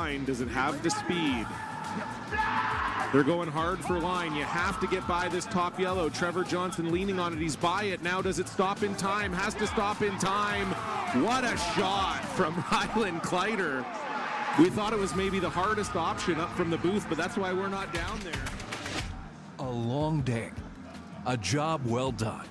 line. Does it have the speed? They're going hard for line. You have to get by this top yellow. Trevor Johnson leaning on it. He's by it. Now does it stop in time? Has to stop in time. What a shot from Ryland Kleider. We thought it was maybe the hardest option up from the booth, but that's why we're not down there. A long day. A job well done.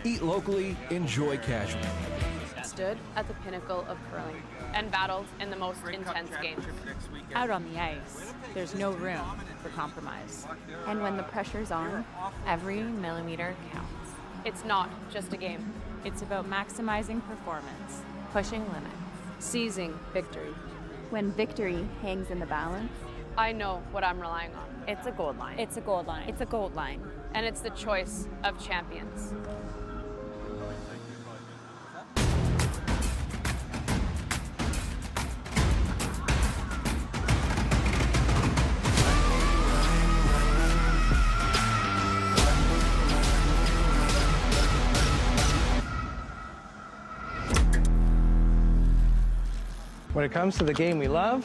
Eat locally, enjoy casually. Stood at the pinnacle of curling and battled in the most intense game. Out on the ice, there's no room for compromise. And when the pressure's on, every millimeter counts. It's not just a game. It's about maximizing performance. Pushing limits. Seizing victory. When victory hangs in the balance, I know what I'm relying on. it's a gold line. It's a gold line. It's a gold line. And it's the choice of champions. When it comes to the game we love,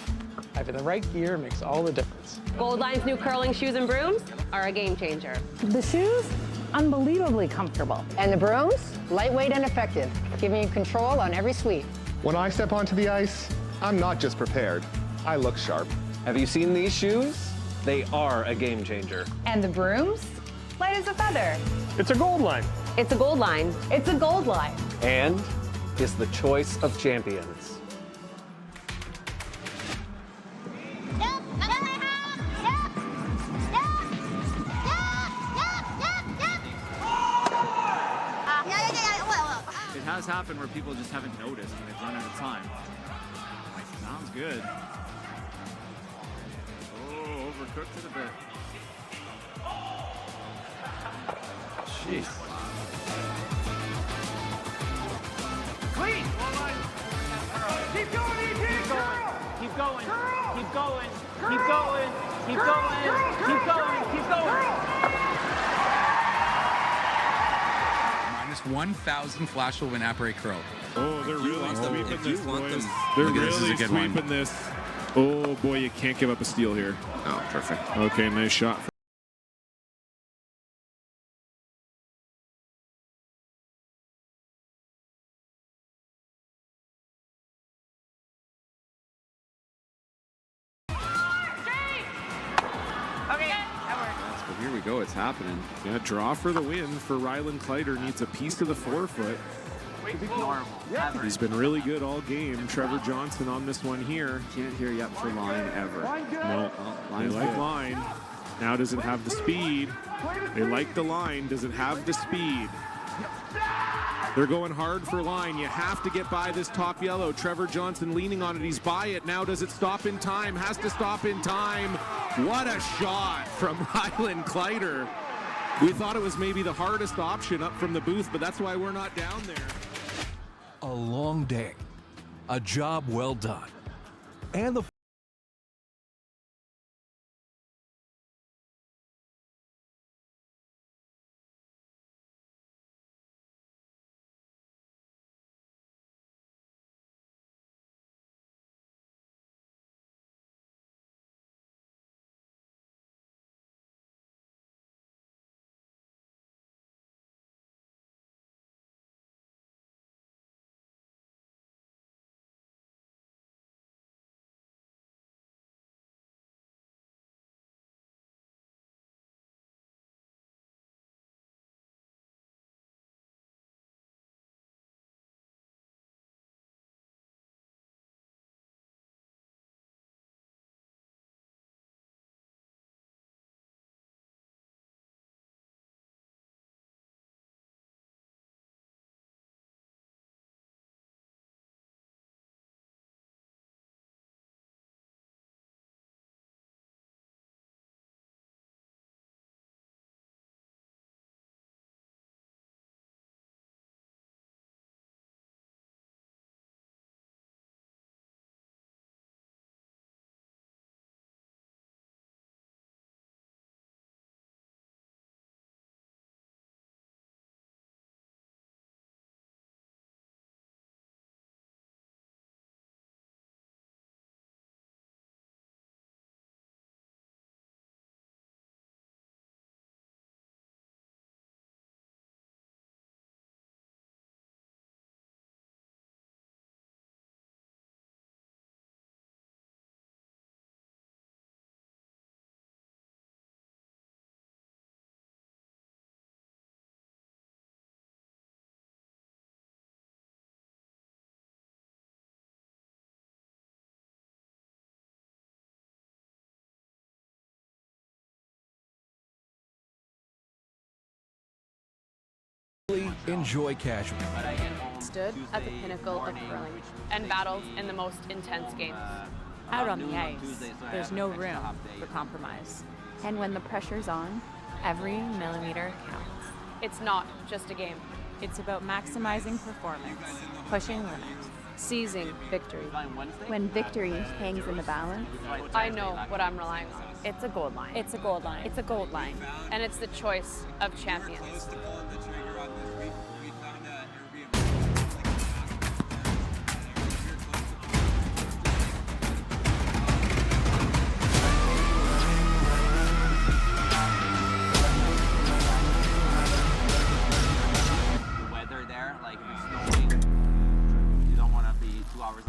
having the right gear makes all the difference. Gold Line's new curling shoes and brooms are a game changer. The shoes, unbelievably comfortable. And the brooms, lightweight and effective, giving you control on every sweep. When I step onto the ice, I'm not just prepared, I look sharp. Have you seen these shoes? They are a game changer. And the brooms, light as a feather. It's a gold line. It's a Gold Line. It's a gold line. And is the choice of champions. It has happened where people just haven't noticed and they've run out of time. Sounds good. Oh, overcooked it a bit. Jeez. Clean! Keep going, ET! Keep going! Keep going! Keep going! Keep going! Keep going! Keep going! Minus 1,000 flash will win Apres Curl. Oh, they're really sweeping this, boys. They're Look at this, really this is a good one. sweeping this. Oh, boy, you can't give up a steal here. Oh, perfect. Okay, nice shot. here we go. It's happening. Yeah, draw for the win for Rylan Kleider. Needs a piece of the forefoot. Normal. He's been really good all game. Trevor Johnson on this one here. Can't hear yet for line ever. No, they Line's like good. line. Now does it have the speed? They like the line. Does it have the speed? They're going hard for line. You have to get by this top yellow. Trevor Johnson leaning on it. He's by it. Now does it stop in time? Has to stop in time. What a shot from Rylan Kleider. We thought it was maybe the hardest option up from the booth, but that's why we're not down there. A long day, a job well done, and the enjoy casual. Stood at the pinnacle of curling and battled in the most intense games. Out on the ice, there's no room for compromise. And when the pressure's on, every millimeter counts. It's not just a game. It's about maximizing performance, Pushing limits. Seizing victory. When victory hangs in the balance, I know what I'm relying on. it's a gold line. it's a gold line. It's a gold line. And it's the choice of champions.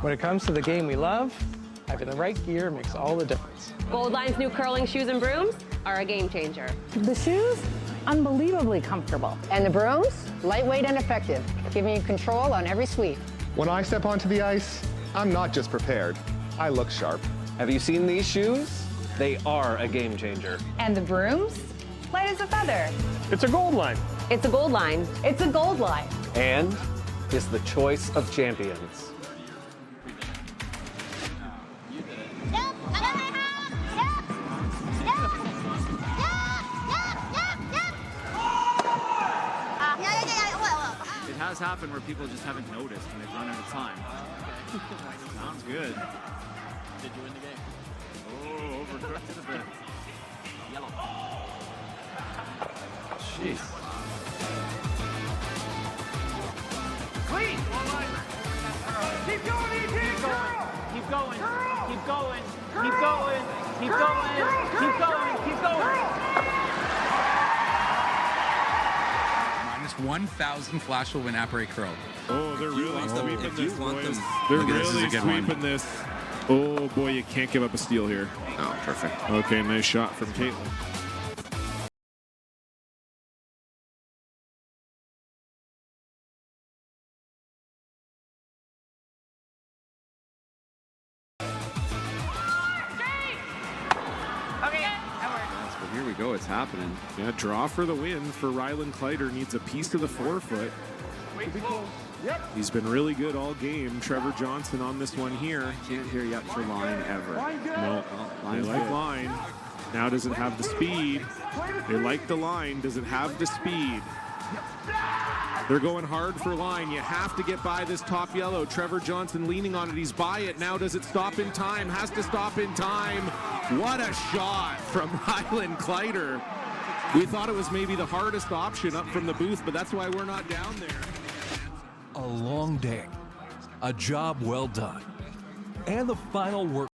When it comes to the game we love, having the right gear makes all the difference. Gold Line's new curling shoes and brooms are a game changer. The shoes, unbelievably comfortable. And the brooms, lightweight and effective, giving you control on every sweep. When I step onto the ice, I'm not just prepared. I look sharp. Have you seen these shoes? They are a game changer. And the brooms, light as a feather. It's a gold line. It's a gold line. It's a gold line. And is the choice of champions. It has happened where people just haven't noticed and they've run out of time. Sounds good. Did you win the game? Oh, overcooked it a bit. Yellow. Jeez. Clean! Keep going, ET! Keep going! Keep going! Keep going! Keep going! Keep going! Keep going! Minus 1,000 flash will win apres curl. Oh, they're really sweeping this, boys. They're Look at this, really this is a good one. sweeping this. Oh, boy, you can't give up a steal here. Oh, perfect. Okay, nice shot from Caitlin. go. It's happening. Yeah, draw for the win for Rylan Kleider. Needs a piece of the forefoot. He's been really good all game. Trevor Johnson on this one here. Can't hear yet for line ever. No, they Line's like good. line. Now does it have the speed? They like the line. Does it have the speed? They're going hard for line. You have to get by this top yellow. Trevor Johnson leaning on it. He's by it. Now does it stop in time? Has to stop in time. What a shot from Rylan Kleider. We thought it was maybe the hardest option up from the booth, but that's why we're not down there. A long day, a job well done, and the final work.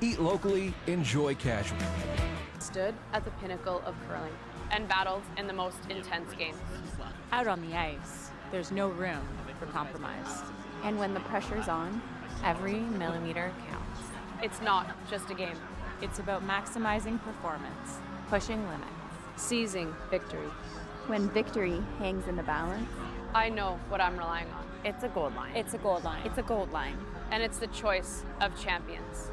Eat locally, enjoy casually. Stood at the pinnacle of curling and battled in the most intense games. Out on the ice, there's no room for compromise. And when the pressure's on, every millimeter counts. It's not just a game. It's about maximizing performance. Pushing limits. Seizing victory. When victory hangs in the balance, I know what I'm relying on. it's a gold line. It's a gold line. It's a gold line. And it's the choice of champions.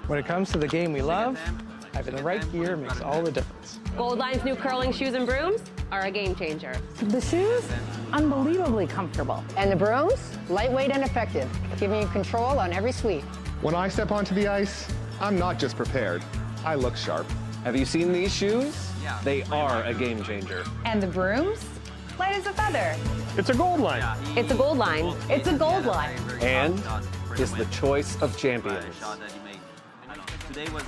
When it comes to the game we love, having the right gear makes all the difference. Gold Line's new curling shoes and brooms are a game changer. The shoes, unbelievably comfortable. And the brooms, lightweight and effective, giving you control on every sweep. When I step onto the ice, I'm not just prepared. I look sharp. Have you seen these shoes? They are a game changer. And the brooms, light as a feather. It's a gold line. It's a gold line. It's a gold line. And is the choice of champions. Today was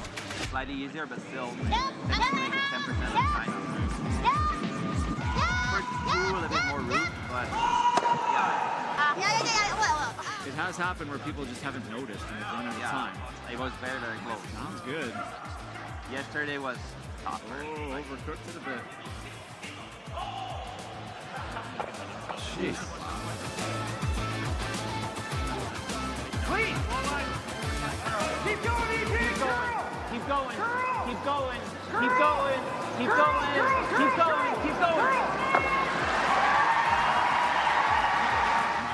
slightly easier, but still make it 10% of the time. A little bit more room, but it has happened where people just haven't noticed and they've run out of time. It was very, very close. Sounds good. Yesterday was tougher. Oh, overcooked it a bit. Jeez. Clean! Keep going, ET! Keep going! Keep going! Keep going! Keep going! Keep going! Keep going!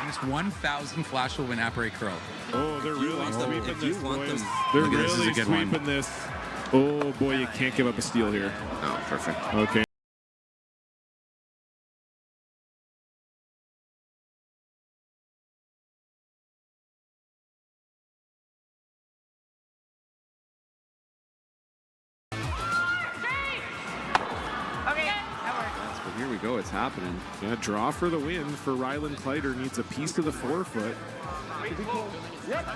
Minus 1,000 flash will win apres curl. Oh, they're really sweeping this, boys. They're Look at this, this is really a good one. sweeping this. Oh, boy, you can't give up a steal here. Oh, perfect. Okay. we go. It's happening. Yeah, draw for the win for Rylan Kleider. Needs a piece of the forefoot.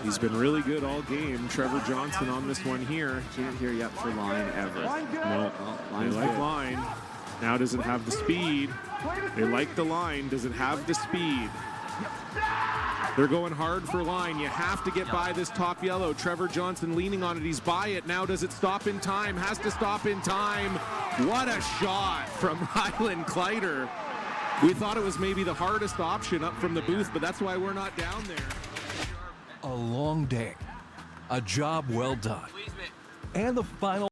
He's been really good all game. Trevor Johnson on this one here. Can't hear yet for line ever. No, Line's they like good. line. Now does it have the speed? They like the line. Does it have the speed? They're going hard for line. You have to get by this top yellow. Trevor Johnson leaning on it. He's by it. Now does it stop in time? Has to stop in time. What a shot from Rylan Kleider. We thought it was maybe the hardest option up from the booth, but that's why we're not down there. A long day, a job well done, and the final.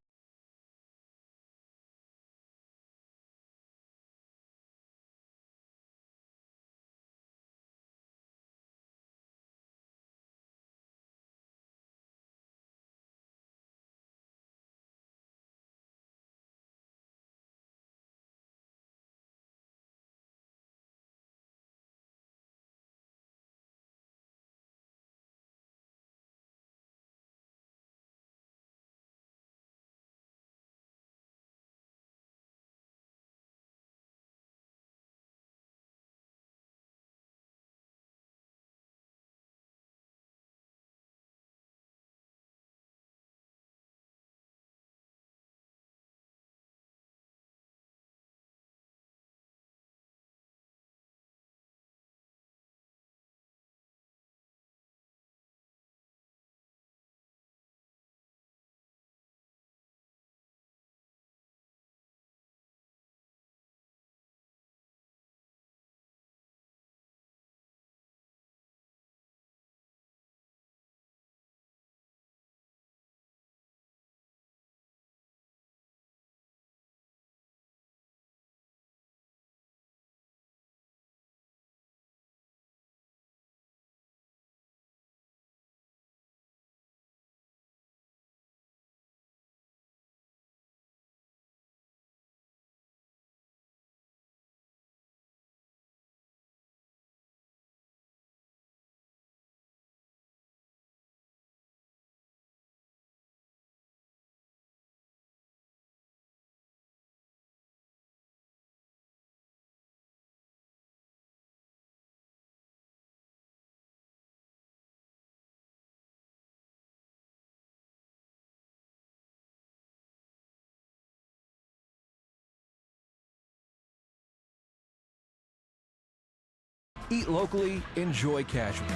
Eat locally, enjoy casually.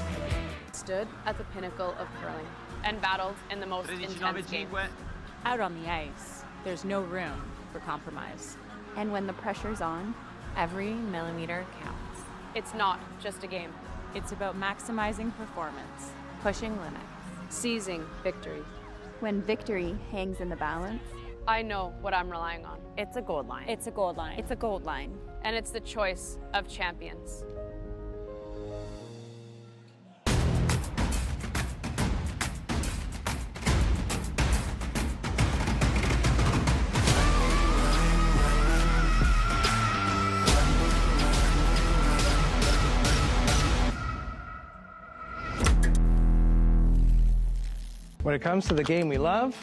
Stood at the pinnacle of curling and battled in the most intense games. Out on the ice, there's no room for compromise. And when the pressure's on, every millimeter counts. It's not just a game. It's about maximizing performance. Pushing limits. Seizing victory. When victory hangs in the balance, I know what I'm relying on. It's a gold line. It's a gold line. It's a gold line. And it's the choice of champions. When it comes to the game we love,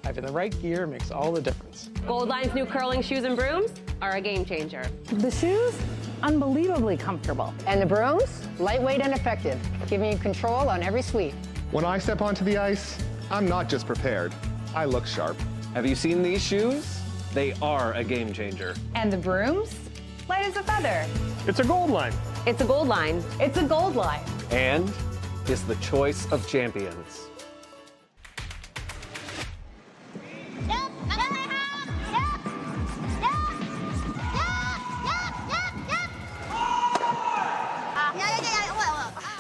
having the right gear makes all the difference. Gold Line's new curling shoes and brooms are a game changer. The shoes, unbelievably comfortable. And the brooms, lightweight and effective, giving you control on every sweep. When I step onto the ice, I'm not just prepared. I look sharp. Have you seen these shoes? They are a game changer. And the brooms, light as a feather. It's a gold line. It's a gold line. It's a gold line. And is the choice of champions.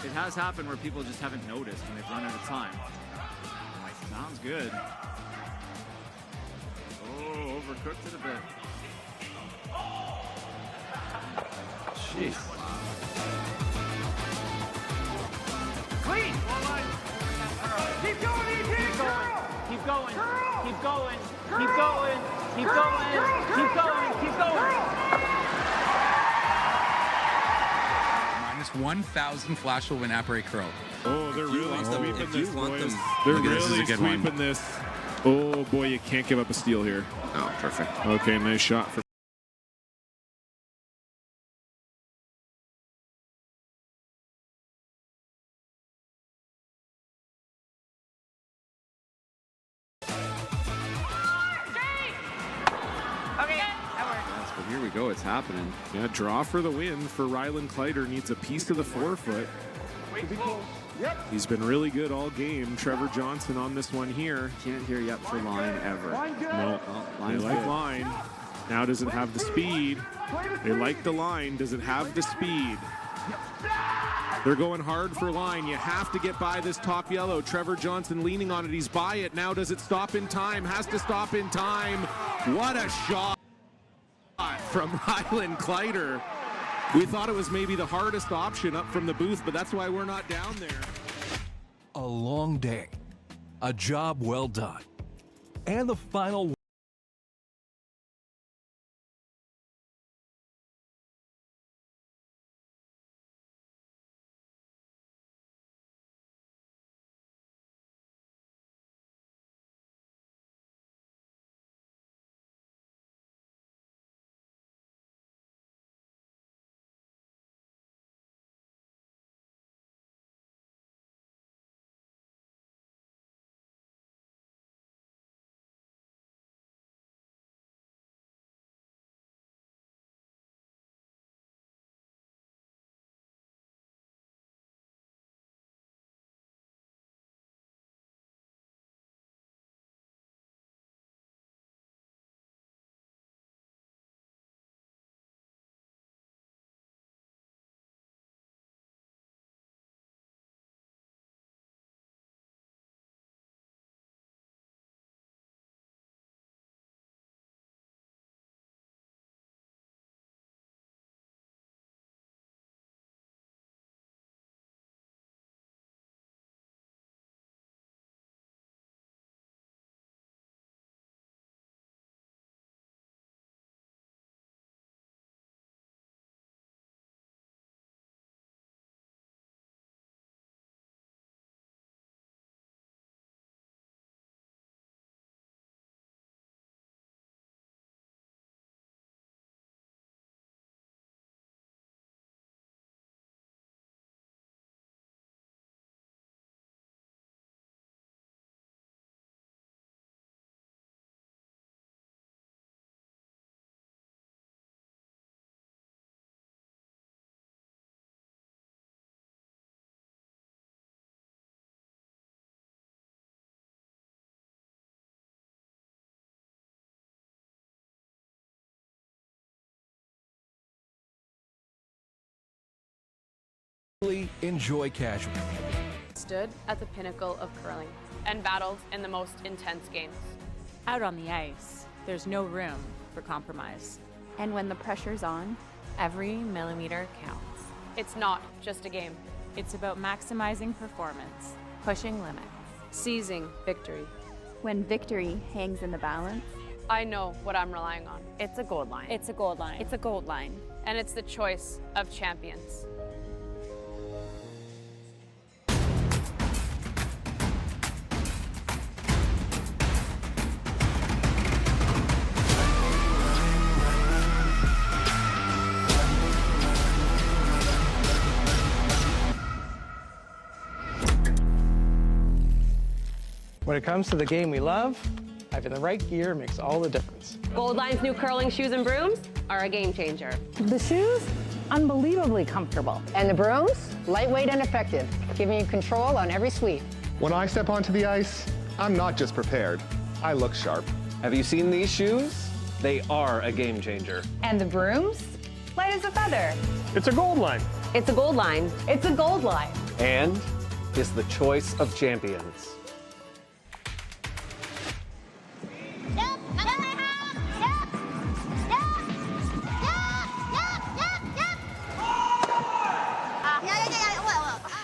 It has happened where people just haven't noticed when they've run out of time. I'm like, sounds good. Oh, overcooked it a bit. Jeez. Clean! Keep going, ET! Keep going. Keep going. Keep going. Keep going. Keep going. Keep going. Minus 1,000 flash will win apres curl. Oh, they're really sweeping this, boys. They're Look at this, this is really a good one. sweeping this. Oh, boy, you can't give up a steal here. Oh, perfect. Okay, nice shot for here we go. It's happening. Yeah, draw for the win for Rylan Kleider. Needs a piece of the forefoot. He's been really good all game. Trevor Johnson on this one here. Can't hear yep for line ever. No, Oh, they like line. Now does it have the speed? They like the line. Does it have the speed? They're going hard for line. You have to get by this top yellow. Trevor Johnson leaning on it. He's by it. Now does it stop in time? Has to stop in time. What a shot from Rylan Kleider. We thought it was maybe the hardest option up from the booth, but that's why we're not down there. A long day, a job well done, and the final enjoy casual. Stood at the pinnacle of curling and battled in the most intense games. Out on the ice, there's no room for compromise. And when the pressure's on, every millimeter counts. It's not just a game. It's about maximizing performance, Pushing limits. Seizing victory. When victory hangs in the balance, I know what I'm relying on. it's a gold line. It's a gold line. It's a gold line. And it's the choice of champions. When it comes to the game we love, having the right gear makes all the difference. Gold Line's new curling shoes and brooms are a game changer. The shoes, unbelievably comfortable. And the brooms, lightweight and effective, giving you control on every sweep. When I step onto the ice, I'm not just prepared. I look sharp. Have you seen these shoes? They are a game changer. And the brooms, light as a feather. It's a gold line. It's a gold line. It's a gold line. And is the choice of champions.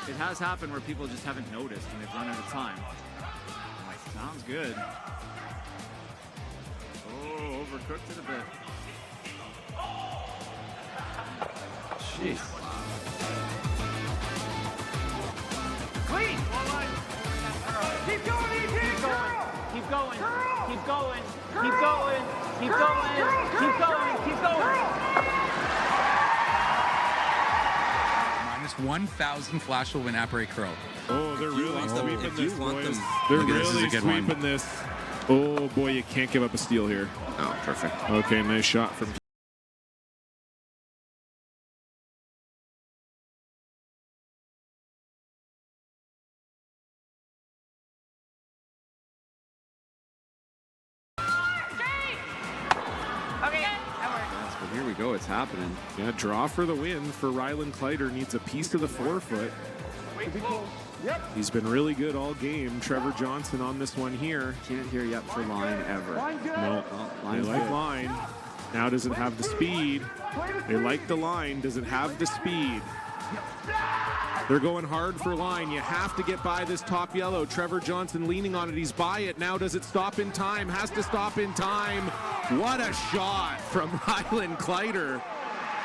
It has happened where people just haven't noticed and they've run out of time. I'm like, sounds good. Oh, overcooked it a bit. Jeez. Clean! Keep going, ET! Keep going! Keep going! Keep going! Keep going! Keep going! Keep going! Minus 1,000 flash will win apres curl. Oh, they're really sweeping this, boys. They're Look at this, really this is a good one. sweeping this. Oh, boy, you can't give up a steal here. Oh, perfect. Okay, nice shot from we go. It's happening. Yeah, draw for the win for Rylan Kleider. Needs a piece of the forefoot. He's been really good all game. Trevor Johnson on this one here. Can't hear yep for line ever. No, Oh, they line's like good. line. Now does it have the speed? They like the line. Does it have the speed? They're going hard for line. You have to get by this top yellow. Trevor Johnson leaning on it. He's by it. Now does it stop in time? Has to stop in time. What a shot from Rylan Kleider.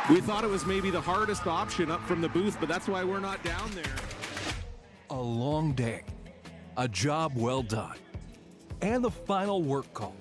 We thought it was maybe the hardest option up from the booth, but that's why we're not down there. A long day, a job well done, and the final work call.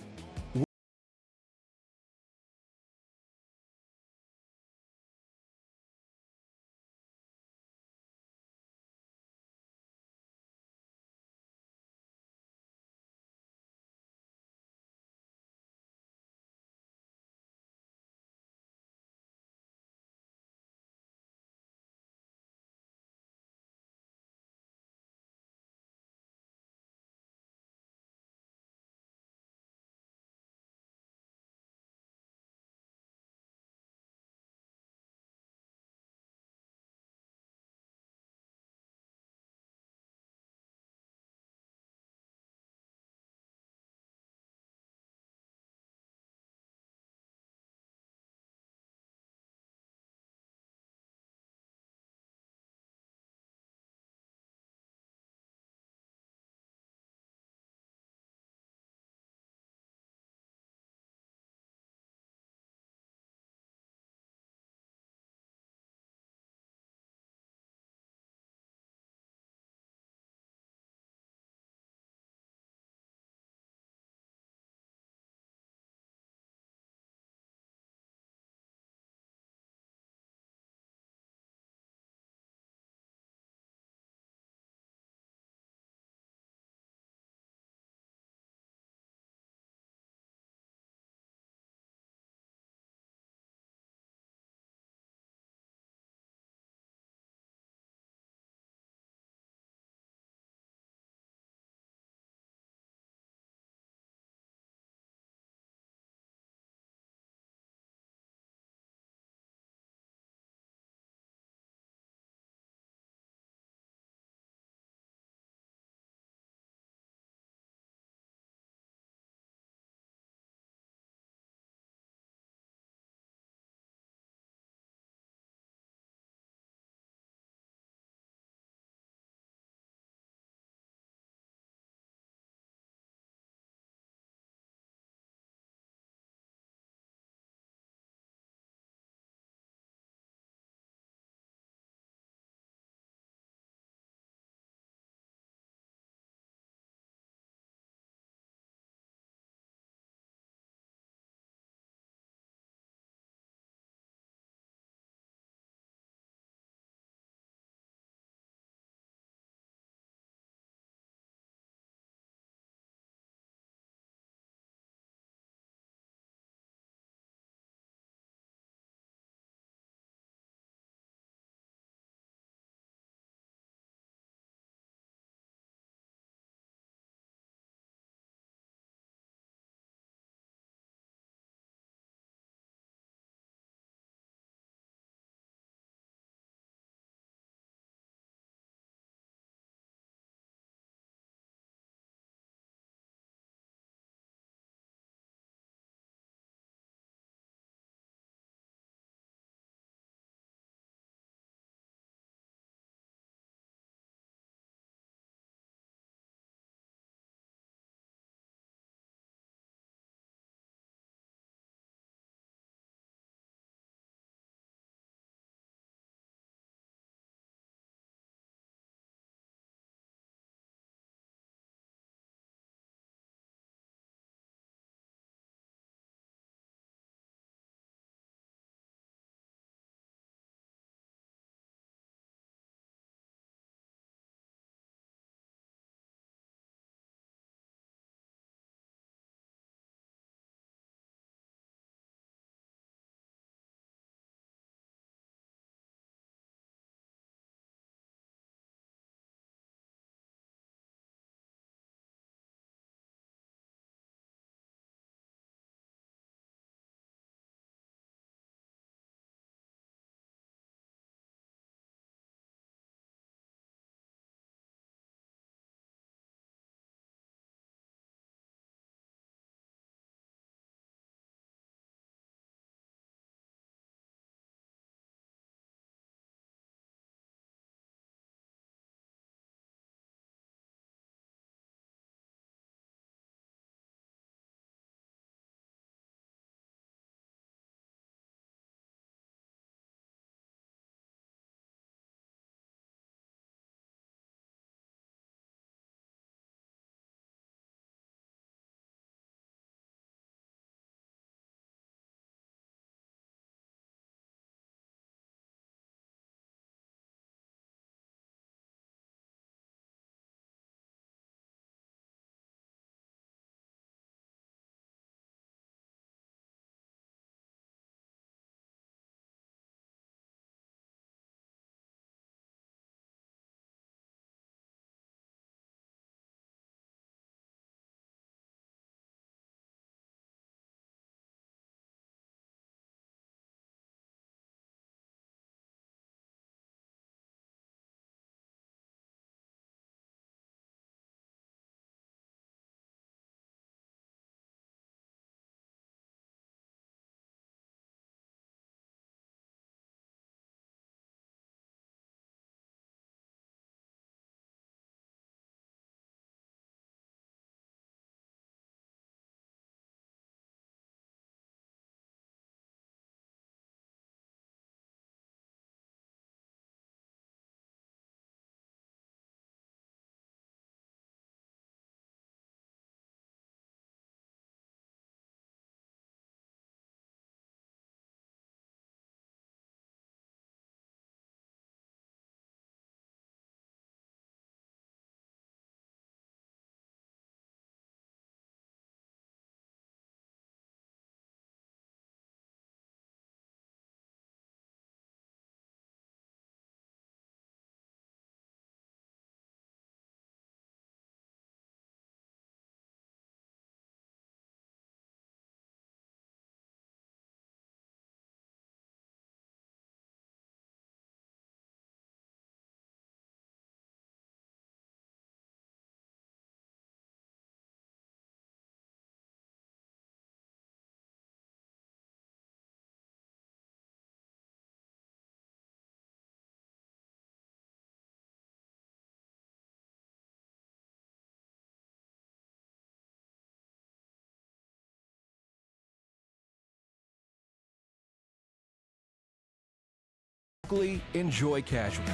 locally, enjoy casually.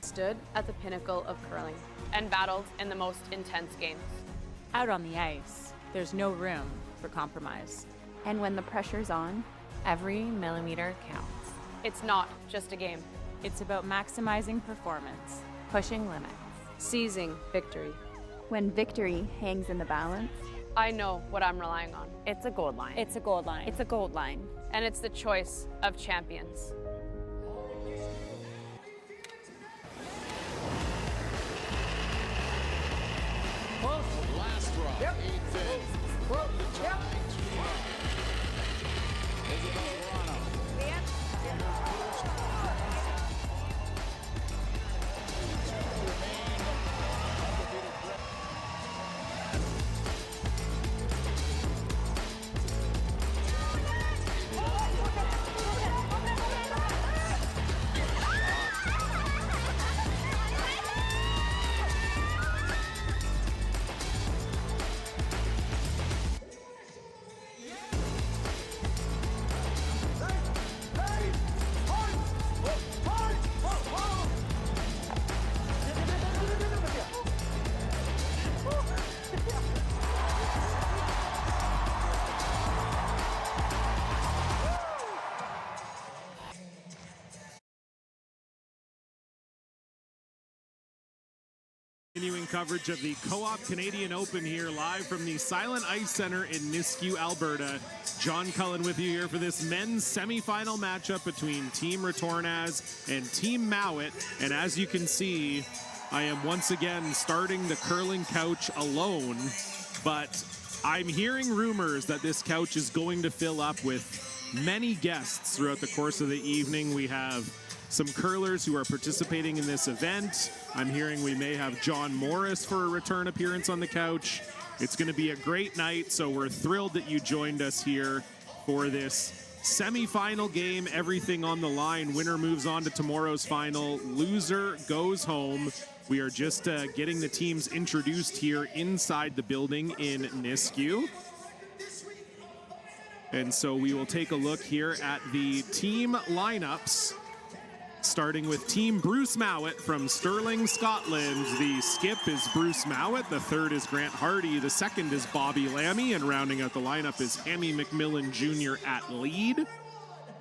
Stood at the pinnacle of curling and battled in the most intense games. Out on the ice, there's no room for compromise. And when the pressure's on, every millimeter counts. It's not just a game. It's about maximizing performance, Pushing limits. Seizing victory. When victory hangs in the balance, I know what I'm relying on. it's a gold line. It's a gold line. It's a gold line. And it's the choice of champions. Last drop. Yep. Yep. Continuing coverage of the Co-op Canadian Open here live from the Silent Ice Center in Nisku, Alberta. John Cullen with you here for this men's semifinal matchup between Team Retornaz and Team Mouat. And as you can see, I am once again starting the curling couch alone, but I'm hearing rumors that this couch is going to fill up with many guests throughout the course of the evening. We have some curlers who are participating in this event. I'm hearing we may have John Morris for a return appearance on the couch. It's going to be a great night, so we're thrilled that you joined us here for this semifinal game. Everything on the line. Winner moves on to tomorrow's final. Loser goes home. We are just getting the teams introduced here inside the building in Nisku. And so we will take a look here at the team lineups. Starting with Team Bruce Mouat from Stirling, Scotland. The skip is Bruce Mouat. The third is Grant Hardy. The second is Bobby Lammy. And rounding out the lineup is Hammy McMillan Jr. at lead.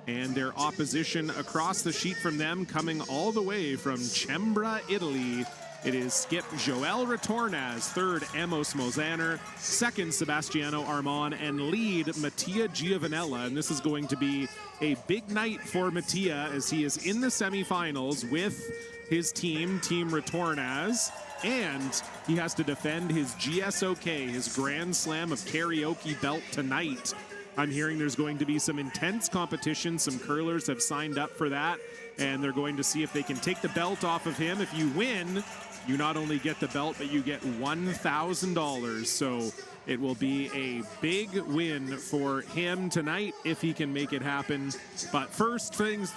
And their opposition across the sheet from them, coming all the way from Cembra, Italy. It is skip Joel Retornaz, third Amos Mozaner, second Sebastiano Armon, and lead Mattia Giovanella. And this is going to be a big night for Mattia as he is in the semifinals with his team, Team Retornaz, and he has to defend his GSOK, his Grand Slam of Karaoke belt tonight. I'm hearing there's going to be some intense competition. Some curlers have signed up for that, and they're going to see if they can take the belt off of him. If you win, you not only get the belt, but you get $1,000. So it will be a big win for him tonight if he can make it happen. But first things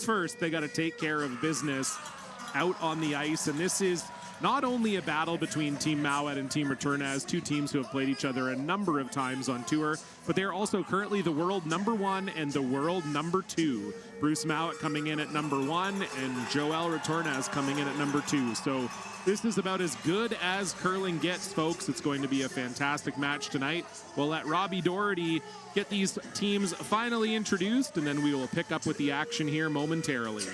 first, they got to take care of business out on the ice. And this is not only a battle between Team Mouat and Team Retornaz, two teams who have played each other a number of times on tour, but they're also currently the world #1 and the world #2. Bruce Mouat coming in at #1 and Joel Retornaz coming in at #2. So this is about as good as curling gets, folks. It's going to be a fantastic match tonight. We'll let Robbie Doherty get these teams finally introduced, and then we will pick up with the action here momentarily.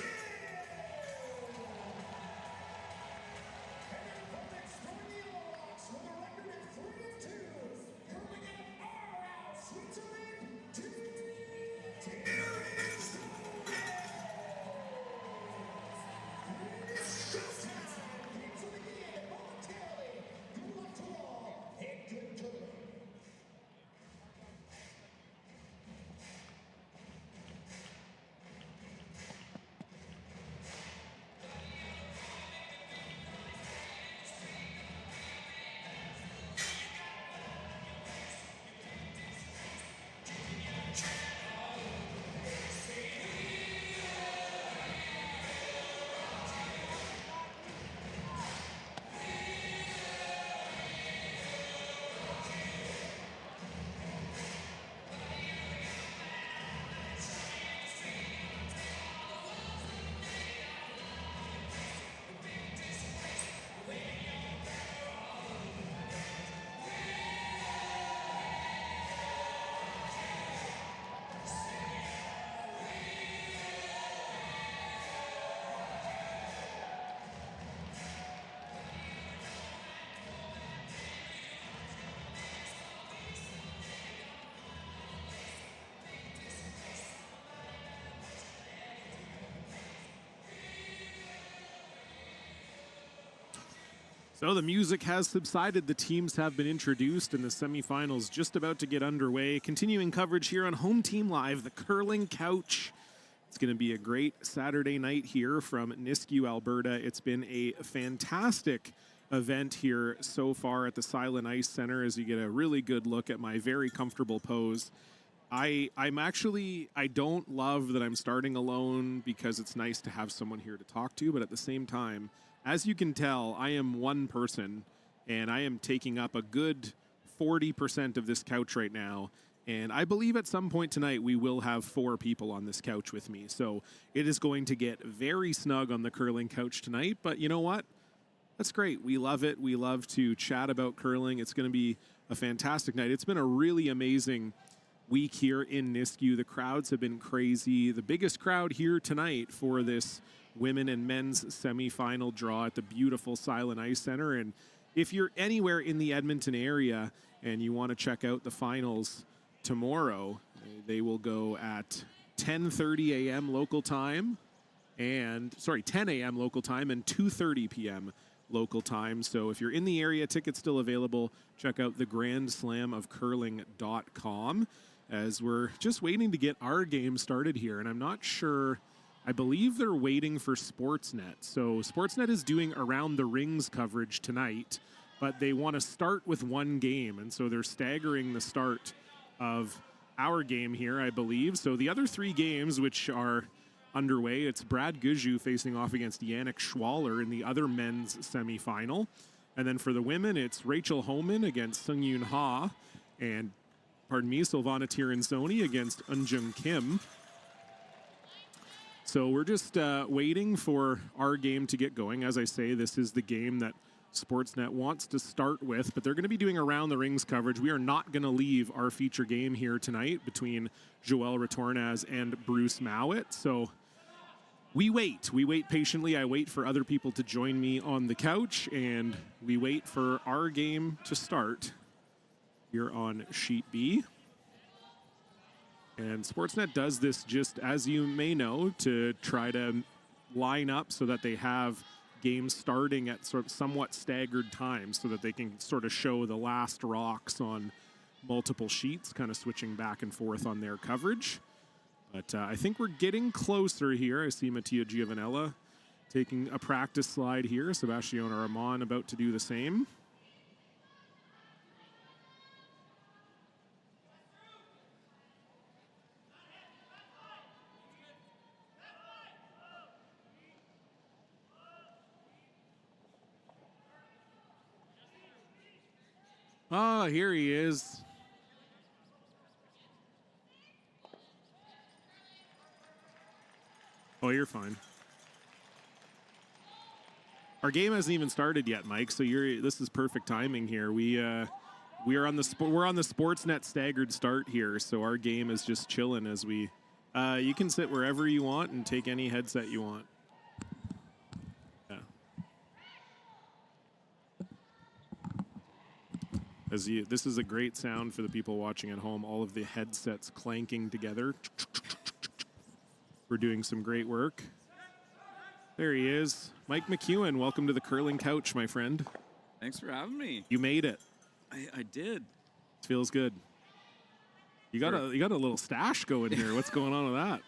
So the music has subsided, the teams have been introduced, and the semifinals just about to get underway. Continuing coverage here on Home Team Live, the Curling Couch. It's going to be a great Saturday night here from Nisku, Alberta. It's been a fantastic event here so far at the Silent Ice Center as you get a really good look at my very comfortable pose. I don't love that I'm starting alone because it's nice to have someone here to talk to, but at the same time, as you can tell, I am one person, and I am taking up a good 40% of this couch right now. And I believe at some point tonight we will have 4 people on this couch with me. So it is going to get very snug on the curling couch tonight. But you know what? That's great. We love it. We love to chat about curling. It's going to be a fantastic night. It's been a really amazing week here in Nisku. The crowds have been crazy. The biggest crowd here tonight for this women and men's semifinal draw at the beautiful Silent Ice Center. And if you're anywhere in the Edmonton area and you want to check out the finals tomorrow, they will go at 10:30 a.m. local time and 10 a.m. local time and 2:30 p.m. local time. So if you're in the area, tickets still available. Check out the grandslamofcurling.com as we're just waiting to get our game started here. And I'm not sure, I believe they're waiting for Sportsnet. So Sportsnet is doing Around the Rings coverage tonight, but they want to start with one game. And so they're staggering the start of our game here, I believe. So the other 3 games, which are underway, it's Brad Guju facing off against Yannick Schwaller in the other men's semifinal. And then for the women, it's Rachel Homan against Sung-Yoon Ha and, Silvana Tirinzoni against Eunjung Kim. So we're just waiting for our game to get going. As I say, this is the game that Sportsnet wants to start with, but they're going to be doing Around the Rings coverage. We are not going to leave our feature game here tonight between Joël Retornaz and Bruce Mouat. So we wait patiently. I wait for other people to join me on the couch, and we wait for our game to start here on Sheet B. And Sportsnet does this, just as you may know, to try to line up so that they have games starting at sort of somewhat staggered times so that they can sort of show the last rocks on multiple sheets, kind of switching back and forth on their coverage. But I think we're getting closer here. I see Mattia Giovanella taking a practice slide here. Sebastiano Ramon about to do the same. Oh, here he is. Oh, you're fine. Our game hasn't even started yet, Mike. So this is perfect timing here. We're on the Sportsnet staggered start here, so our game is just chilling as we. You can sit wherever you want and take any headset you want. Yeah. This is a great sound for the people watching at home. All of the headsets clanking together. We're doing some great work. There he is. Mike McEwen, welcome to the Curling Couch, my friend. Thanks for having me. You made it. I did. It feels good. You got a little stash going here. What's going on with that?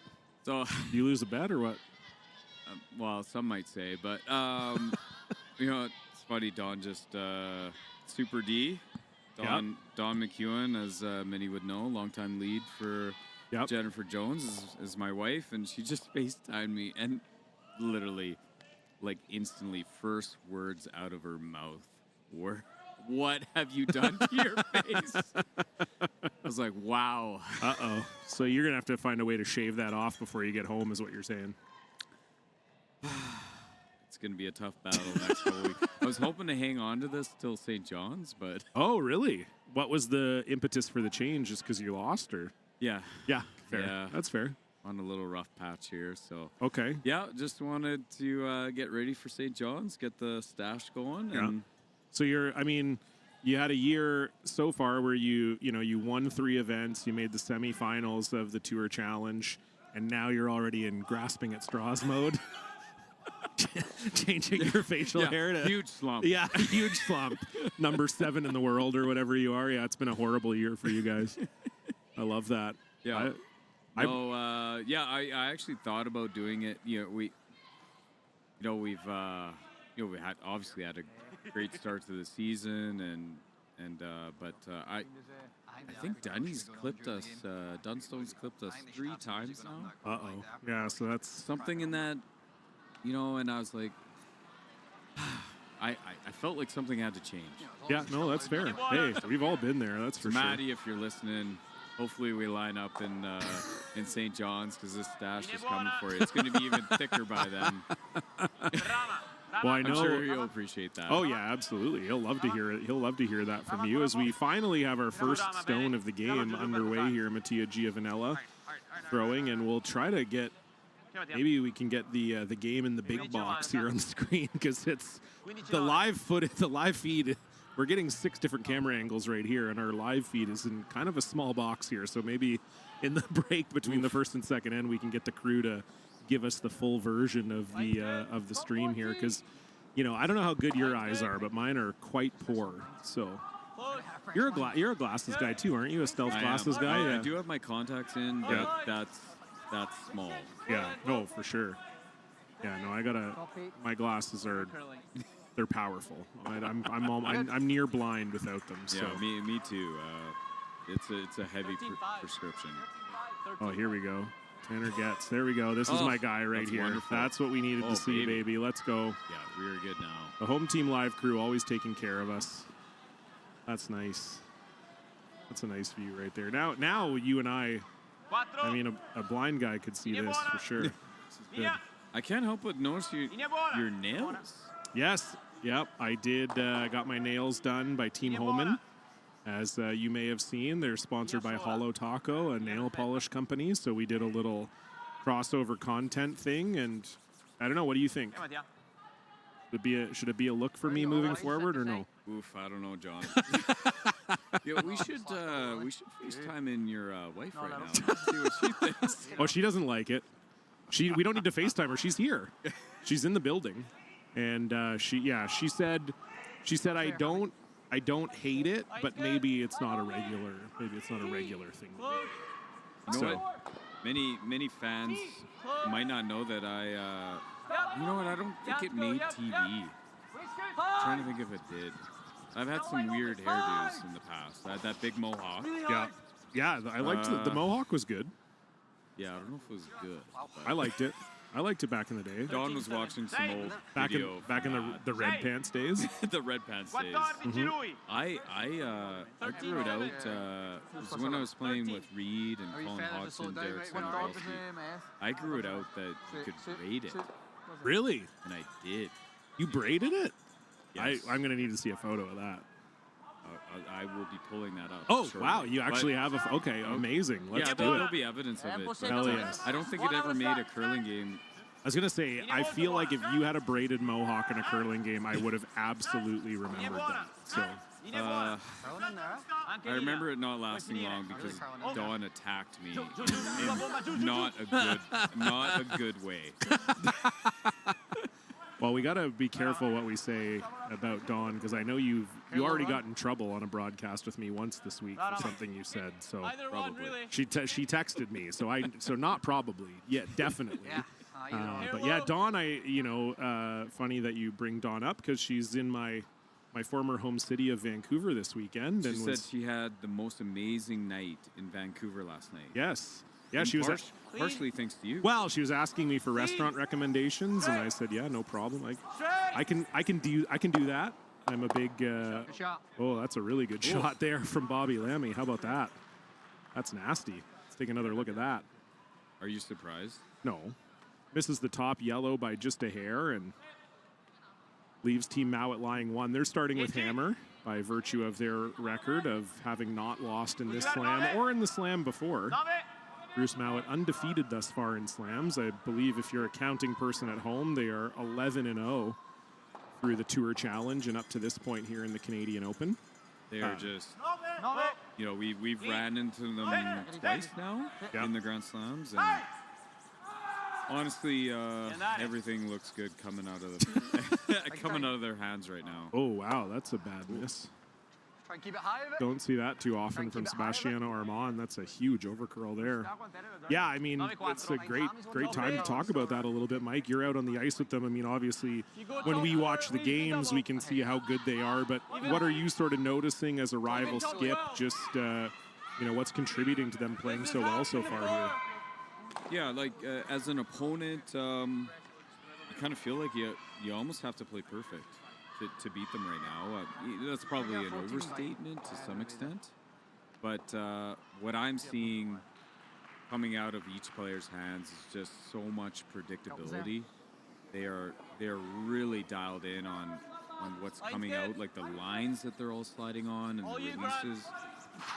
So you lose a bet or what? Well, some might say, but you know, it's funny. Don just Super D. Don McEwen, as many would know, longtime lead for Jennifer Jones is my wife, and she just FaceTimed me, and literally, like instantly, first words out of her mouth were, "What have you done to your face?" I was like, "Wow." Uh-oh. So you're gonna have to find a way to shave that off before you get home, is what you're saying. It's gonna be a tough battle next whole week. I was hoping to hang on to this till St. John's, but oh, really? What was the impetus for the change? Just because you lost, or? Yeah, fair. Yeah. That's fair. On a little rough patch here, so okay. Yeah, just wanted to get ready for St. John's, get the stash going, and so you had a year so far where you won 3 events, you made the semifinals of the Tour Challenge, and now you're already in grasping at straws mode. changing your facial hair to huge slump. Yeah, huge slump. Number 7 in the world or whatever you are. Yeah, it's been a horrible year for you guys. I love that. Yeah. I actually thought about doing it. We had obviously had a great start to the season, but I think Dunstone's clipped us 3 times now. Uh-oh. Yeah, so that's something in that, and I was like, I felt like something had to change. Yeah, no, that's fair. Hey, we've all been there. That's for sure. Maddie, if you're listening, hopefully we line up in St. John's because this stash is coming for you. It's going to be even thicker by then. Well, I know. I'm sure he'll appreciate that. Oh yeah, absolutely. He'll love to hear it. He'll love to hear that from you as we finally have our first stone of the game underway here. Mattia Giovanella throwing, and we'll try to get. Maybe we can get the game in the big box here on the screen because it's the live feed. We're getting 6 different camera angles right here, and our live feed is in kind of a small box here. So maybe in the break between the first and second end, we can get the crew to give us the full version of the stream here, because I don't know how good your eyes are, but mine are quite poor. So you're a glasses guy too, aren't you? A stealth glasses guy? I do have my contacts in, but that's small. Yeah, no, for sure. Yeah, no, my glasses they're powerful. I'm near blind without them. So. Yeah, me too. It's a heavy prescription. Oh, here we go. Tanner Getz. There we go. This is my guy right here. Wonderful. That's what we needed to see, baby. Let's go. Yeah, we're good now. The home team live crew always taking care of us. That's nice. That's a nice view right there. Now you and I mean, a blind guy could see this for sure. This is good. I can't help but notice your nails. Yes. Yep. I did. Got my nails done by Team Holman. As you may have seen, they're sponsored by Hollow Taco, a nail polish company. So we did a little crossover content thing, and I don't know. What do you think? Should it be a look for me moving forward or no? Oof, I don't know, John. Yeah, we should FaceTime in your wife right now. See what she thinks. Oh, she doesn't like it. We don't need to FaceTime her. She's here. She's in the building, and she said I don't hate it, but maybe it's not a regular thing. You know what? Many fans might not know that I. You know what? I don't think it made TV. I'm trying to think if it did. I've had some weird hairdos in the past. I had that big mohawk. Yeah. I liked it. The mohawk was good. Yeah, I don't know if it was good. I liked it. I liked it back in the day. Don was watching some old video back in the red pants days. The red pants days. Mm-hmm. I grew it out. It was when I was playing with Reed and Colin Hodgson, Derek Sandovalski. I grew it out that you could braid it. Really? And I did. You braided it? Yes. I'm going to need to see a photo of that. I will be pulling that up. Oh, shortly. Wow. You actually have okay, amazing. Let's do it. There'll be evidence of it. Hell yes. I don't think it ever made a curling game. I was going to say, I feel like if you had a braided mohawk in a curling game, I would have absolutely remembered that. So, I remember it not lasting long because Dawn attacked me in not a good way. Well, we got to be careful what we say about Dawn, because I know you already got in trouble on a broadcast with me once this week for something you said. So probably she texted me. So not probably, definitely. But yeah, Dawn, funny that you bring Dawn up, because she's in my former home city of Vancouver this weekend. She and said she had the most amazing night in Vancouver last night. Yes. Yeah, she was partially thanks to you. Well, she was asking me for restaurant recommendations, and I said, "Yeah, no problem. I can do that. I'm a big. Oh, that's a really good shot there from Bobby Lammy. How about that? That's nasty. Let's take another look at that. Are you surprised? No. Misses the top yellow by just a hair and leaves Team Mouat lying 1. They're starting with hammer by virtue of their record of having not lost in this slam or in the slam before. Bruce Mouat undefeated thus far in slams. I believe if you're a counting person at home, they are 11-0 through the Tour Challenge and up to this point here in the Canadian Open. They are just, we've ran into them twice now in the Grand Slams, and Honestly, everything looks good coming out of the coming out of their hands right now. Oh, wow, that's a bad miss. Try and keep it high. Don't see that too often from Sebastiano Armand. That's a huge overcurl there. Yeah, I mean, it's a great time to talk about that a little bit, Mike. You're out on the ice with them. I mean, obviously, when we watch the games, we can see how good they are. But what are you sort of noticing as a rival skip? Just, what's contributing to them playing so well so far here? Yeah, like as an opponent, I kind of feel like you almost have to play perfect to beat them right now. That's probably an overstatement to some extent. But what I'm seeing coming out of each player's hands is just so much predictability. They're really dialed in on what's coming out, like the lines that they're all sliding on and the releases.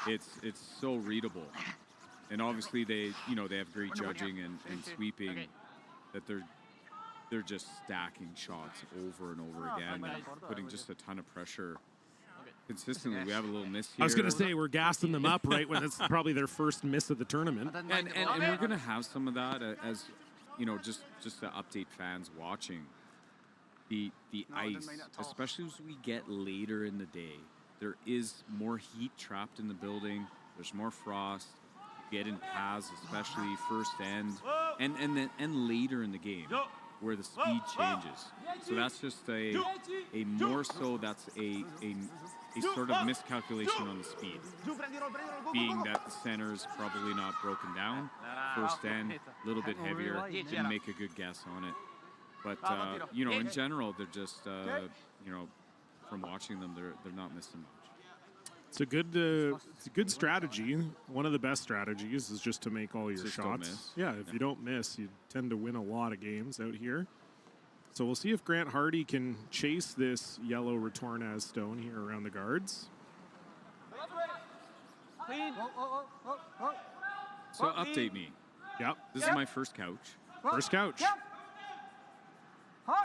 It's so readable. And obviously they have great judging and sweeping that they're just stacking shots over and over again and putting just a ton of pressure consistently. We have a little miss here. I was going to say, we're gassing them up right when it's probably their first miss of the tournament. And we're going to have some of that as, just to update fans watching. The ice, especially as we get later in the day, there is more heat trapped in the building. There's more frost. Get in paths, especially first end, and later in the game, where the speed changes. So that's just a more so that's a sort of miscalculation on the speed, being that the center is probably not broken down. First end, a little bit heavier. Didn't make a good guess on it, but in general, they're just from watching them, they're not missing much. It's a good strategy. One of the best strategies is just to make all your shots. Yeah, if you don't miss, you tend to win a lot of games out here. So we'll see if Grant Hardy can chase this yellow Retornaz stone here around the guards. So update me. Yep. This is my first couch. First couch.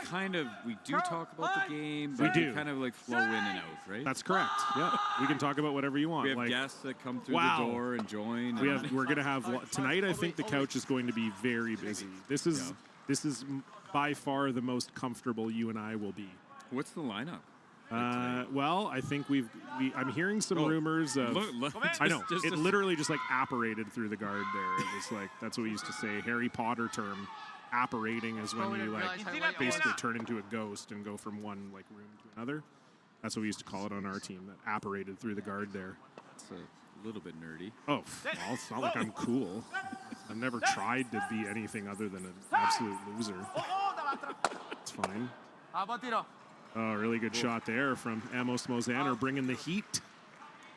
Kind of, we do talk about the game, but we kind of like flow in and out, right? That's correct. Yeah, we can talk about whatever you want. We have guests that come through the door and join. We're gonna have tonight. I think the couch is going to be very busy. This is by far the most comfortable you and I will be. What's the lineup? Well, I think I'm hearing some rumors of. I know it literally just like apparated through the guard there. It was like that's what we used to say. Harry Potter term. Apparating is when you like basically turn into a ghost and go from one like room to another. That's what we used to call it on our team. That apparated through the guard there. It's a little bit nerdy. Oh, well, it's not like I'm cool. I've never tried to be anything other than an absolute loser. It's fine. Oh, really good shot there from Amos Mozaner, bringing the heat.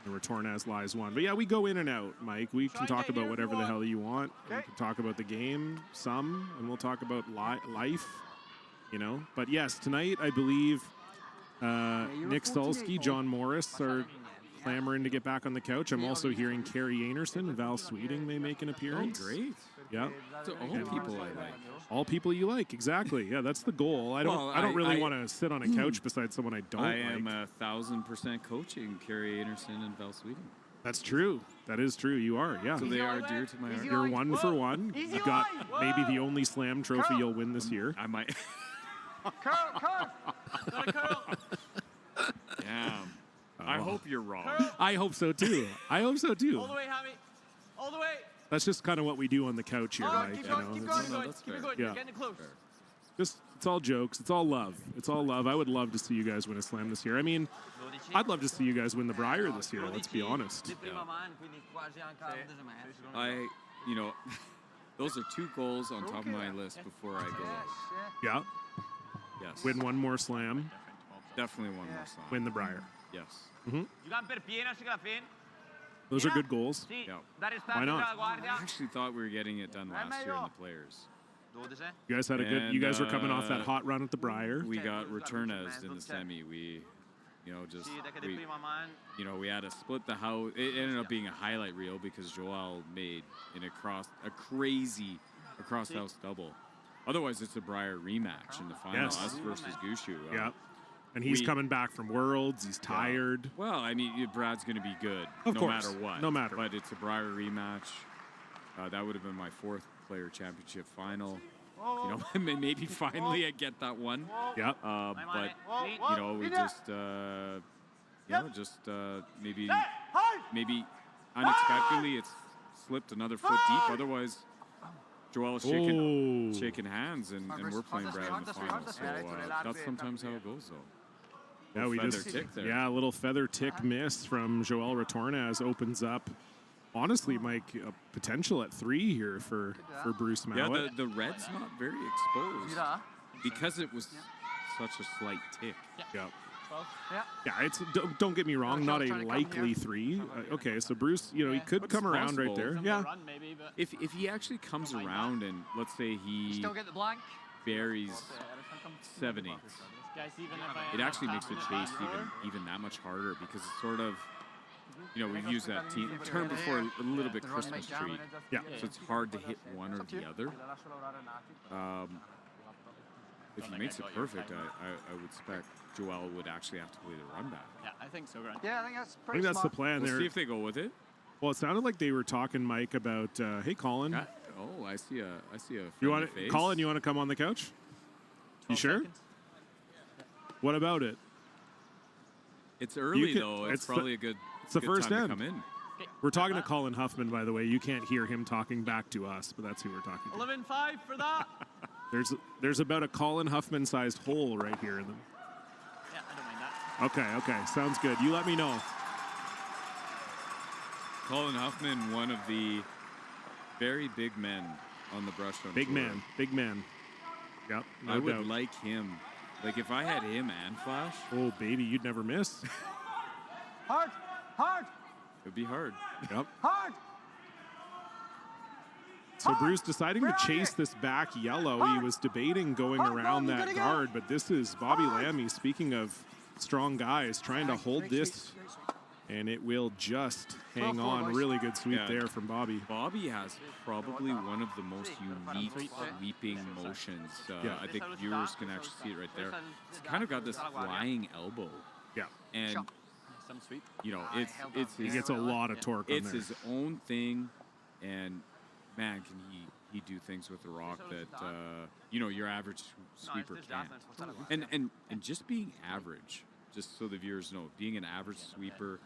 And Retornaz lies one. But yeah, we go in and out, Mike. We can talk about whatever the hell you want. We can talk about the game some, and we'll talk about life, But yes, tonight I believe Nick Stulsky, John Morris are clamoring to get back on the couch. I'm also hearing Carrie Anerson and Val Sweeting may make an appearance. Oh, great. Yeah. So all people I like. All people you like, exactly. Yeah, that's the goal. I don't really want to sit on a couch beside someone I don't like. I am 1,000% coaching Carrie Anderson and Val Sweeting. That's true. That is true. You are, yeah. So they are dear to my heart. You're 1 for 1. You got maybe the only slam trophy you'll win this year. I might. Curl. Damn. I hope you're wrong. I hope so too. All the way, Javi. All the way. That's just kind of what we do on the couch here, Mike. Keep going. Keep it going. You're getting close. It's all jokes. It's all love. It's all love. I would love to see you guys win a slam this year. I mean, I'd love to see you guys win the Brier this year. Let's be honest. Those are 2 goals on top of my list before I go out. Yeah. Yes. Win 1 more slam. Definitely 1 more slam. Win the Brier. Yes. Mm-hmm. Those are good goals. Yeah. Why not? I actually thought we were getting it done last year in the players. You guys had a good. You guys were coming off that hot run at the Brier. We got Retornaz in the semi. We had to split the house. It ended up being a highlight reel because Joel made a crazy across house double. Otherwise, it's a Brier rematch in the final. Yes. Us versus Gushu. Yeah. And he's coming back from Worlds. He's tired. Yeah. Well, I mean, Brad's going to be good no matter what. No matter. But it's a Brier rematch. That would have been my 4th player championship final. you know, maybe finally I get that one. Yeah. But you know, we just maybe unexpectedly it's slipped another foot deep. Otherwise, Joel is shaking hands, and we're playing Brad in the final. So that's sometimes how it goes, though. Yeah, we just a little feather tick miss from Joel Retornaz opens up. Honestly, Mike, potential at 3 here for Bruce Mouat. Yeah, the red's not very exposed because it was such a slight tick. Yeah. Yeah, it's don't get me wrong, not a likely 3. Okay, so Bruce, you know, he could come around right there. Yeah. If he actually comes around and let's say he buries 7/8, it actually makes the chase even that much harder because it's sort of, you know, we've used that term before, a little bit Christmas tree. Yeah. So it's hard to hit one or the other. If he makes it perfect, I would expect Joel would actually have to play the run back. Yeah, I think so, Grant. Yeah, I think that's I think that's the plan there. We'll see if they go with it. Well, it sounded like they were talking, Mike, about hey, Colin. Oh, I see a You want face. Colin? You want to come on the couch? You sure? What about it? It's early though. It's probably a good. It's the first time end. to come in. We're talking to Colin Huffman, by the way. You can't hear him talking back to us, but that's who we're talking to. 11-5 for that. There's about a Colin Huffman-sized hole right here in them. Yeah, I don't mind that. Okay, sounds good. You let me know. Colin Huffman, one of the very big men on the brush on Big tour. man. Yep, no I would doubt. like him. Like if I had him and Flash. Oh, baby, you'd never miss. Hard. It'd be hard. Yep. Hard. So Bruce deciding to chase this back yellow. He was debating going around that guard, but this is Bobby Lammy, speaking of strong guys, trying to hold this, and it will just hang on. Really good sweep there from Bobby. Bobby has probably one of the most unique sweeping motions. I think viewers can actually see it right there. He's kind of got this flying elbow. Yeah. And, you know, it's he gets a lot of torque on It's there. his own thing, and man, can he do things with the rock that you know, your average sweeper can't. And just being average, just so the viewers know, being an average sweeper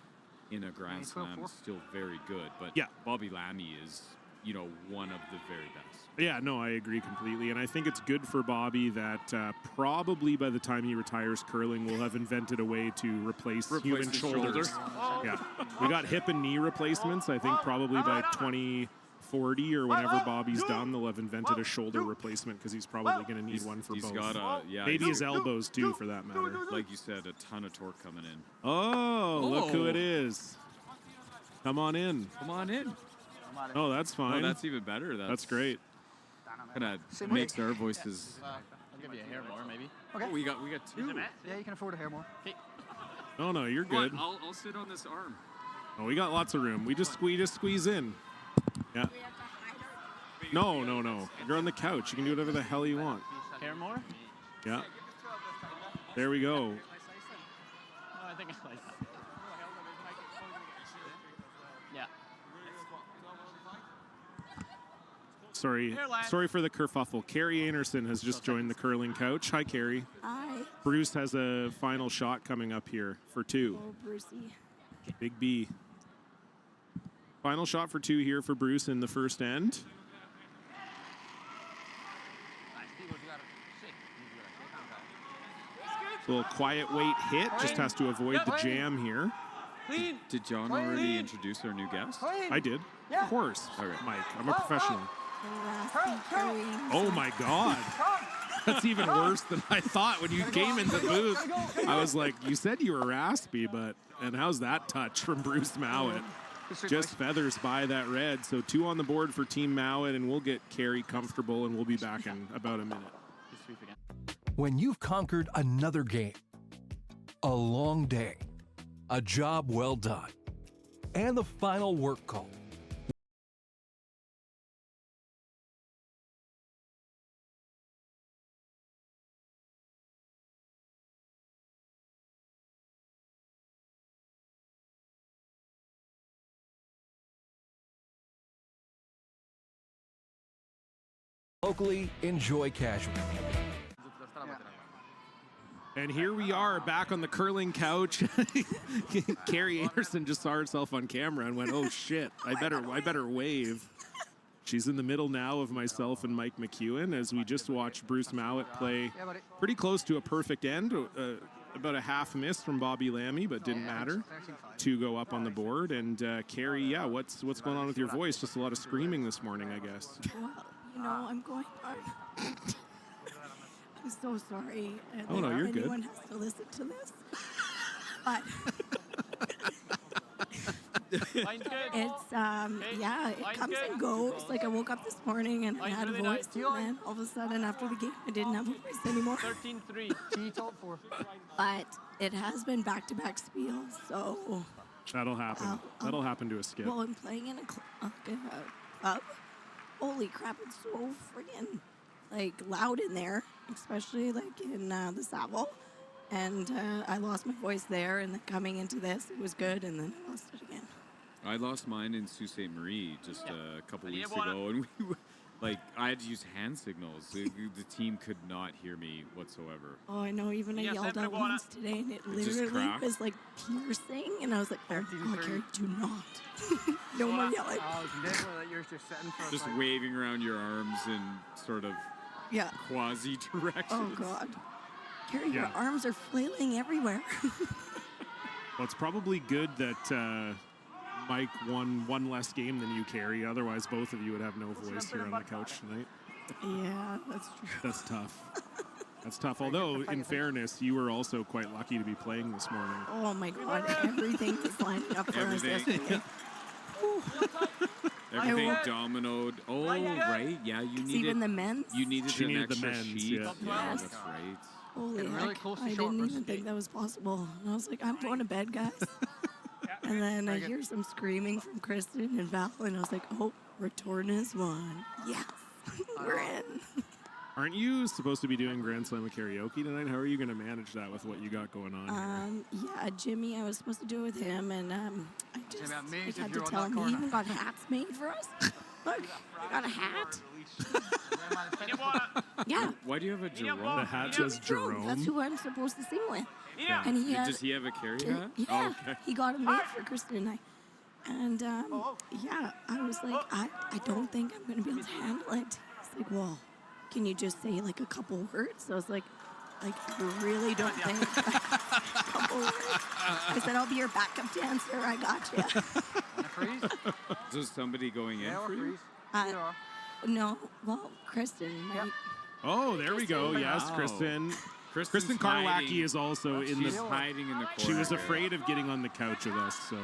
in a Grand Slam is still very good. But Bobby Lammy is, you know, one of the very best. Yeah, no, I agree completely. And I think it's good for Bobby that probably by the time he retires curling, we'll have invented a way to replace human his shoulders. Yeah. We got hip and knee replacements. I think probably by 2040 or whenever Bobby's done, they'll have invented a shoulder replacement because he's probably going to need one for both. He's got maybe his elbows too, for that matter. Like you said, a ton of torque coming in. Oh, look who it is. Come on in. Come on in. Oh, that's fine. Oh, that's even better. That's great. Kind of makes our voices. I'll give you a hair more, maybe. Okay. Oh, we got 2. Yeah, you can afford a hair more. Okay. Oh no, you're good. I'll sit on this arm. Oh, we got lots of room. We just squeeze in. Yeah. No. You're on the couch. You can do whatever the hell you want. Hair more? Yeah. There we go. No, I think I like that. Yeah. Sorry for the kerfuffle. Carrie Anderson has just joined the curling couch. Hi, Carrie. Hi. Bruce has a final shot coming up here for 2. Oh, Brucey. Big B. Final shot for 2 here for Bruce in the first end. Little quiet weight hit. Just has to avoid the jam here. Did John already introduce our new guest? I did. Of course. Okay. Mike, I'm a professional. Oh my God. That's even worse than I thought when you came in the booth. I was like, you said you were raspy, and how's that touch from Bruce Mouat? Just feathers by that red. So 2 on the board for Team Mouat, and we'll get Carrie comfortable, and we'll be back in about a minute. When you've conquered another game, a long day, a job well done, and the final work call, Locally, enjoy casually. And here we are back on the curling couch. Carrie Anderson just saw herself on camera and went, "Oh shit, I better wave." She's in the middle now of myself and Mike McEwen as we just watched Bruce Mouat play pretty close to a perfect end. About a half miss from Bobby Lammy, but didn't matter. 2 go up on the board. And Carrie, yeah, what's going on with your voice? Just a lot of screaming this morning, I guess. Well, I'm going hard. I'm so sorry. Oh, no, you're good. Anyone has to listen to this. But it's, it comes and goes. Like, I woke up this morning and I had a voice, and then all of a sudden after the game, I didn't have a voice anymore. 13-3. But it has been back-to-back spiels, so... That'll happen. That'll happen to a skip. Well, I'm playing in a club. Holy crap, it's so friggin' like loud in there, especially like in the Savile. And I lost my voice there, and then coming into this, it was good, and then I lost it again. I lost mine in Sault Ste. Marie just a couple weeks ago, and I had to use hand signals. The team could not hear me whatsoever. Oh, I know. Even I yelled out once today, and it literally was like piercing, and I was like, "Oh, Carrie, do not, no more yelling." Just waving around your arms in sort of quasi directions. Oh God, Carrie, your arms are flailing everywhere. Well, it's probably good that Mike won one less game than you, Carrie. Otherwise, both of you would have no voice here on the couch tonight. Yeah, that's true. That's tough. That's tough. Although, in fairness, you were also quite lucky to be playing this morning. Oh my God, everything was lining up for us yesterday. Everything dominoed. Oh, right. Yeah, you needed even the men's. You needed She an needed extra the men's, sheet. yeah. Yeah, that's right. Holy heck, I didn't even think that was possible. And I was like, I'm going to bed, guys. And then I hear some screaming from Kristen and Val, and I was like, oh, Retornaz won. Yes, we're in. Aren't you supposed to be doing Grand Slam of karaoke tonight? How are you going to manage that with what you got going on here? Yeah, Jimmy, I was supposed to do it with him, and I had to tell him. He even got hats made for us. Look, I got a hat. Yeah. Why do you have a Jerome? The hat says Jerome. That's who I'm supposed to sing with. Yeah. And Does he have a carry hat? Yeah. Oh, okay. He got it made for Kristen and I. And, yeah, I was like, I don't think I'm going to be able to handle it. He's like, well, can you just say, like, a couple words? So I was like, you really don't think a couple words? I said, I'll be your backup dancer. I got you. Is somebody going in for you? No. Well, Kristen might. Oh, there we go. Yes, Kristen. Kristen Karwacki is also in She's hiding in the corner. She was afraid of getting on the couch with us, so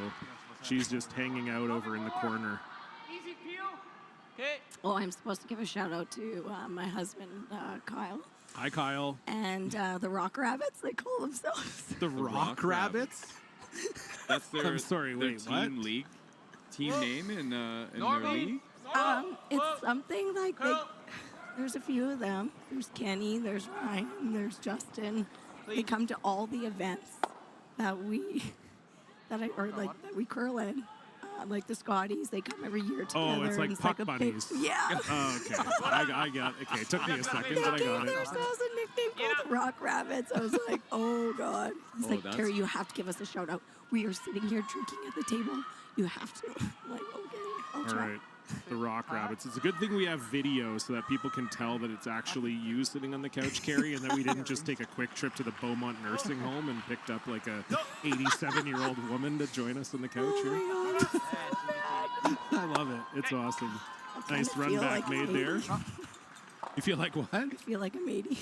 she's just hanging out over in the corner. Easy peel. Okay. Oh, I'm supposed to give a shout out to my husband, Kyle. Hi, Kyle. And the Rock Rabbits, they call themselves. The Rock Rabbits? That's their, I'm sorry, their wait, team what? league, team name in their league? It's something like there's a few of them. There's Kenny, there's Ryan, there's Justin. They come to all the events that we curl in. Like the Scotties, they come every year together. Oh, it's like puck bunnies. Yeah. Oh, okay. I got it. Okay, it took me a second, but I got it. There's a nickname called the Rock Rabbits. I was like, oh, God. He's like, Carrie, you have to give us a shout out. We are sitting here drinking at the table. You have to. I'm like, okay, I'll try. All right. The Rock Rabbits. It's a good thing we have video so that people can tell that it's actually you sitting on the couch, Carrie, and that we didn't just take a quick trip to the Beaumont nursing home and picked up like a 87-year-old woman to join us on the couch here. I love it. It's awesome. Nice run back like made there. You feel like what? I feel like I'm 80.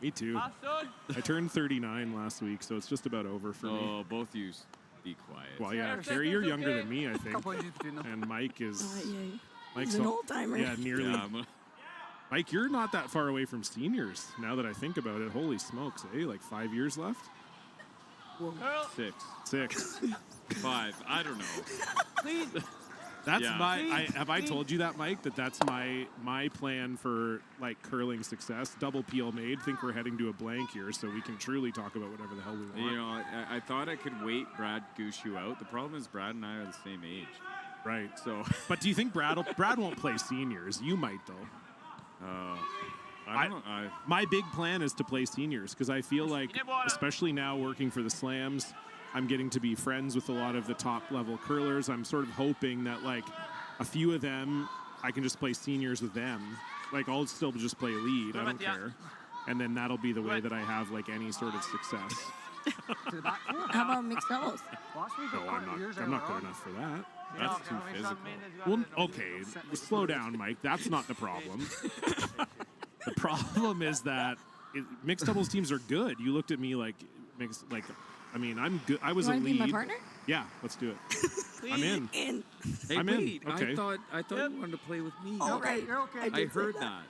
Me too. I turned 39 last week, so it's just about over for me. Oh, both you be quiet. Well, yeah, Carrie, you're younger than me, I think. And Mike is... He's an old-timer. Yeah, nearly. Yeah, Mike, you're not that far away from seniors, now that I think about it. Holy smokes, eh? Like 5 years left? Whoa. 6. 5. I don't know. Please. That's have I told you that, Mike, that's my plan for like curling success? Double peel made. Think we're heading to a blank here, so we can truly talk about whatever the hell we want. You know, I thought I could wait Brad Gushu out. The problem is Brad and I are the same age. Right. So, but do you think Brad won't play seniors? You might though. I don't know. My big plan is to play seniors because I feel like, especially now working for the Slams, I'm getting to be friends with a lot of the top level curlers. I'm sort of hoping that like a few of them, I can just play seniors with them. Like I'll still just play lead. I don't care. And then that'll be the way that I have like any sort of success. How about mixed doubles? No, I'm not good enough for that. That's too physical. Well, okay, slow down, Mike. That's not the problem. The problem is that mixed doubles teams are good. You looked at me like I mean, I'm good. I was a lead. You want to be my partner? Yeah, let's do it. I'm in. Hey, I'm wait, in. Okay. I thought you wanted to play with me. All right, you're okay. I heard that.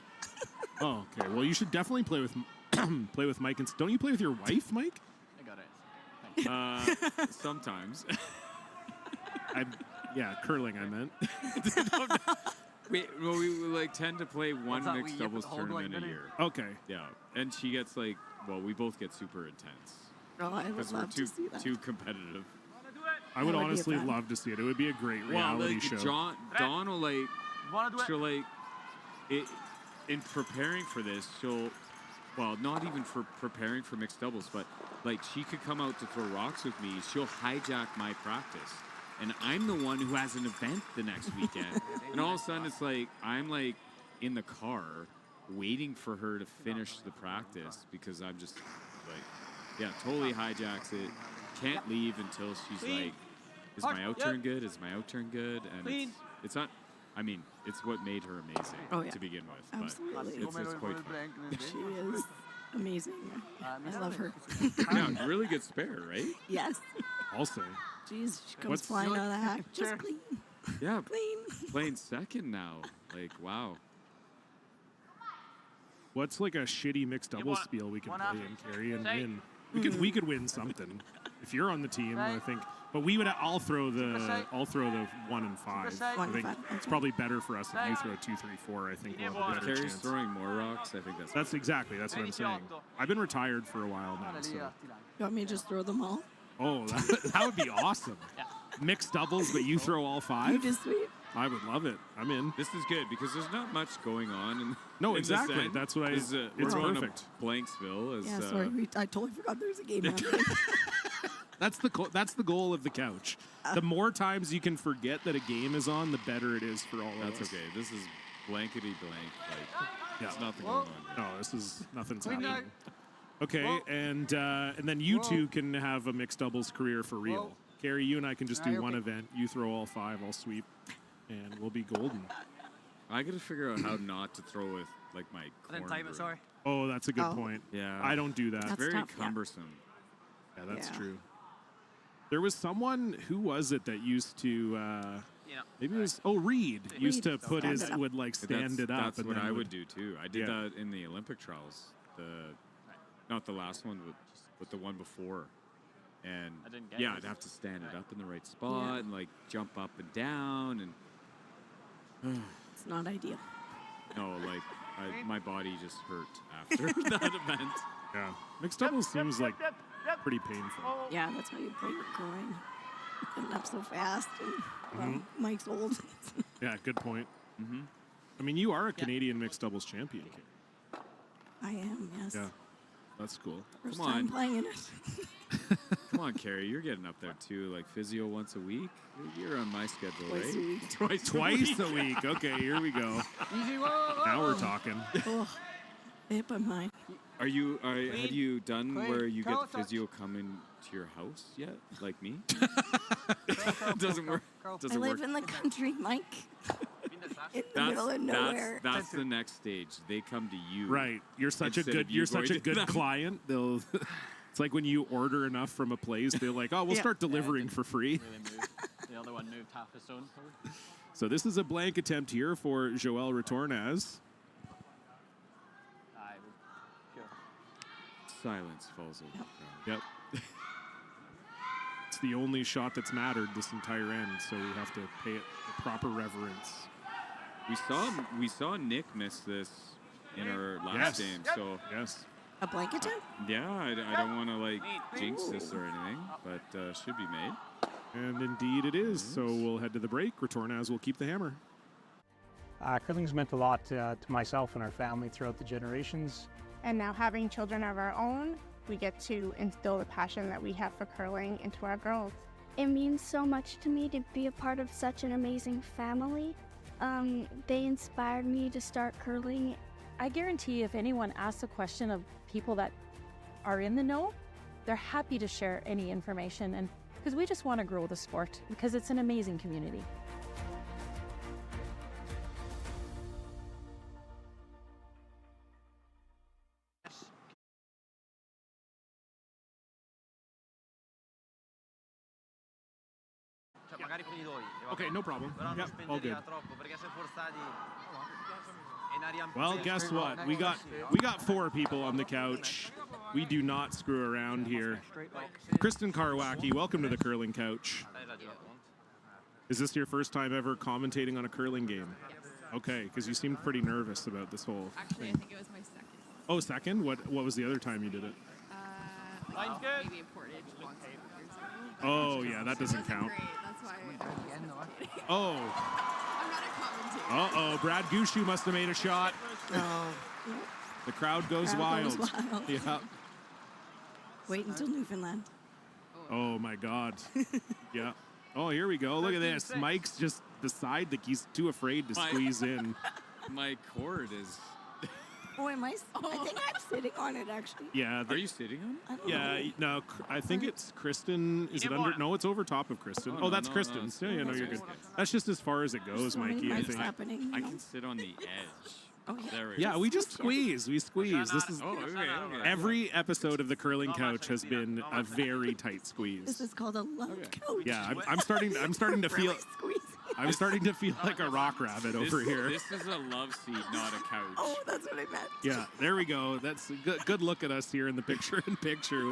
Oh, okay. Well, you should definitely play with play with Mike. And don't you play with your wife, Mike? I got it. Sometimes. Yeah, curling. I meant. Well, we like tend to play one mixed doubles tournament a year. Okay. Yeah, and she gets like, well, we both get super intense. Oh, I would love to see that. Too competitive. I would honestly love to see it. It would be a great reality show. Dawn will she'll in preparing for this, well, not even for preparing for mixed doubles, but like she could come out to throw rocks with me. She'll hijack my practice. And I'm the one who has an event the next weekend. And all of a sudden it's like, I'm like in the car waiting for her to finish the practice because I'm just like, yeah, totally hijacks it. Can't leave until she's like, is my out turn good? Is my out turn good? And it's not, I mean, it's what made her amazing to begin with. Absolutely. But it's quite fun. She is amazing. I love her. Yeah, really good spare, right? Yes. I'll say. Jeez, she comes flying out of the hack. Just clean. Yeah, clean. Playing second now. Like, wow. What's like a shitty mixed doubles spiel we can play and carry and win? We could win something. If you're on the team, I think. But I'll throw the 1 and 5. I think it's probably better for us if you throw 2, 3, 4. I think we'll have a better Carrie's chance. throwing more rocks. I think that's that's what I'm saying. I've been retired for a while now. So. You want me to just throw them all? Oh, that would be awesome. Mixed doubles, but you throw all 5? You just sweep. I would love it. I'm in. This is good because there's not much going on. No, in exactly. This end. That's what it's perfect. Blanksville. Yeah, sorry. I totally forgot there was a game happening. That's the goal of the couch. The more times you can forget that a game is on, the better it is for all of us. That's okay. This is blankety blank. Like, there's nothing going on here. No, this is nothing's happening. Okay, and then you two can have a mixed doubles career for real. Carrie, you and I can just do one event. You throw all 5, I'll sweep, and we'll be golden. I got to figure out how not to throw with like my corn. Time it, sorry. Oh, that's a good point. Yeah, I don't do that. That's very tough, cumbersome. Yeah, that's true. There was someone, who was it that used to, maybe it was, Reed used to put would like stand it up. That's what I would do too. I did that in the Olympic trials. Not the last one, but the one before. And I'd have to stand it up in the right spot and like jump up and down and. It's not ideal. No, like my body just hurt after that event. Yeah, mixed doubles seems like pretty painful. Yeah, that's how you play your groin. Getting up so fast, and Mike's old. Yeah, good point. I mean, you are a Canadian mixed doubles champion. I am, yes. Yeah, that's cool. First time playing in it. Come on, Carrie, you're getting up there too. Like physio once a week. You're on my schedule, Twice right? a week. Twice a week. Okay, here we go. Now we're talking. Oh, hip of mine. Have you done where you get the physio come into your house yet? Like me? Doesn't work. I live in the country, Mike. In the middle of nowhere. That's the next stage. They come to you. Right. You're such a good client. They'll. It's like when you order enough from a place, they're like, "Oh, we'll start delivering for free." The other one moved half a stone. So this is a blank attempt here for Joel Retornaz. Silence falls over. Yep. It's the only shot that's mattered this entire end, so we have to pay it the proper reverence. We saw Nick miss this in our last game, so yes. A blank attempt? Yeah, I don't want to like jinx this or anything, but should be made. And indeed it is. So we'll head to the break. Retornaz will keep the hammer. Curling's meant a lot to myself and our family throughout the generations. And now having children of our own, we get to instill the passion that we have for curling into our girls. It means so much to me to be a part of such an amazing family. They inspired me to start curling. I guarantee if anyone asks a question of people that are in the know, they're happy to share any information, and because we just want to grow the sport because it's an amazing community. Okay, no problem. Yep, all good. Well, guess what? We got 4 people on the couch. We do not screw around here. Kristen Karwacki, welcome to the Curling Couch. Is this your first time ever commentating on a curling game? Okay, because you seemed pretty nervous about this whole Actually, thing. I think it was my second. Oh, second? What was the other time you did it? Maybe in Portage once a couple years ago. Oh, yeah, that doesn't count. Great, that's why I Oh. I'm not a commentator. Uh-oh, Brad Gushu must have made a shot. The crowd goes wild. Yeah. Wait until Newfoundland. Oh, my God. Yeah. Oh, here we go. Look at this. Mike's just beside the he's too afraid to squeeze in. My cord is... Oh, am I? I think I'm sitting on it, actually. Yeah. Are you sitting on it? I don't Yeah, know. no, I think it's Kristen. Is it under? No, it's over top of Kristen. Oh, no, that's no, Kristen's. no, Yeah, no, you're that's good. good. That's just as far as it goes, so many Mikey, I mics think. happening. I can sit on the edge. Oh, yeah. There we Yeah, go. we just squeeze. We squeeze. This is Oh, okay. every episode of the Curling Couch has been a very tight This squeeze. is called a love coach. Yeah, I'm starting to feel. Really squeezing. I'm starting to feel like a rock rabbit over here. This is a love seat, not a couch. Oh, that's what I meant. Yeah, there we go. That's a good look at us here in the picture-in-picture.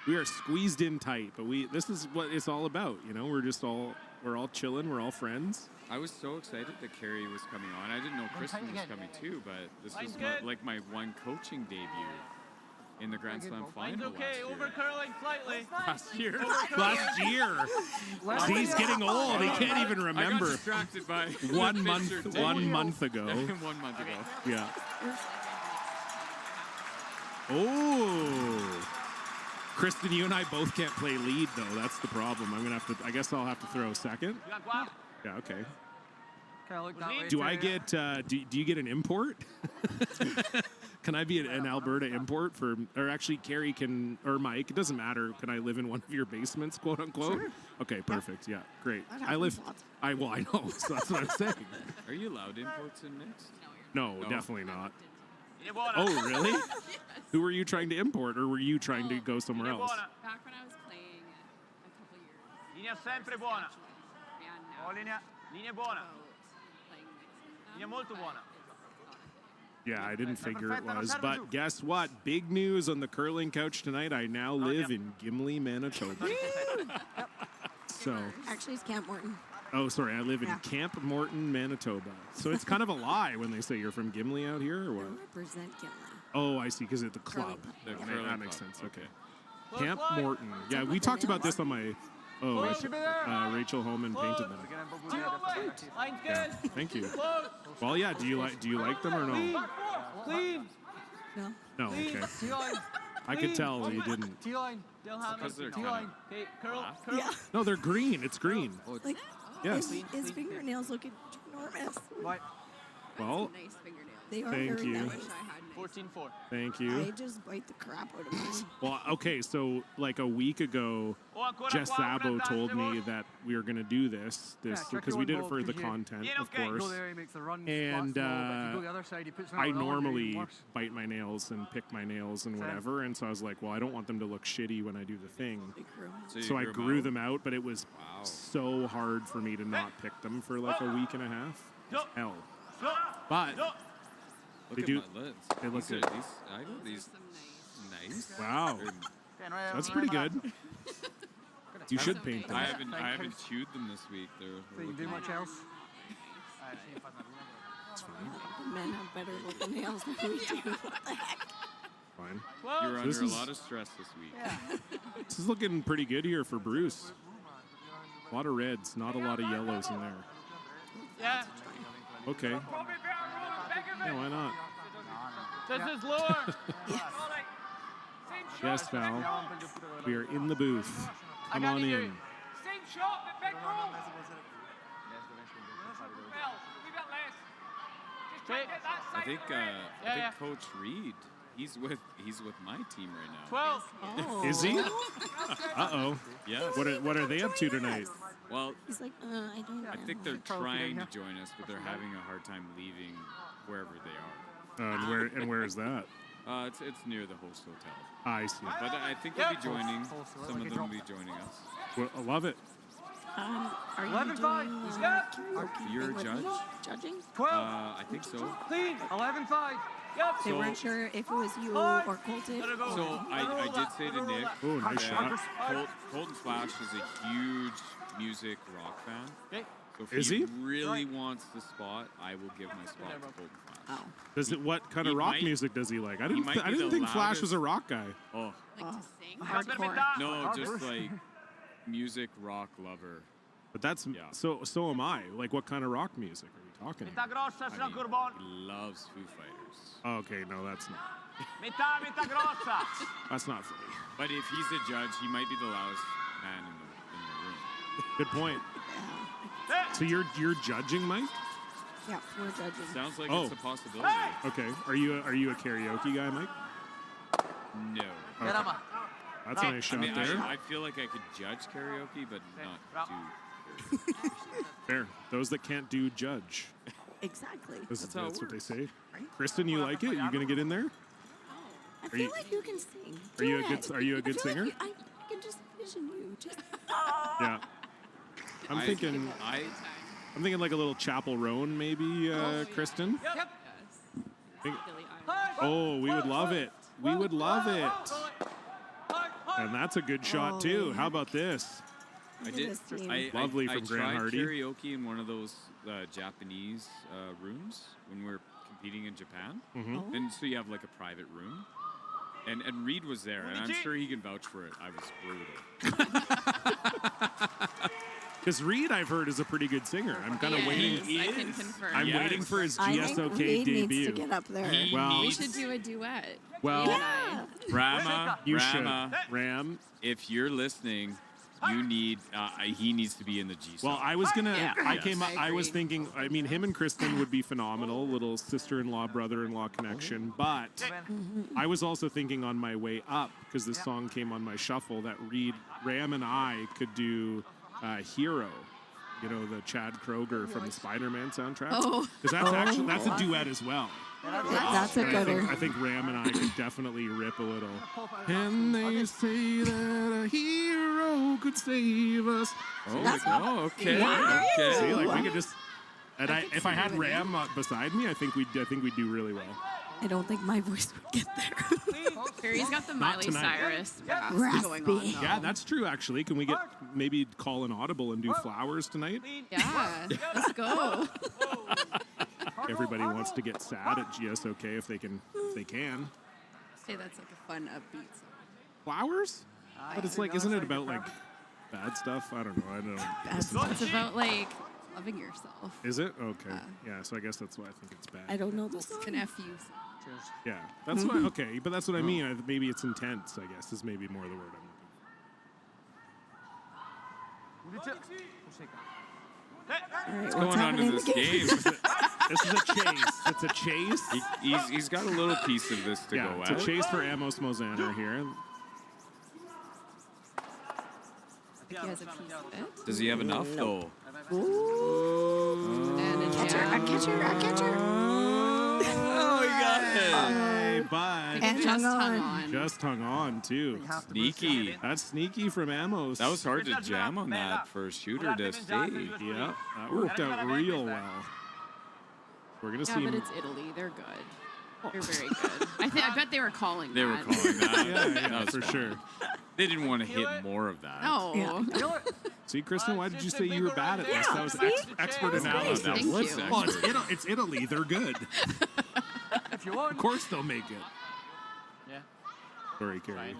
We are squeezed in tight, but this is what it's all about. You know, we're all chilling. We're all friends. I was so excited that Carrie was coming on. I didn't know Kristen was coming too, but this was like my one coaching debut in the Grand Slam final last year. Over curling slightly. Last year. He's getting old. He can't even I got remember. distracted by 1 month. 1 month ago. 1 month ago. Yeah. Oh. Kristen, you and I both can't play lead though. That's the problem. I guess I'll have to throw second. Yeah. Okay. Do I get? Do you get an import? Can I be an Alberta import for? Or actually, Carrie can, or Mike. It doesn't matter. Can I live in one of your basements, quote unquote? Sure. Okay, perfect. Yeah, great. That I live. happens lots. I know. So that's what I'm saying. Are you allowed imports in mixed? No, definitely not. Oh, really? Who were you trying to import, or were you trying to go somewhere else? Back when I was playing a couple years. Linea sempre buona. Yeah, now. Linea buona. Linea molto buona. Yeah, I didn't figure it was. But guess what? Big news on the Curling Couch tonight. I now live in Gimli, Manitoba. So. Actually, it's Camp Morton. Oh, sorry. I live in Camp Morton, Manitoba. So it's kind of a lie when they say you're from Gimli out here, or what? I represent Gimli. Oh, I see. Because it's the club. The Okay, curling that makes club. sense. Okay. Camp Morton. Yeah, we talked about this on my. Oh, Rachel Holman painted them. Line's Yeah, good. thank you. Close. Well, yeah. Do you like them or no? Clean. No. No. Okay. T-line. I could tell you didn't. T-line. Because they're T-line. Okay, curl. Yeah. No, they're green. It's green. Like, Yes. his fingernails look enormous. Well, Nice fingernails. They are Thank very you. I nice. wish I had nice. 14-4. thank you. I just bite the crap out of them. Well, okay, so like a week ago, Jess Sabo told me that we were going to do this because we did it for the content, of course. And I normally bite my nails and pick my nails and whatever, and so I was like, well, I don't want them to look shitty when I do the thing. So I grew them out, but it was so hard for me to not pick them for like a week and a half. It's hell. But Look they at do. my lids. They look These are- good. I got these nice. Wow, that's pretty good. You should paint them. I haven't chewed them this week. They're You do much else? It's fine. The men have better looking nails than we do. What the heck? Fine. You're This under a is- lot of stress this week. This is looking pretty good here for Bruce. A lot of reds, not a lot of yellows in there. Yeah. Okay. Yeah, why not? This is lure. Yes, Val. We are in the booth. Come on in. Same shot, but big roll. I think Coach Reed, he's with my team right now. 12. Oh. Is he? Uh-oh. Yes. What are they up to tonight? Well, He's like, I don't know. I think they're trying to join us, but they're having a hard time leaving wherever they are. And where is that? It's near the host hotel. I see. But I think they'll be joining. Some of them will be joining us. Well, I love it. Are you 11-5. doing karaoke You're a thing with judge? me? Judging? 12. I think so. Clean. 11-5. Yep. They weren't sure if it was you or Colton. So I did say to Nick Oh, nice shot. Colton Flash is a huge music rock fan. Okay. So if Is he he? really wants the spot, I will give my spot to Colton Flash. Oh. Does it? What kind of He rock might- music does he like? I he didn't. might I be didn't the think Flash loudest- was a rock guy. Oh. Like to sing? Hardcore. No, just like music rock lover. But that's so am I. Like, what kind of rock music are we talking about? Metà grossa, I mean, Kurban. he loves Foo Fighters. Okay, no, that's not. Metà grossa. That's not for me. But if he's a judge, he might be the loudest man in the room. Good point. So you're judging, Mike? Yeah, we're judging. Sounds like Oh. it's a possibility. Okay. Are you a karaoke guy, Mike? No. Okay. That's a nice shot I there. I feel like I could judge karaoke, but not do. Fair. Those that can't do judge. Exactly. That's how it what they works. say. Kristen, you like it? You gonna get in there? I Are feel you- like you can sing. Are you a Do good? it. Are you a I good feel like singer? I can just vision you. Just Yeah. I'm thinking like a little Chapel Roan, maybe, Kristen. Yep. Think- Oh, we would love it. We would love it. And that's a good shot too. How about this? Lovely from I Grant tried Hardy. karaoke in one of those Japanese rooms when we were competing in Japan. Mhm. And so you have like a private room. And Reed was there, and I'm sure he can vouch for it. I was brutal. Because Reed, I've heard, is a pretty good singer. I'm kind of waiting. I can confirm. I'm waiting for his I GSOK think Reed debut. needs to get up there. Well, We should do a duet. Well, Reed and I. Rama, you Rama, should. Ram. if you're listening, you need. He needs to be in the G song. Well, I was gonna. Yeah. I Yes. came. I I was agree. thinking. I mean, him and Kristen would be phenomenal. Little sister-in-law, brother-in-law connection. But I was also thinking on my way up because this song came on my shuffle that Reed, Ram, and I could do "Hero." You know, the Chad Kroger from the Spider-Man soundtrack. Oh. Because that's a duet as well. That's a And gooder. I think Ram and I could definitely rip a little. And they say that a hero could save us. Okay. Wow. Okay. See, like we could just. And if I had Ram beside me, I think we'd do really well. I don't think my voice would get there. Barry's got the Not Miley tonight. Cyrus Raspy. going on. Though. Yeah, that's true. Actually, can we maybe call an audible and do Flowers tonight? Yeah, let's go. Everybody wants to get sad at GSOK if they can. Say that's like a fun upbeat song. Flowers? But it's like, isn't it about like bad stuff? I don't know. It's about like loving yourself. Is it? Okay. Yeah, so I guess that's why I think it's bad. I don't know this It's song. an FU song. Yeah, that's why. Okay, but that's what I mean. Maybe it's intense. I guess is maybe more the word I'm looking All right, What's what's going on happening in this game? for. This is a chase. It's a chase. He's got a little piece of this to Yeah, go it's at. a chase for Amos Mozana here. He has a piece of it. Does he have enough though? And a jam. Oh, he got it. Hey, bud. And just hung on. Just hung on too. Sneaky. That's sneaky from Amos. That was hard to jam on that for a shooter to stay. Yeah, that worked out real well. We're gonna Yeah, see. but it's Italy. They're good. They're very good. I bet they were calling They were that. calling that. Yeah, That was for fun. sure. They didn't want to hit more of that. No. See, Kristen, why did you say you were bad at this? That was expert That's analysis. great. Thank you. Well, it's Italy. They're good. Of course they'll make it. Yeah. Sorry, Carrie.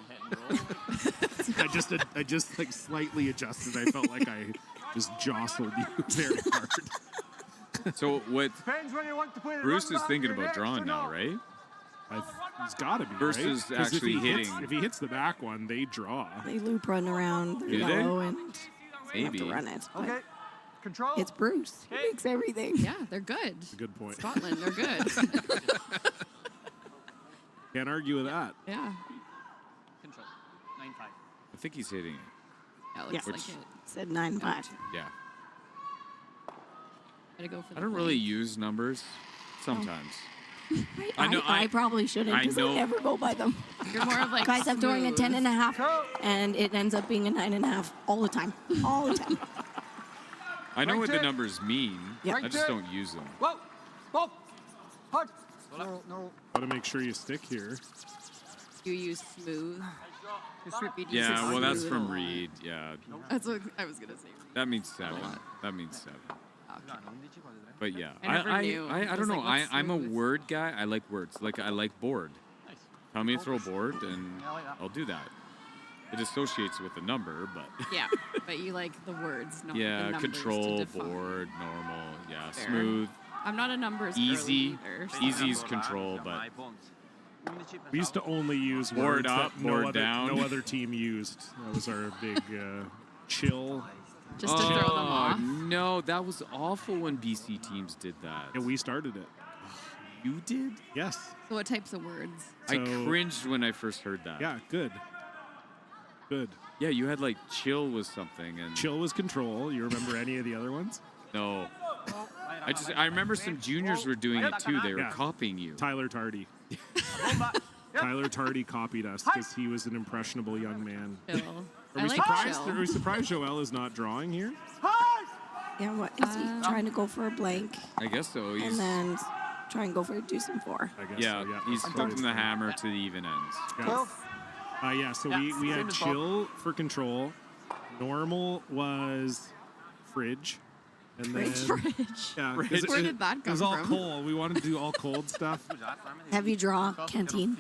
I just like slightly adjusted. I felt like I just jostled you very hard. So what Depends when you want to put it. Bruce is thinking about drawing now, right? He's got to be. Bruce right? is 'Cause actually if hitting. If he hits the back one, they draw. They loop run around. They're Do they? yellow and they have Maybe. to run it. but Okay. Control. It's Bruce. He makes everything. Yeah, they're good. That's a good point. Scotland, they're good. Can't argue with that. Yeah. Control. 9-5. I think he's hitting it. That looks Yes. like it. Said 9-5. Yeah. Gotta go for the I don't really use numbers sometimes. I probably shouldn't because I know. never go by them. You're more of like Guys, I'm throwing a smooth. 10.5, and it ends up being a 9.5 all the time. All the time. I know Right what the there. numbers mean. Yeah. I just don't use them. Whoa. Stop. Hard. No. Got to make sure you stick here. You use smooth. Reed uses Yeah, well, that's smooth from a lot. Reed. Yeah. That's what I was gonna say. That means 7. That means 7. Okay. But yeah, I never knew. I I don't was know. like, what's I'm a smooth? word guy. I like words. Like I like board. Tell me to throw board, and I'll do that. It associates with a number, but Yeah, but you like the words, not the yeah, numbers control, to define. board, normal, yeah, Fair. smooth, I'm not a numbers easy. girly either. So. Easy's control, but We used to only use Board words up, that board down. no other team used. That was our big chill. Just to throw them off. No, that was awful when BC teams did that. And we started it. You did? Yes. So what types of words? I So- cringed when I first heard that. Yeah, good. Good. Yeah, you had like chill was something, and Chill was control. You remember any of the other ones? no. I remember some juniors were doing it too. They were Yeah. copying you. Tyler Tardy. Tyler Tardy copied us because he was an impressionable young man. Chill. Are I we like surprised? chill. Are we surprised Joel is not drawing here? Yeah, what is he trying to go for a blank I guess so. and then try and go for a deuce and 4? I guess Yeah, so, yeah. he's flipping the hammer to the even ends. Yeah, so we had chill for control. Normal was fridge. And then, Fridge. Yeah, Fridge. 'cause Where did that It was come all from? cold. We wanted to do all cold stuff. Heavy draw, canteen.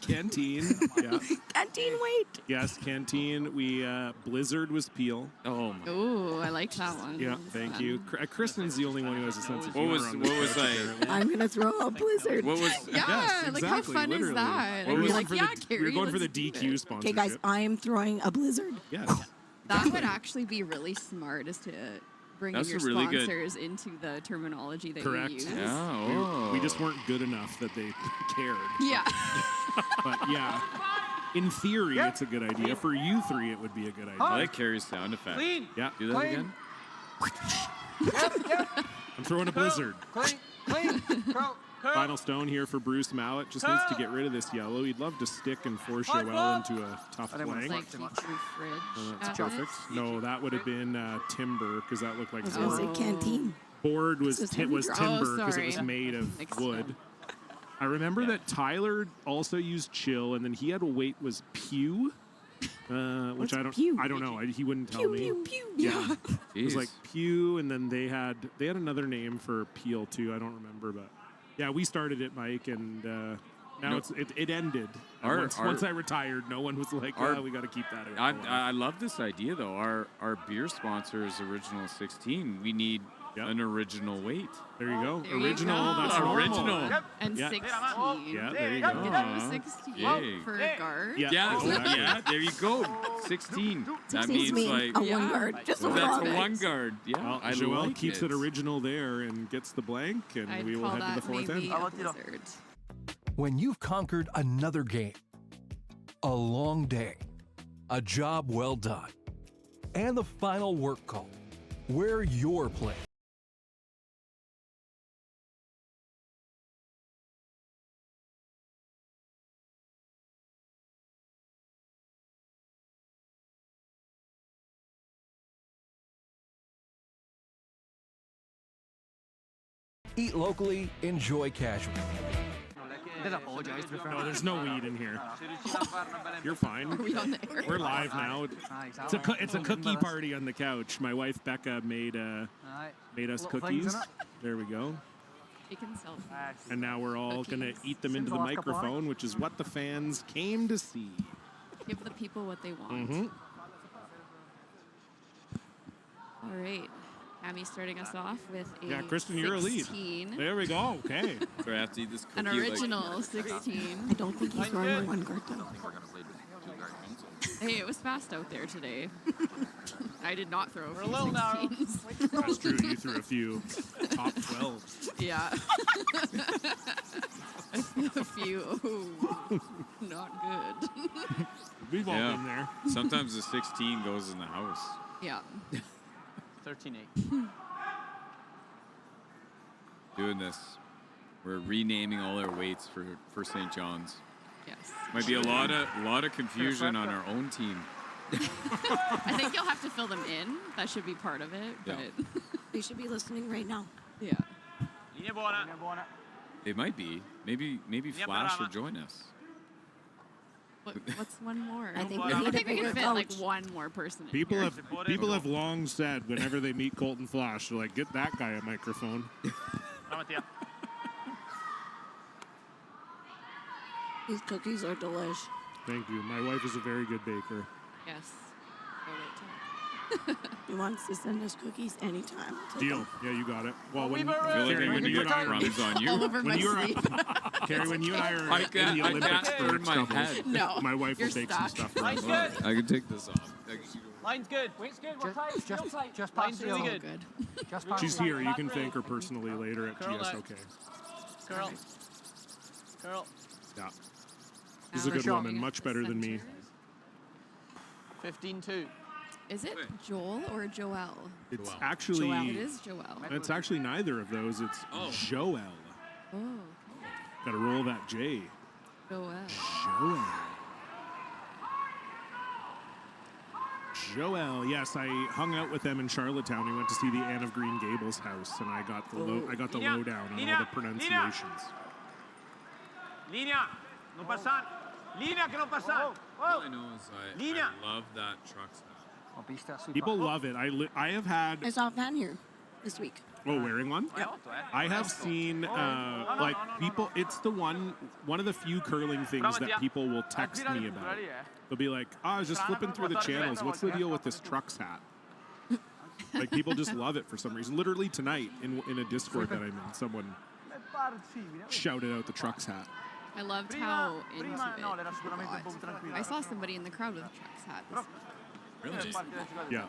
Canteen. Yeah. Canteen, wait. Yes, canteen. We Blizzard was peel. Oh my. Ooh, I like that one. Yeah, thank you. Kristen's the only one who has a sense of What humor. was on what this was couch, I? apparently. I'm going to throw a blizzard. What was? Yeah, Yes, like how exactly, fun literally. is that? What And was you're it like, for yeah, the, Carrie, we were going for the let's do DQ it. sponsorship. Okay, guys, I am throwing a blizzard. Yes. That would actually be really smart, is to bring That's your a really good- sponsors into the terminology that Correct. you use. Yeah. We Oh. just weren't good enough that they cared. Yeah. But yeah, in theory, it's a good idea. For you three, it would be a good idea. I like Carrie's sound effect. Clean. Yeah. Do that Clean. again. I'm throwing a blizzard. Clean. Curl. Final stone here for Bruce Mouat. Just needs to get rid of this yellow. He'd love to stick and force Joel into a tough It's flank. like you threw fridge. That's at perfect. it. No, that would have been timber because that looked like I was going to board. say canteen. Board was This is timber heavy because draw. Oh, it was sorry. made of Mixed wood. up. I remember that Tyler also used chill, and then he had a weight was pew, which I don't pew? know. He wouldn't tell Pew, me. pew, pew. Yeah, it was Jeez. like pew, and then they had another name for peel too. I don't remember, but yeah, we started it, Mike, and now No. it ended. Once I retired, no one was like, our- "Oh, we got to keep that." I love this idea though. Our beer sponsor is Original 16. We need an original weight. There you go. There you Original. go. That's normal. Original. And Yeah. 16. Yeah, there you You go. can do 16 Yay. for a guard. Yeah. Yeah, exactly. yeah, there you go. 16. That 16's means mean like a Yeah. one guard. Just a that's one a guard. one guard. Yeah, Well, I Joel like keeps it original there and gets the blank, and I'd we will call head to the that fourth maybe end. a blizzard. When you've conquered another game, a long day, a job well done, and the final work call, where your play. Eat locally, enjoy casually. No, there's no weed in here. You're fine. Are we on the air? We're live now. It's a cookie party on the couch. My wife Becca made us cookies. There we go. Chicken selfie. And now we're all gonna eat them into the microphone, which is what the fans came to see. Give the people what they want. Mm-hmm. All right. Amy starting us off with a Yeah, Kristen, you're a lead. 16. There we go. Okay. So I have to eat this cookie. An original 16. I don't think he's throwing one guard though. Hey, it was fast out there today. I did not throw a few little narrow. 16s. That's true. You threw a few top 12s. Yeah. A few. Oh, not good. We've all been there. Sometimes the 16 goes in the house. Yeah. 13-8. Doing this. We're renaming all our weights for St. John's. Yes. Might be a lot of confusion on our own team. I think you'll have to fill them in. That should be part of it. Yeah. But They should be listening right now. yeah. Linea buona. They might be. Maybe Flash will join us. What's one more? I think I we need a think we bigger can fit like coach. one more person. In People here. have long said whenever they meet Colton Flash, they're like, get that guy a microphone. These cookies are delish. Thank you. My wife is a very good baker. Yes. He wants to send us cookies anytime. Deal. Yeah, you got it. Well, when, I feel like Carrie, I'm when gonna you get and I crumbs on you. All over my Carrie, when you and I are in the Olympics for turn my doubles, head. No, my wife will you're bake some stuck. stuff for us. Line's good. I can take this off. Line's good. Weight's good. We're tight. Real tight. Just Line's pass really the good. Just pass She's the here. You can thank her personally later at Curl that. GSOK. Curl. Curl. Yeah. She's a good woman, much better than me. 15-2. Is it Joel or Joelle? It's actually It is Joelle. It's actually neither of those. It's Joel. Oh, Got to roll that J. Joelle. Joel, yes, I hung out with them in Charlottetown. We went to see the Anne of Green Gables house, and I got the lowdown on all the pronunciations. Linea. Non passare. Linea che non passare. All I know is I love that truck stop. People love it. I have had. I saw a fan here this week. Oh, wearing one? Yeah. I have seen like people. It's the one of the few curling things that people will text me about. They'll be like, "Oh, I was just flipping through the channels. What's the deal with this trucks hat?" Like people just love it for some reason. Literally tonight in a Discord that I'm in, someone shouted out the trucks hat. I loved how into it. I saw somebody in the crowd with a Trucks hat. Really? Yeah.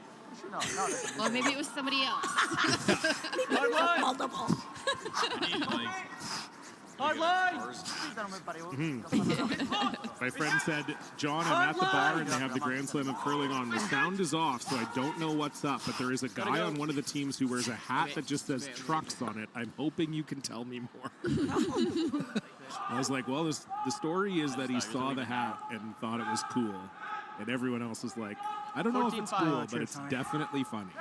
Well, maybe it was somebody else. Multiple. Hard line. My friend said, John, I'm at the bar and they have the Grand Slam of curling on. The sound is off, so I don't know what's up, but there is a guy on one of the teams who wears a hat that just says trucks on it. I'm hoping you can tell me more. I was like, well, the story is that he saw the hat and thought it was cool. And everyone else was like, I don't know if it's cool, but it's definitely funny.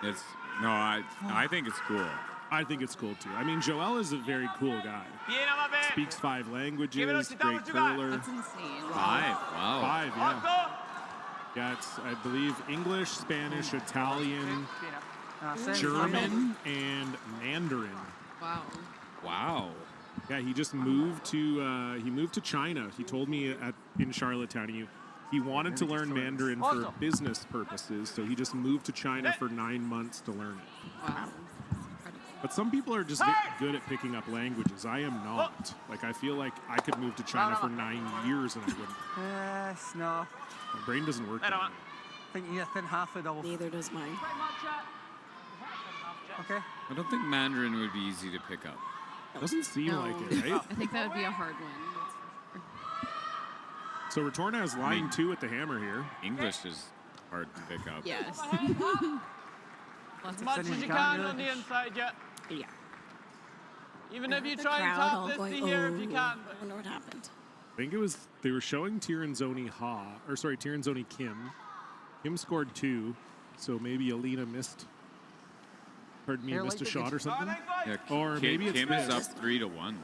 I think it's cool. I think it's cool too. I mean, Joel is a very cool guy. Speaks 5 languages, great curler. That's insane. 5, wow. 5, yeah. Yeah, it's, I believe, English, Spanish, Italian, German, and Mandarin. Wow. Wow. Yeah, he just moved to China. He told me in Charlottetown he wanted to learn Mandarin for business purposes, so he just moved to China for 9 months to learn it. Wow. But some people are just good at picking up languages. I am not. Like, I feel like I could move to China for 9 years and I wouldn't. Yes, no. My brain doesn't work that way. I think you thin half of double. Neither does mine. Okay. I don't think Mandarin would be easy to pick up. Doesn't seem like it, right? I think that would be a hard one. So Retornaz line 2 at the hammer here. English is hard to pick up. Yes. As much as you can on the inside, yeah. Yeah. Even if you The try and crowd top all this going, thing here if you "Oh." can. I wonder what happened. I think it was they were showing Tiranzoni Tiranzoni Kim. Kim scored 2, so maybe Alina missed a shot or something. Yeah, Or maybe it's Kim is missed. up 3-1.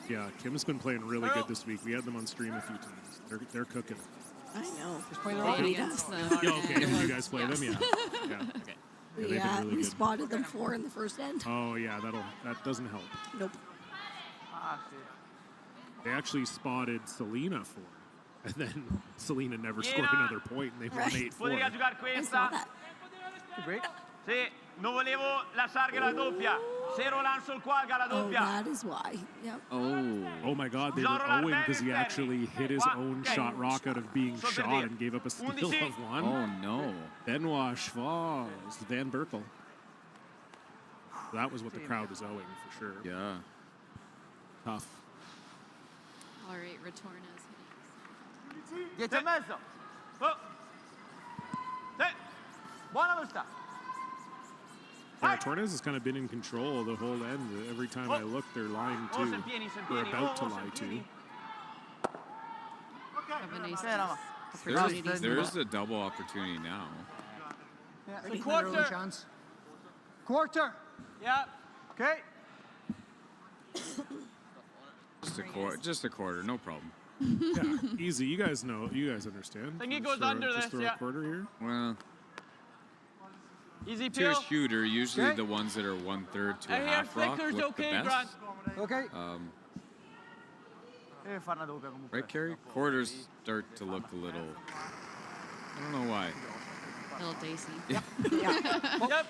Yeah, Kim's been playing really good this week. We had them on stream a few times. They're cooking. I know. Played against them. Yeah, okay, did you guys play them? Yeah. Yeah. Okay. Yeah, they've been really we good. spotted them 4 in the first end. Oh yeah, that doesn't help. Nope. They actually spotted Selena 4, and then Selena never scored another point, and they won 8-4. I saw that. Great. Sì, non volevo lasciare la doppia. Se ero lancio il quadga la Oh, doppia. that is why. Yep. Oh my God, they were owing because he actually hit his own shot rock out of being shot and gave up a steal of one. Oh no. Benoit Schwarz, Van Berkel. That was what the crowd was owing for sure. Yeah. Tough. All right, Retornaz. 10 e mezzo. Oh. Sì. Buona vista. Yeah, Retornaz has kind of been in control the whole end. Every time I look, they're lying to. We're about to lie to. Have a nice opportunity. There is a double opportunity now. Yeah. Quarter. Chance. Quarter. Yeah. Okay. Just a quarter, no problem. Yeah, easy. You guys know. You guys understand. I think it goes under just this. throw a quarter here. Well, Easy to peel. a shooter, usually the ones that are 1/3 to a half rock look the best. Okay. Right, Kerry? Quarters start to look a little. I don't know why. A little dicey.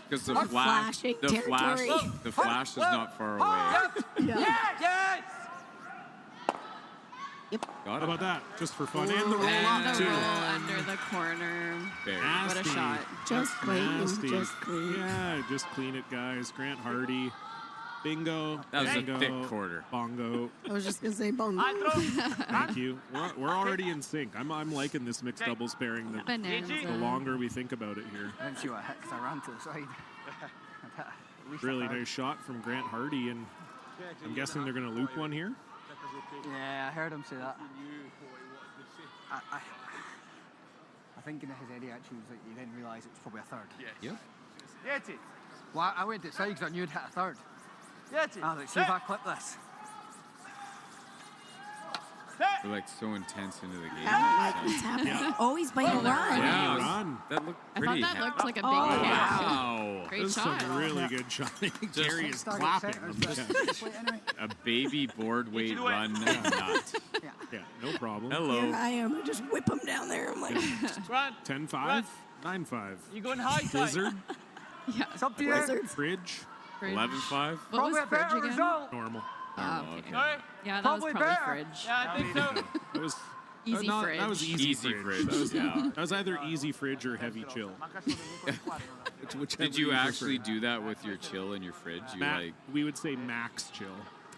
Because the flashing territory. the flash is not far away. Yes. How Got about it. that? Just for fun. And the roll And up the too. roll under the corner. Very. What a shot. Just clean. Nasty. Just clean. Yeah, just clean it, guys. Grant Hardy. Bingo. That was bingo, a thick quarter. Bongo. I was just gonna say bongo. Thank you. We're already in sync. I'm liking this mixed doubles pairing. The longer we think about it here. Let's see what hits. I ran to the side. Really nice shot from Grant Hardy, and I'm guessing they're going to loop one here. Yeah, I heard him say that. I think in his head he actually was like, he didn't realise it was probably a third. Yep. Get it. Well, I went to the side because I knew it hit a third. Get it. I was like, see if I clip this. They're like so intense into the game. What's happening? Oh, he's by the run. Yeah, run. That looked I pretty. thought that looked like a big Wow. catch. Great This is shot. some really good shot. Jerry is clapping. A baby board weight run nut. Yeah, no problem. Here Hello. I am. I just whip him down there. I'm like, Run. 10-5, 9-5. You going high side? Blizzard, Yeah. It's up to you. Fridge, Fridge. 11-5. What was Probably a Fridge better again? result. normal. Oh, Oh, okay. okay. Sorry? Yeah, that Probably was probably better. Fridge. Yeah, I think so. That was Easy Fridge. That was easy, Easy fridge, That was, yeah. that was either easy fridge or heavy chill. Did you actually do that with your chill and your fridge? You We would say max chill.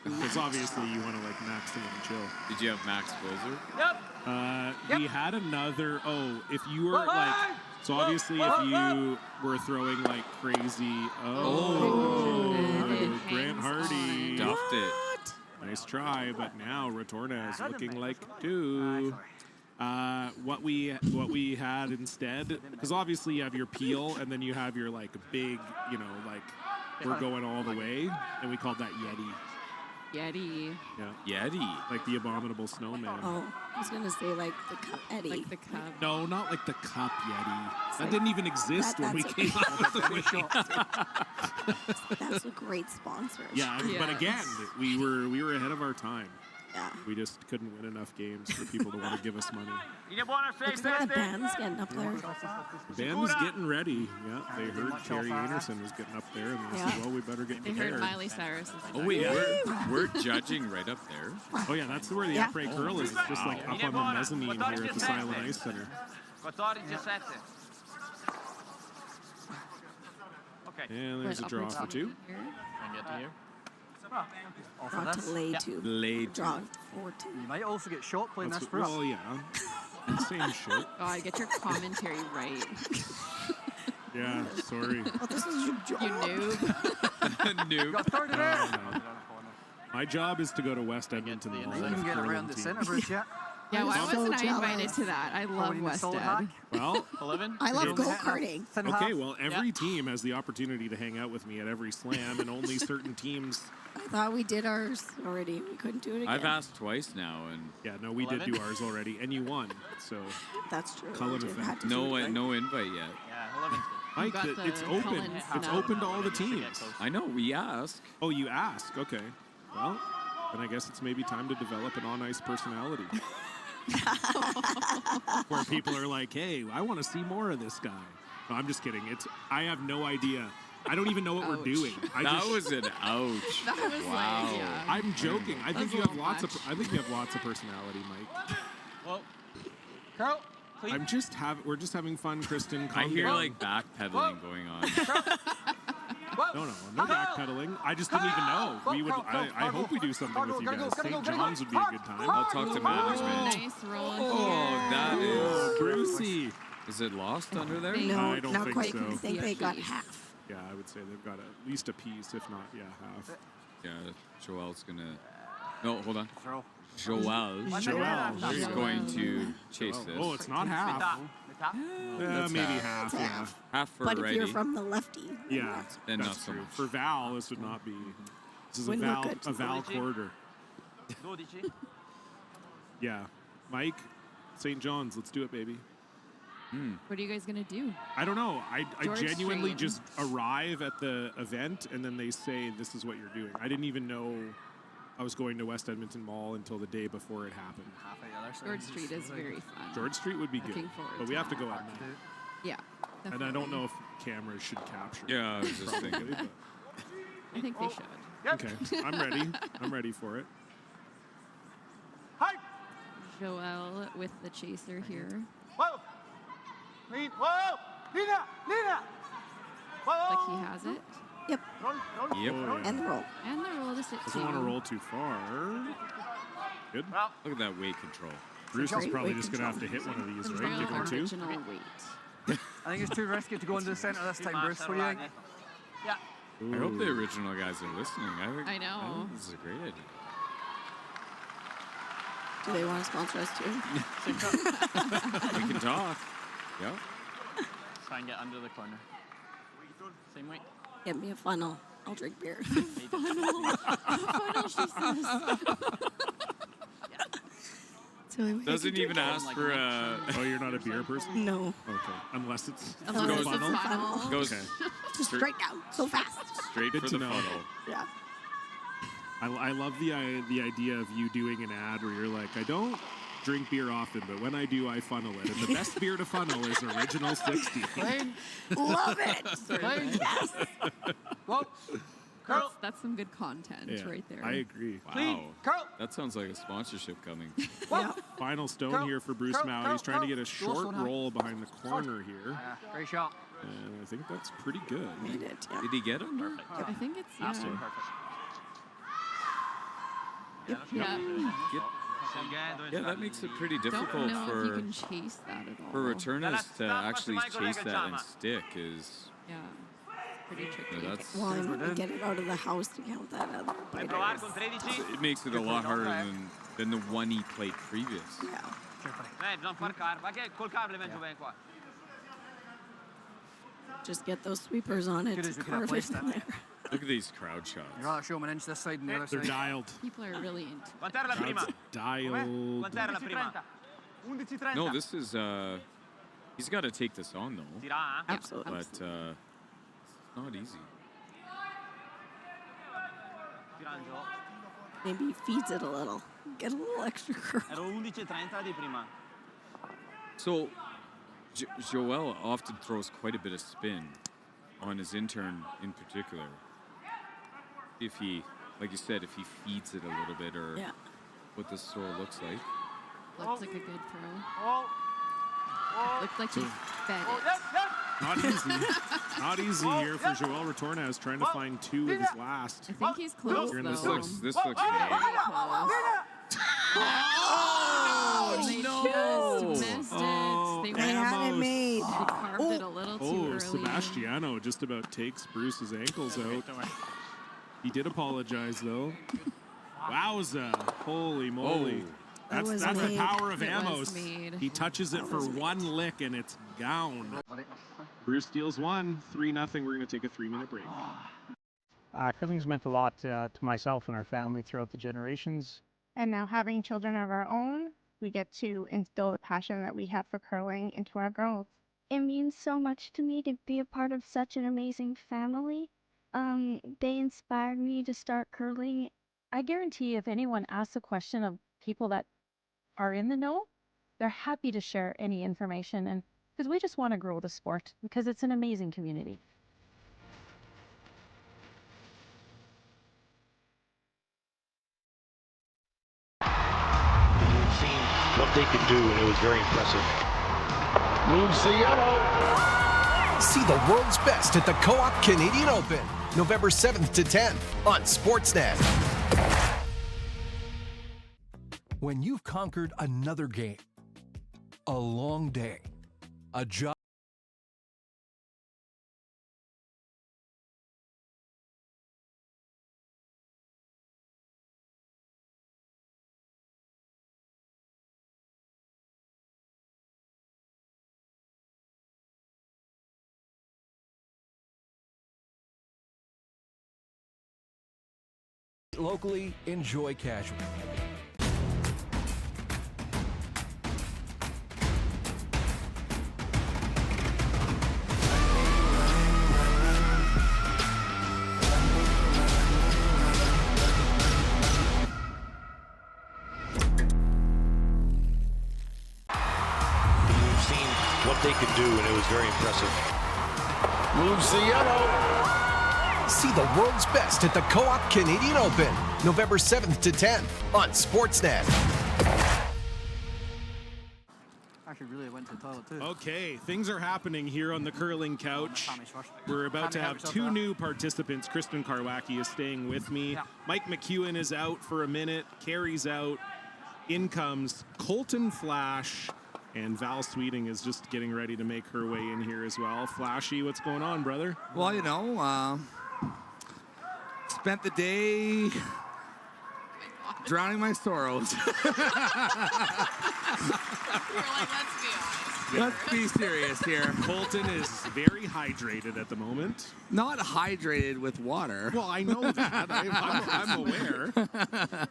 Because obviously you want to like maximum chill. Did you have Max Closer? Yep. We had another. If you were like, so obviously if you were throwing like crazy. Grant Hardy Stuffed it. Nice try, but now Retornaz looking like two. What we had instead, because obviously you have your peel and then you have your like big, like we're going all the way, and we called that Yeti. Yeti. Yeah. Yeti. Like the abominable snowman. oh, I was gonna say like the cup Eddie. Like the cup. No, not like the cup Yeti. That like- didn't even exist when we that's came up with the name. That's a great sponsor. Yeah, but again, we were ahead of our time. Yeah. We just couldn't win enough games for people to want to give us money. Looks like the band's getting up there. The band was getting ready. Yeah, they heard Carrie Anderson was getting up there, and they said, "Well, we better get They prepared." heard Miley Cyrus. Is Oh wait, we're judging right up there. Oh yeah, that's where the upright curl is. It's just like up on the mezzanine here at the Silent Ice Center. 14-7. Okay. And there's a draw for two. Not to lay two. Lay two. Draw 14. You might also get shot playing That's this for us. well, yeah. Same shit. God, get your commentary right. Yeah, sorry. Oh, this is your job. You noob. Noob. Got third in it. No. My job is to go to West Edmonton and You run can get curling around the teams. centre bridge yet. Yeah, why so wasn't I jealous. invited to that? I love Wested. Well, 11. I love It's- go-karting. okay, well, every team has the opportunity to hang out with me at every slam, and only certain teams. I thought we did ours already. We couldn't do it again. I've asked twice now, and Yeah, no, we did do ours already, and you won. So, That's true. Cullen We did effect. have to do no it. no invite yet. Yeah, 11. Mike, got the it's open. Cullen It's snub. open to all the teams. I know. We ask. Oh, you ask? Okay. Well, then I guess it's maybe time to develop an on-ice personality. where people are like, hey, I want to see more of this guy. No, I'm just kidding. I have no idea. I don't even know what we're doing. That was an ouch. That was wow. like, yeah. I'm joking. I think you have lots of personality, Mike. Whoa. Curl. Clean. We're just having fun, Kristen. I hear like backpedaling going on. No backpedaling. I just didn't even know. I hope we do something with you guys. St. John's would be a good time. I'll talk to management. Nice roll Oh, that is Brucey. Is it lost under there? No, I don't not think quite. so. I think they got half. Yeah, I would say they've got at least a piece, if not, half. Yeah, Joel's gonna. No, hold on. Joel is Joel. going to chase this. Oh, it's not half. Maybe half. Yeah. Half for But if Reddy. you're from the lefty, Yeah, Then that's not so true. much. For Val, this would not be. This is a Wouldn't look Val good. quarter. Yeah, Mike, St. John's. Let's do it, baby. What are you guys gonna do? I don't know. I George genuinely Strain. just arrive at the event and then they say this is what you're doing. I didn't even know I was going to West Edmonton Mall until the day before it happened. George Street is very fun. George Street would be good, Looking forward but we to have to that. go at night. Yeah. And I don't know if cameras should capture. Yeah, I was just Probably, thinking. but- I think they should. Okay, I'm ready. I'm ready for it. Joel with the chaser here. Whoa. Clean. Whoa. Lina. Whoa. Like he has it. Yep. Yep. And the roll. And the roll to sit Doesn't want to roll too far. Good. Look at that weight control. Bruce is Great probably weight just going to have to hit one of these, right? Give him two. Original weight. I think it's too risky to go into the center this time, Bruce. What do you think? Yeah. I hope the original guys are listening. I know. This is a great idea. Do they want to sponsor us too? We can talk. Yep. Try and get under the corner. Same weight. Get me a funnel. I'll drink beer. Funnel, she says. Doesn't even ask for a. Oh, you're not a beer person? No. Okay. Unless it's Unless it's funnel. funnel. Goes Okay. Just straight down, so fast. straight Good for to the know. funnel. Yeah. I love the idea of you doing an ad where you're like, I don't drink beer often, but when I do, I funnel it. And the best beer to funnel is Original 60. Love it. Yes. Whoa. Curl. That's some good content Yeah, right there. I agree. Wow. Curl. That sounds like a sponsorship coming. Yeah. Final stone Curl, here for Bruce curl, Mouat. curl, He's trying to get a curl. short roll behind the corner here. Great shot. And I think that's pretty good. Made it. Yeah. Did he get under? I think it's Absolutely yeah. perfect. Yeah. Yeah, that makes it pretty Don't difficult know if you for can chase that at all. Retornaz to actually chase that and stick is. Yeah. Pretty tricky. That's, Well, and when we get it out of the house to count that other biter. it makes it a lot harder than the one he played previous. Yeah. Just get those sweepers on it Good to as we could carve have it placed in that. there. Look at these crowd shots. You'd rather show them an inch this side and the other They're side. dialed. People are really into it. Crowd's dialed. No, this is. He's got to take this on though. Absolutely. But it's not easy. Maybe he feeds it a little. Get a little extra curl. So, Joel often throws quite a bit of spin on his intern in particular. If he, like you said, if he feeds it a little bit or what this throw looks like. Looks like a good throw. Looked like he fed it. Not easy. Not easy here for Joel Retornaz trying to find two with his last. I think he's close Here in though. this This looks made. Oh, they just missed it. They They had it made. They carved it a little too early. Sebastiano just about takes Bruce's ankles out. He did apologize though. Wowza. Holy moly. That was That's the made. power of It was Amos. made. He touches it for one lick and it's gone. Bruce steals one. 3-0. We're going to take a 3-minute break. Curling's meant a lot to myself and our family throughout the generations. And now having children of our own, we get to instill the passion that we have for curling into our girls. It means so much to me to be a part of such an amazing family. They inspired me to start curling. I guarantee if anyone asks a question of people that are in the know, they're happy to share any information, and because we just want to grow the sport because it's an amazing community. You've seen what they could do, and it was very impressive. Moves the yellow. See the world's best at the Co-op Canadian Open, November 7th to 10th on Sportsnet. When you've conquered another game, a long day, a job. Locally, enjoy casual. You've seen what they could do, and it was very impressive. Moves the yellow. See the world's best at the Co-op Canadian Open, November 7th to 10th on Sportsnet. Actually, really went to the toilet too. Okay, things are happening here on the curling couch. We're about to have two new participants. Kristen Karwacki is staying with me. Mike McEwen is out for a minute. Carrie's out. In comes Colton Flash. And Val Sweeting is just getting ready to make her way in here as well. Flashy, what's going on, brother? Well, you know, spent the day drowning my sorrows. Let's be serious here. Colton is very hydrated at the moment. Not hydrated with water. Well, I know that. I'm aware. I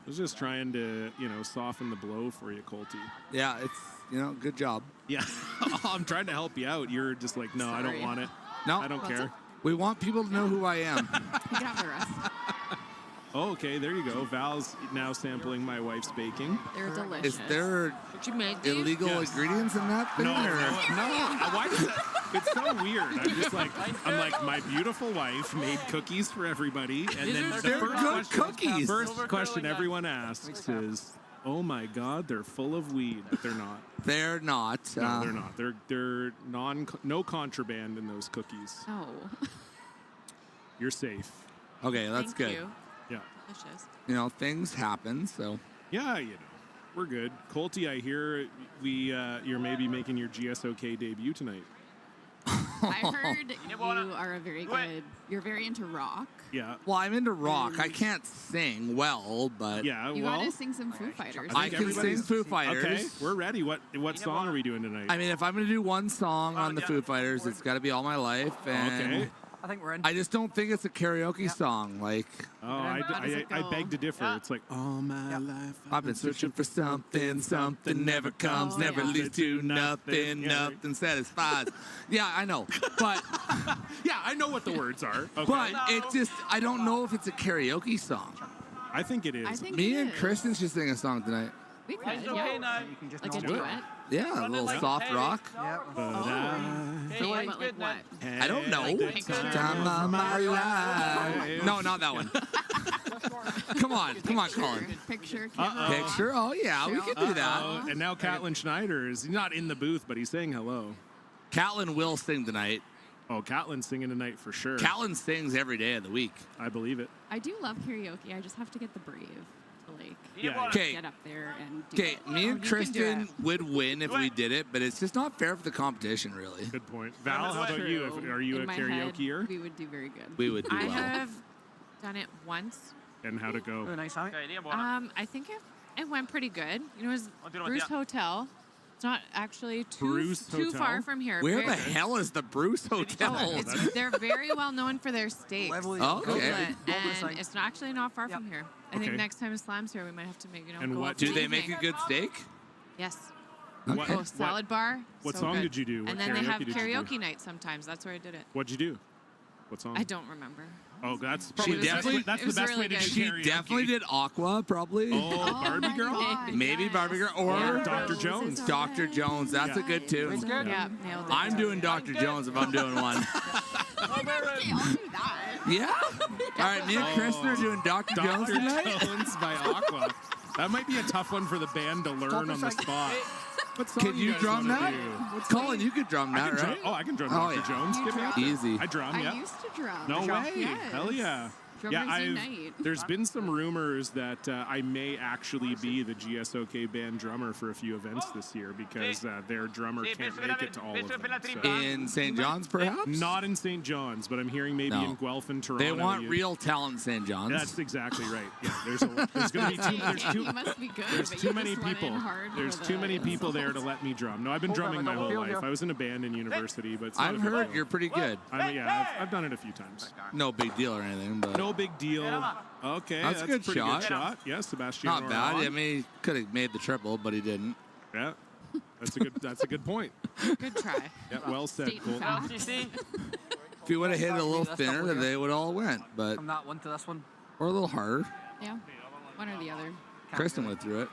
was just trying to, you know, soften the blow for you, Colty. Yeah, it's, you know, good job. Yeah, I'm trying to help you out. You're just like, no, I don't want it. No, I don't care. We want people to know who I am. You can have the rest. Oh, okay, there you go. Val's now sampling my wife's baking. They're delicious. Is there illegal ingredients in that thing? No. Or? Why does that? It's so weird. I'm like, my beautiful wife made cookies for everybody, and then They're good cookies. First question everyone asks is, "Oh my God, they're full of weed," but they're not. They're not. No, they're not. They're no contraband in those cookies. Oh. You're safe. Okay, that's good. You. Yeah. Delicious. You know, things happen, so. Yeah, you know, we're good. Colty, I hear you're maybe making your GSOK debut tonight. I heard you are a very good. You're very into rock. Yeah. Well, I'm into rock. I can't sing well, but yeah, you gotta sing some Foo Fighters. I can sing Foo Fighters. Okay, we're ready. What song are we doing tonight? I mean, if I'm gonna do one song on the Foo Fighters, it's got to be All My Life. And okay. I think we're in. I just don't think it's a karaoke song. Like. Oh, I beg to differ. It's like all my life I've been searching for something never comes, never leads to nothing, nothing satisfies. Yeah, I know, but yeah, I know what the words are. Okay. But it just, I don't know if it's a karaoke song. I think it is. I think Me it and is. Kristen should sing a song tonight. We could, yeah. Like a duet. Yeah, a little soft rock. Hey, but like what? I don't know. Time of my life. No, not that one. Come on, Colin. Picture. Picture. Oh yeah, we can do that. And now Catlin Schneider is not in the booth, but he's saying hello. Catlin will sing tonight. Oh, Catlin's singing tonight for sure. Catlin sings every day of the week. I believe it. I do love karaoke. I just have to get the brave to like Okay. get up there and do it. Me and Kristen would win if we did it, but it's just not fair for the competition, really. Good point. Val, how about you? Are you In a my karaokeer? head, we would do very good. We would do I well. have done it once. And how'd it go? I think it went pretty good. You know, it was Bruce Hotel. It's not actually too far from here. Where the hell is the Bruce Hotel? They're very well known for their steaks. Oh, okay. And it's actually not far from here. I think next time Slam's here, we might have to make go up do for they an make a evening. good steak? Yes. Okay. Oh, salad bar. What so song good. did you do? What And then they karaoke have did you do? karaoke night sometimes. That's where I did it. What'd you do? What song? I don't remember. Oh, that's She probably definitely- that's it the was best really way to good. do She karaoke. definitely did Aqua, probably. Oh, Barbie Girl? Maybe Barbie Girl or Dr. Jones. Dr. Jones. That's a good tune. It's good. Yeah, nailed it. I'm doing Dr. Jones if I'm doing one. Okay, I'll do that. Yeah? All right, me and Kristen are doing Dr. Jones Dr. tonight. Jones by Aqua. That might be a tough one for the band to learn on the spot. What song Can you guys drum wanna that? do? Colin, you could drum that, right? I can drum Oh, Dr. yeah. Jones. Give me up there. Easy. I drum, yeah. I used to drum. No way. Yes. Hell yeah. Drummers unite. There's been some rumors that I may actually be the GSOK band drummer for a few events this year because their drummer can't make it to all of them. So. In St. John's, perhaps? Not in St. John's, but I'm hearing maybe in Guelph and Toronto. They want real talent in St. John's. That's exactly right. Yeah, there's going to be You must be good, there's but too you many just went in people. hard There's for too the many people there to insult. let me drum. No, I've been drumming my whole life. I was in a band in university, but it's not I've a big heard deal. you're pretty good. I've done it a few times. No big deal or anything, but No big deal. Okay, That's a good pretty shot. good shot. Yeah, Sebastian. not bad. I mean, he could have made the triple, but he didn't. Yeah, that's a good point. Good try. Yeah, well said, Stating Colton. facts. If you would have hit it a little thinner, then they would all went. But From that one to this one. or a little harder. Yeah, one or the other. Kristen went through it.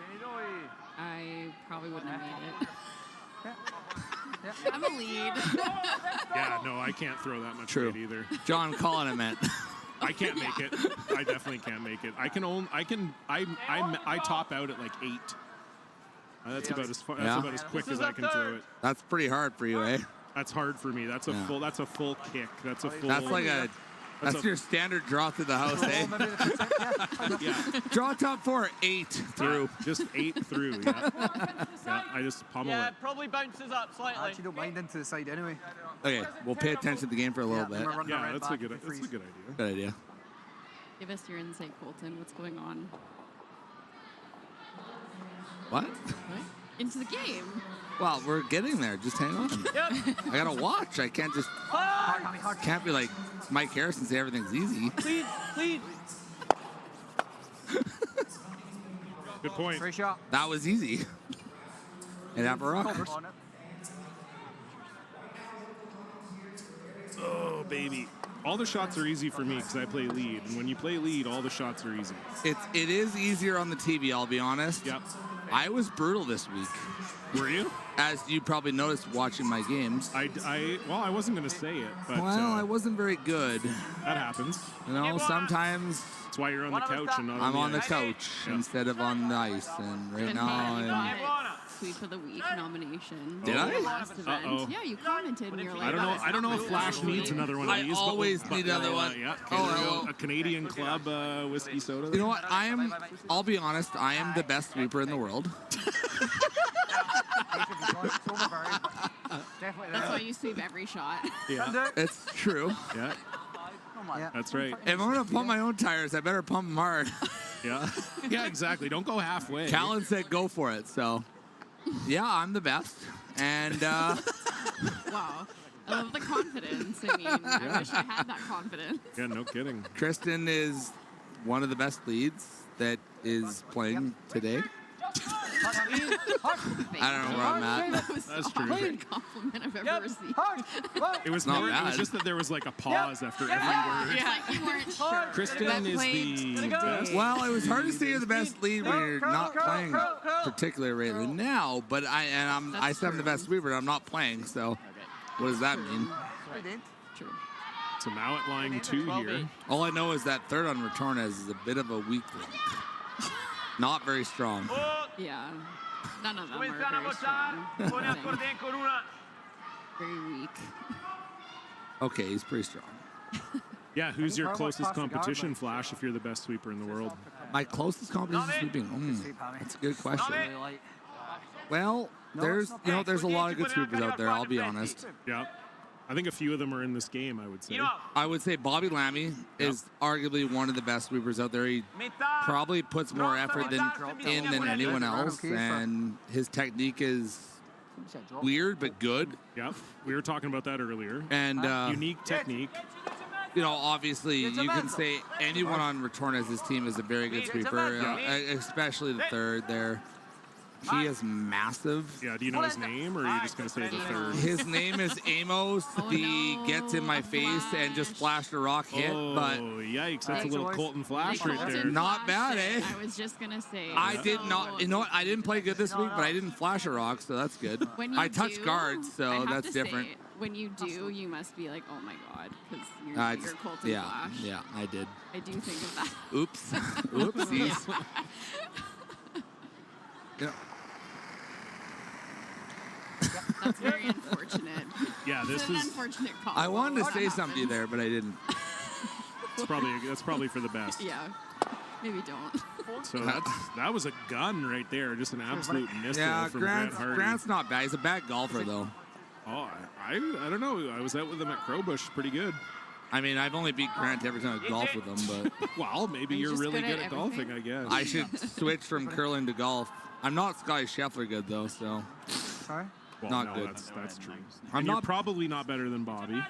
I probably wouldn't have made it. I'm a lead. Yeah, no, I can't throw that much True. weight either. John Collin, I meant. I can't make it. I definitely can't make it. I top out at like 8. That's about as far. That's Yeah. about as quick as I can throw it. That's pretty hard for you, eh? That's hard for me. That's a Yeah. full. That's a full kick. That's a full. That's like a. That's your standard draw through the house, eh? Yeah. Draw top 4, 8 through. Just 8 through. Yeah. Yeah, I just pummel it. Probably bounces up slightly. I actually don't mind into the side anyway. Okay, we'll pay attention to the game for a little bit. Yeah, that's a good idea. Good idea. Give us your insight, Colton. What's going on? What? Into the game. Well, we're getting there. Just hang on. I gotta watch. I can't just. Can't be like Mike Harrison say everything's easy. Lead. Good point. Great shot. That was easy. And have a rock. Oh baby, all the shots are easy for me because I play lead, and when you play lead, all the shots are easy. It is easier on the TV. I'll be honest. Yep. I was brutal this week. Were you? As you probably noticed watching my games. Well, I wasn't going to say it, but I wasn't very good. That happens. You know, sometimes that's why you're on the couch and not. I'm on the couch instead of on the ice, and right now I'm. Sweep of the Week nomination. Did I? Last event. Yeah, you commented and you're like, I don't know if Flash needs another one of these. I always need another one. Yeah. Oh, a Canadian club whiskey soda. You know what? I'll be honest. I am the best sweeper in the world. That's why you sweep every shot. Yeah. It's true. Yeah. That's right. If I'm gonna pump my own tires, I better pump them hard. Yeah. Yeah, exactly. Don't go halfway. Callan said go for it, so yeah, I'm the best. And wow. I love the confidence. I mean, I wish I had that confidence. Yeah, no kidding. Kristen is one of the best leads that is playing today. I don't know where I'm at. That was That's the true. highest compliment I've ever received. It was not more, bad. It was just that there was like a pause after every word. It's like you weren't sure. Kristen is the best. Well, it was hard to say you're the best lead when you're not playing particularly right now. But I said I'm the best sweeper. And I'm not playing. So, what does that mean? True. So Mouat line 2 here. All I know is that third on Retornaz is a bit of a weak link. Not very strong. Yeah. None of them are very strong. Very weak. Okay, he's pretty strong. Yeah, who's your closest competition, Flash, if you're the best sweeper in the world? My closest competition sweeping? That's a good question. Well, there's a lot of good sweepers out there, I'll be honest. Yeah. I think a few of them are in this game, I would say. I would say Bobby Lammy is arguably one of the best sweepers out there. He probably puts more effort than anyone else, and his technique is weird but good. Yeah, we were talking about that earlier. And unique technique. You know, obviously, you can say anyone on Retornaz's team is a very good sweeper, especially the third there. He is massive. Yeah, do you know his name, or are you just going to say the third? His name is Amos. He gets in my face and just flashed a rock hit. But yikes, that's a little Colton Flash right there. Not bad, eh? I was just gonna say. I did not. You know what? I didn't play good this week, but I didn't flash a rock, so that's good. When you I touched guards, so that's different. When you do, you must be like, oh my god, because you're Colton Flash. Yeah, I did. I do think of that. Oops. Oopsies. Yeah. That's very unfortunate. Yeah, this is an is unfortunate call. I wanted to say something there, but I didn't. That's probably for the best. Yeah, maybe don't. So that was a gun right there, just an absolute missile from Grant's, Grant Hardy. Grant's not bad. He's a bad golfer, though. Oh, I don't know. I was out with him at Crowbush, pretty good. I mean, I've only beat Grant every time I golf with him, but well, maybe you're really good at golfing, I guess. I should switch from curling to golf. I'm not Scotty Scheffler good though, so sorry. Well, not no, good. That's true. You're probably not better than Bobby.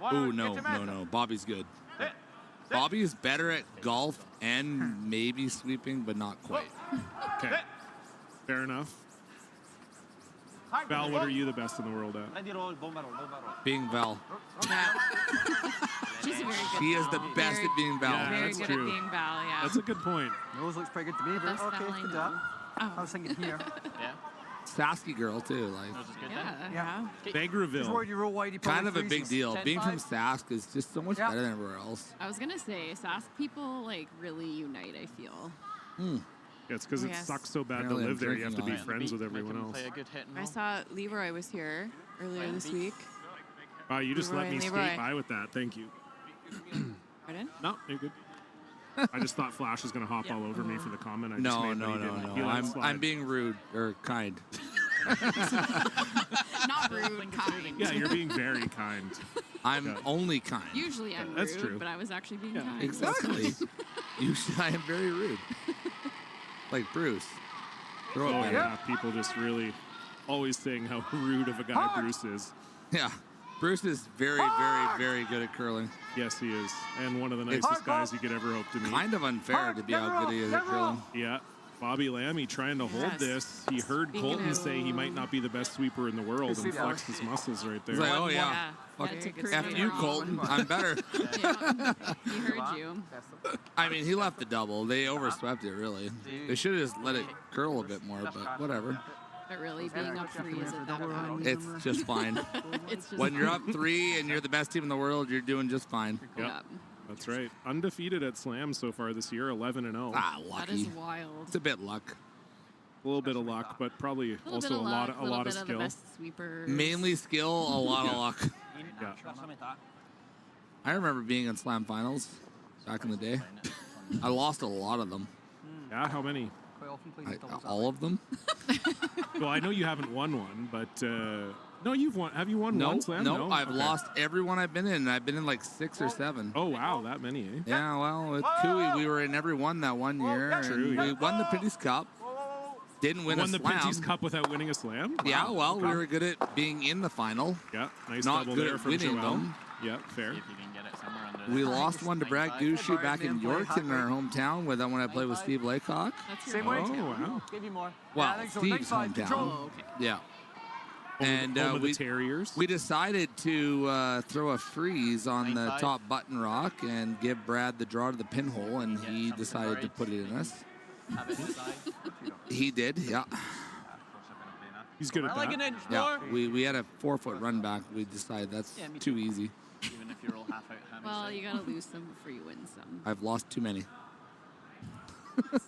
Oh no. Bobby's good. Bobby is better at golf and maybe sweeping, but not quite. Okay, fair enough. Val, what are you the best in the world at? Being Val. She's very good. She is the best at being Val. Yeah, Very that's good true. at being Val, yeah. That's a good point. Nose looks pretty good to me, but Best okay, Val I good know. job. Oh. I was thinking here. Sassy girl too, like. Yeah. Vegreville. Kind of a big deal. Being from Sask is just so much better than everywhere else. I was gonna say, Sask people like really unite. I feel. Yeah, it's because it Yes. sucks so bad to Apparently live there. You have to be drinking on friends with everyone else. I saw Leroy was here earlier this week. Wow, you just let Leroy me and skate Leroy. by with that. Thank you. Pardon? No, you're good. I just thought Flash was going to hop all over me for the comment I just No. made. but he didn't. He let it slide. I'm being rude or kind. Not rude, kind. Yeah, you're being very kind. I'm only kind. Usually I'm That's rude, true. but I was actually being kind. Exactly. I am very rude. Like Bruce. Throw it Oh better. yeah, people just really always saying how rude of a guy Bruce is. Yeah. Bruce is very, very, very good at curling. Yes, he is, and one of the nicest guys you could ever hope to meet. Kind of unfair to be how good he is at curling. Yeah. Bobby Lammy trying to hold this. He heard Colton say he might not be the best sweeper in the world and flexed his muscles right there. He's like, oh yeah. Fuck F you, Colton. I'm better. He heard you. I mean, he left the double. They overswept it, really. They should have just let it curl a bit more, but whatever. But really, being up 3 isn't that bad. It's just fine. It's just When you're up 3 and you're the best team in the world, you're doing just fine. Yep. That's right. Undefeated at Slam so far this year, 11-0. Ah, lucky. That is wild. It's a bit luck. A little bit of luck, but probably also a lot of skill. The best sweepers. Mainly skill, a lot of luck. Yeah. I remember being in Slam finals back in the day. I lost a lot of them. Yeah, how many? All of them? Well, I know you haven't won one, but no, you've won. Have you won one Slam? No, I've Okay. lost every one I've been in. I've been in like 6 or 7. Oh wow, that many, eh? Yeah, well, with Cooey, we were in every one that one year. True, and yeah. We won the Pinty's Cup. Didn't win Won a the slam. Pinty's Cup without winning a Slam? Yeah, Wow, well, okay. we were good at being in the final. Yeah, nice Not double good there at from winning Joel. them. Yeah, fair. We lost one to Brad Gushu back in York in our hometown with when I played with Steve Laycock. That's Same your way. Oh wow. Give you more. Well, Yeah, Steve's side hometown. control. Oh, okay. Yeah. And Home of the we Terriers. we decided to throw a freeze on the top button rock and give Brad the draw to the pinhole, and he decided to put it in us. He did, yeah. He's good at that. Yeah, we had a 4-foot run back. We decided that's too easy. Even if you're all half out, Well, you gotta lose some before you win some. I've lost too many.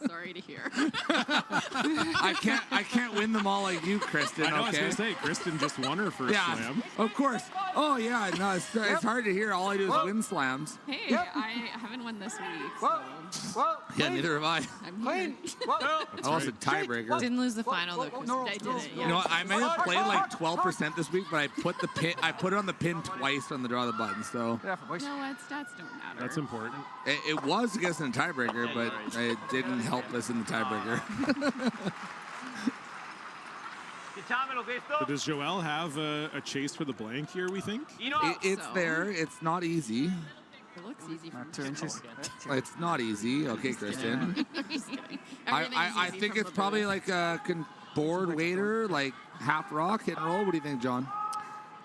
Sorry to hear. I can't win them all like you, Kristen. I know, I was Okay. going to say, Kristen just won her first Yeah, Slam. of course. Oh yeah, no, it's hard to hear. All I do is win slams. Hey, I haven't won this week, so Yeah, neither have I. I'm here. I lost a tiebreaker. Didn't lose the final though, Kristen. I did it. Yeah. You know what? I may have played like 12% this week, but I put it on the pin twice on the draw of the button. So You know what? Stats don't matter. That's important. it was against a tiebreaker, but it didn't help us in the tiebreaker. So does Joel have a chase for the blank here, we think? It's so. there. It's not easy. It looks easy from 2 inches. It's not easy. Okay, Kristen. I'm just kidding. I Everything's easy think from it's the probably booth. like board waiter, like half rock, hit and roll? What do you think, John?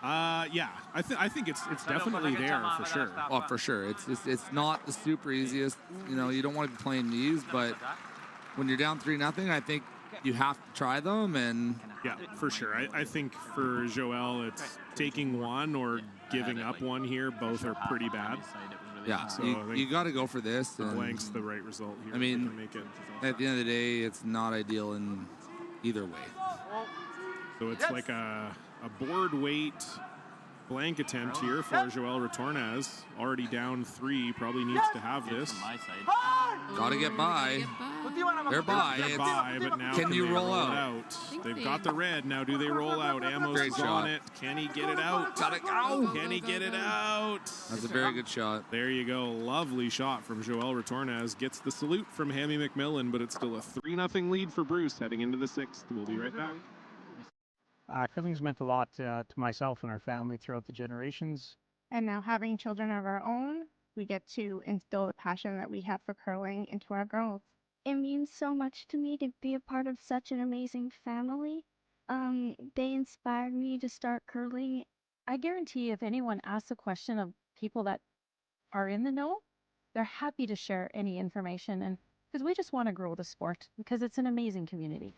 Yeah, I think it's definitely there for sure. Oh, for sure. It's not the super easiest. You know, you don't want to be playing these, but when you're down 3-0, I think you have to try them. And yeah, for sure. I think for Joel, it's taking one or giving up one here. Both are pretty bad. Yeah, so you got to go for this. The blank's the right result here. I mean, they can make it. At the end of the day, it's not ideal in either way. So it's like a board weight blank attempt here for Joel Retornaz. Already down 3, probably needs to have this. Got to get by. They're by. They're by, but now can you they roll out? They've got the red. Now do they roll out? Amos is on it. Can he get it out? Got it. Go. Can he get it out? That's a very good shot. There you go. Lovely shot from Joel Retornaz. Gets the salute from Hammy McMillan, but it's still a 3-0 lead for Bruce heading into the 6th. We'll be right back. Curling's meant a lot to myself and our family throughout the generations. And now having children of our own, we get to instill the passion that we have for curling into our girls. It means so much to me to be a part of such an amazing family. They inspired me to start curling. I guarantee if anyone asks a question of people that are in the know, they're happy to share any information, and because we just want to grow the sport because it's an amazing community.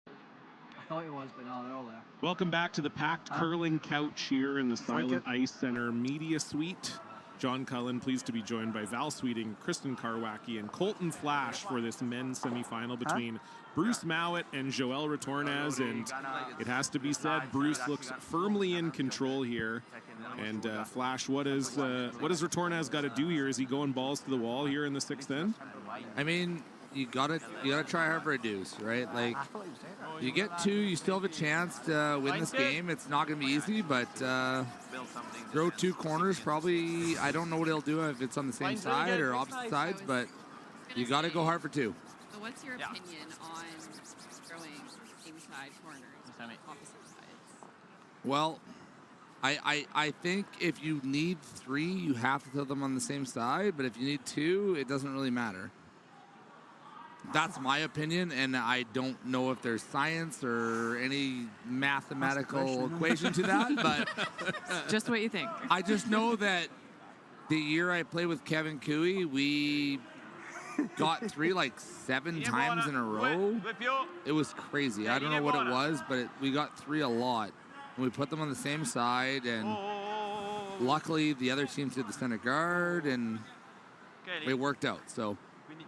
I thought it was, but no, they're all there. Welcome back to the packed curling couch here in the Silent Ice Center Media Suite. John Cullen, pleased to be joined by Val Sweeting, Kristen Karwacki, and Colton Flash for this men's semifinal between Bruce Mouat and Joel Retornaz. And it has to be said, Bruce looks firmly in control here. And Flash, what has Retornaz got to do here? Is he going balls to the wall here in the 6th end? I mean, you gotta try hard for a deuce, right? Like, you get 2, you still have a chance to win this game. It's not gonna be easy, but throw 2 corners. Probably, I don't know what he'll do if it's on the same side or opposite sides, but you gotta go hard for 2. So what's your opinion on throwing inside corners, opposite sides? Well, I think if you need 3, you have to throw them on the same side, but if you need 2, it doesn't really matter. That's my opinion, and I don't know if there's science or any mathematical equation to that, but just what you think. I just know that the year I played with Kevin Cooey, we got 3 like 7 times in a row. It was crazy. I don't know what it was, but we got 3 a lot. And we put them on the same side, and luckily the other teams did the center guard, and it worked out. So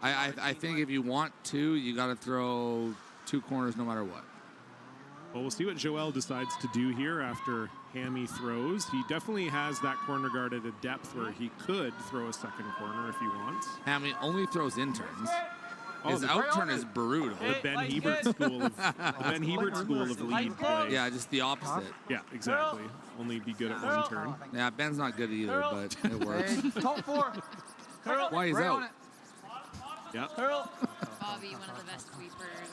I think if you want to, you got to throw 2 corners no matter what. Well, we'll see what Joel decides to do here after Hammy throws. He definitely has that corner guard at a depth where he could throw a second corner if he wants. Hammy only throws interns. His out turn is brutal. The Ben Hebert school of lead play. Yeah, just the opposite. Yeah, exactly. Only be good at one turn. Yeah, Ben's not good either, but it works. Top 4. Why he's out? Yep. Bobby, one of the best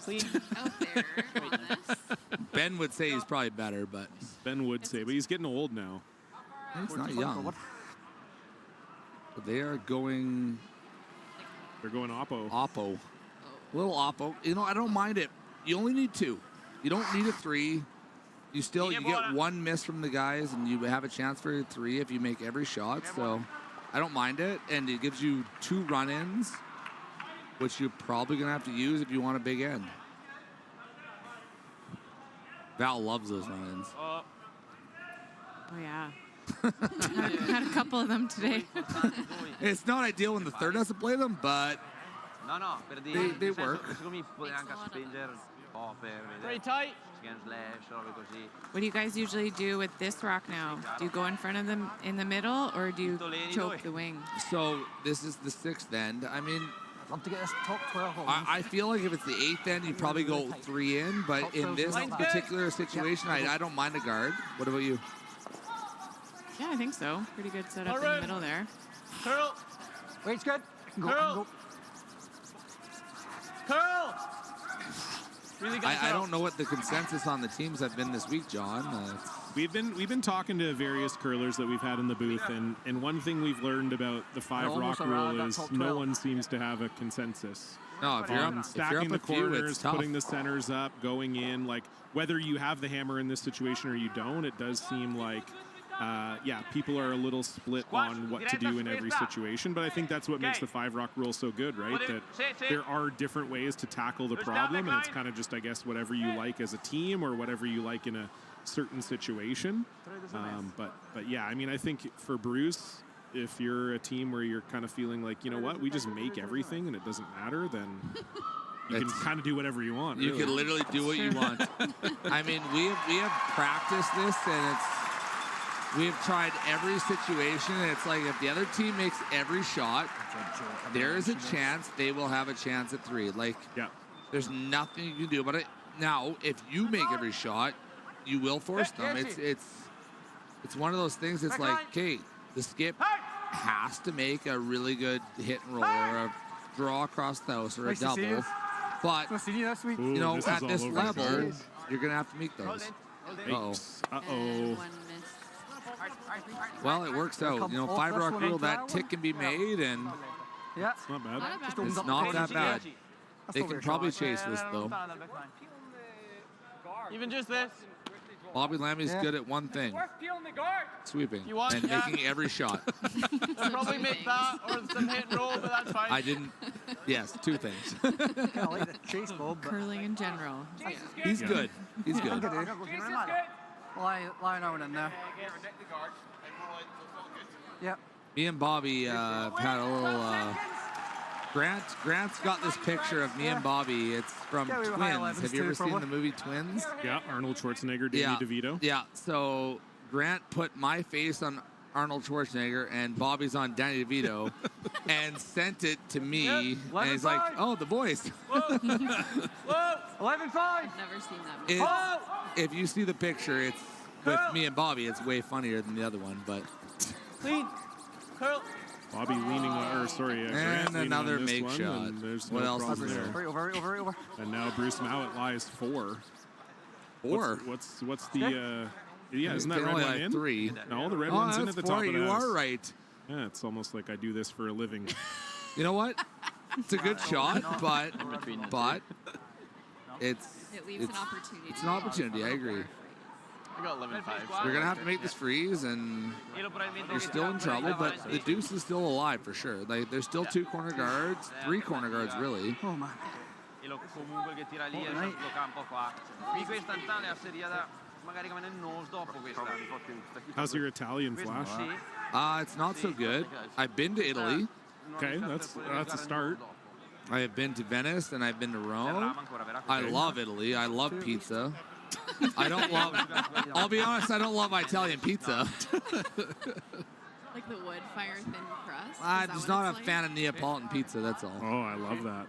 sweepers out there on this. Ben would say he's probably better, but Ben would say, but he's getting old now. He's not young. But they are going. They're going Oppo. Oppo. Little Oppo. You know, I don't mind it. You only need 2. You don't need a 3. You get 1 miss from the guys, and you have a chance for a 3 if you make every shot. So I don't mind it, and it gives you 2 run-ins, which you're probably going to have to use if you want a big end. Val loves those run-ins. Oh, yeah. Had a couple of them today. It's not ideal when the third has to play them, but they work. Pretty tight. What do you guys usually do with this rock now? Do you go in front of them in the middle, or do you choke the wing? So this is the 6th end. I mean, love to get this top 12 home. I feel like if it's the 8th end, you probably go 3 in, but in this particular situation, I don't mind a guard. What about you? Yeah, I think so. Pretty good setup in the middle there. Curl. Wait's good. Curl. Curl. I don't know what the consensus on the teams have been this week, John. We've been talking to various curlers that we've had in the booth, and one thing we've learned about the 5 rock rule is no one seems to have a consensus. No, if you're up, stacking the corners, it's tough. putting the centers up, going in, like whether you have the hammer in this situation or you don't, it does seem like people are a little split on what to do in every situation, but I think that's what makes the 5 rock rule so good, right? That there are different ways to tackle the problem, and it's kind of just, I guess, whatever you like as a team or whatever you like in a certain situation. But yeah, I mean, I think for Bruce, if you're a team where you're kind of feeling like, you know what, we just make everything and it doesn't matter, then you can kind of do whatever you want. You can literally do what you want. I mean, we have practiced this, and we have tried every situation, and it's like if the other team makes every shot, there is a chance they will have a chance at 3. Like, there's nothing you can do about it. Now, if you make every shot, you will force them. It's one of those things. It's like, okay, the skip has to make a really good hit and roll or a draw across the house or a double. But, you know, at this level, you're going to have to meet those. Uh-oh. Well, it works out. You know, 5 rock rule, that tick can be made, and it's not bad. It's not that bad. They can probably chase this, though. Even just this. Bobby Lammy's good at one thing. Sweeping and making every shot. I'll probably make that or some hit and roll, but that's fine. I didn't. Yes, 2 things. Curling in general. He's good. He's good. Line out in there. Yep. Me and Bobby have had a little. Grant's got this picture of me and Bobby. It's from Twins. Have you ever seen the movie Twins? Yeah, Arnold Schwarzenegger, Danny DeVito. Yeah, so Grant put my face on Arnold Schwarzenegger and Bobby's on Danny DeVito and sent it to me. And he's like, oh, the voice. 11-5. Never seen that movie. If you see the picture, it's with me and Bobby. It's way funnier than the other one, but. Clean. Curl. Bobby leaning on, or sorry, and Grant another on this make one, shot. and there's What no else is problem there? Over. And now Bruce Mouat lies 4. 4? What's the? Isn't that red only one like in? 3. No, the red one's in at the top 4. of the You house. are right. Yeah, it's almost like I do this for a living. You know what? It's a good shot, but It leaves an opportunity. It's an opportunity. I agree. I got 11-5. You're gonna have to make this freeze, and you're still in trouble. But the deuce is still alive for sure. Like there's still 2 corner guards, 3 corner guards really. Oh man. How's your Italian flash? It's not so good. I've been to Italy. Okay, that's a start. I have been to Venice and I've been to Rome. I love Italy. I love pizza. I'll be honest, I don't love Italian pizza. Like the wood fire thin crust? I'm just not a fan of Neapolitan pizza, that's all. Oh, I love that.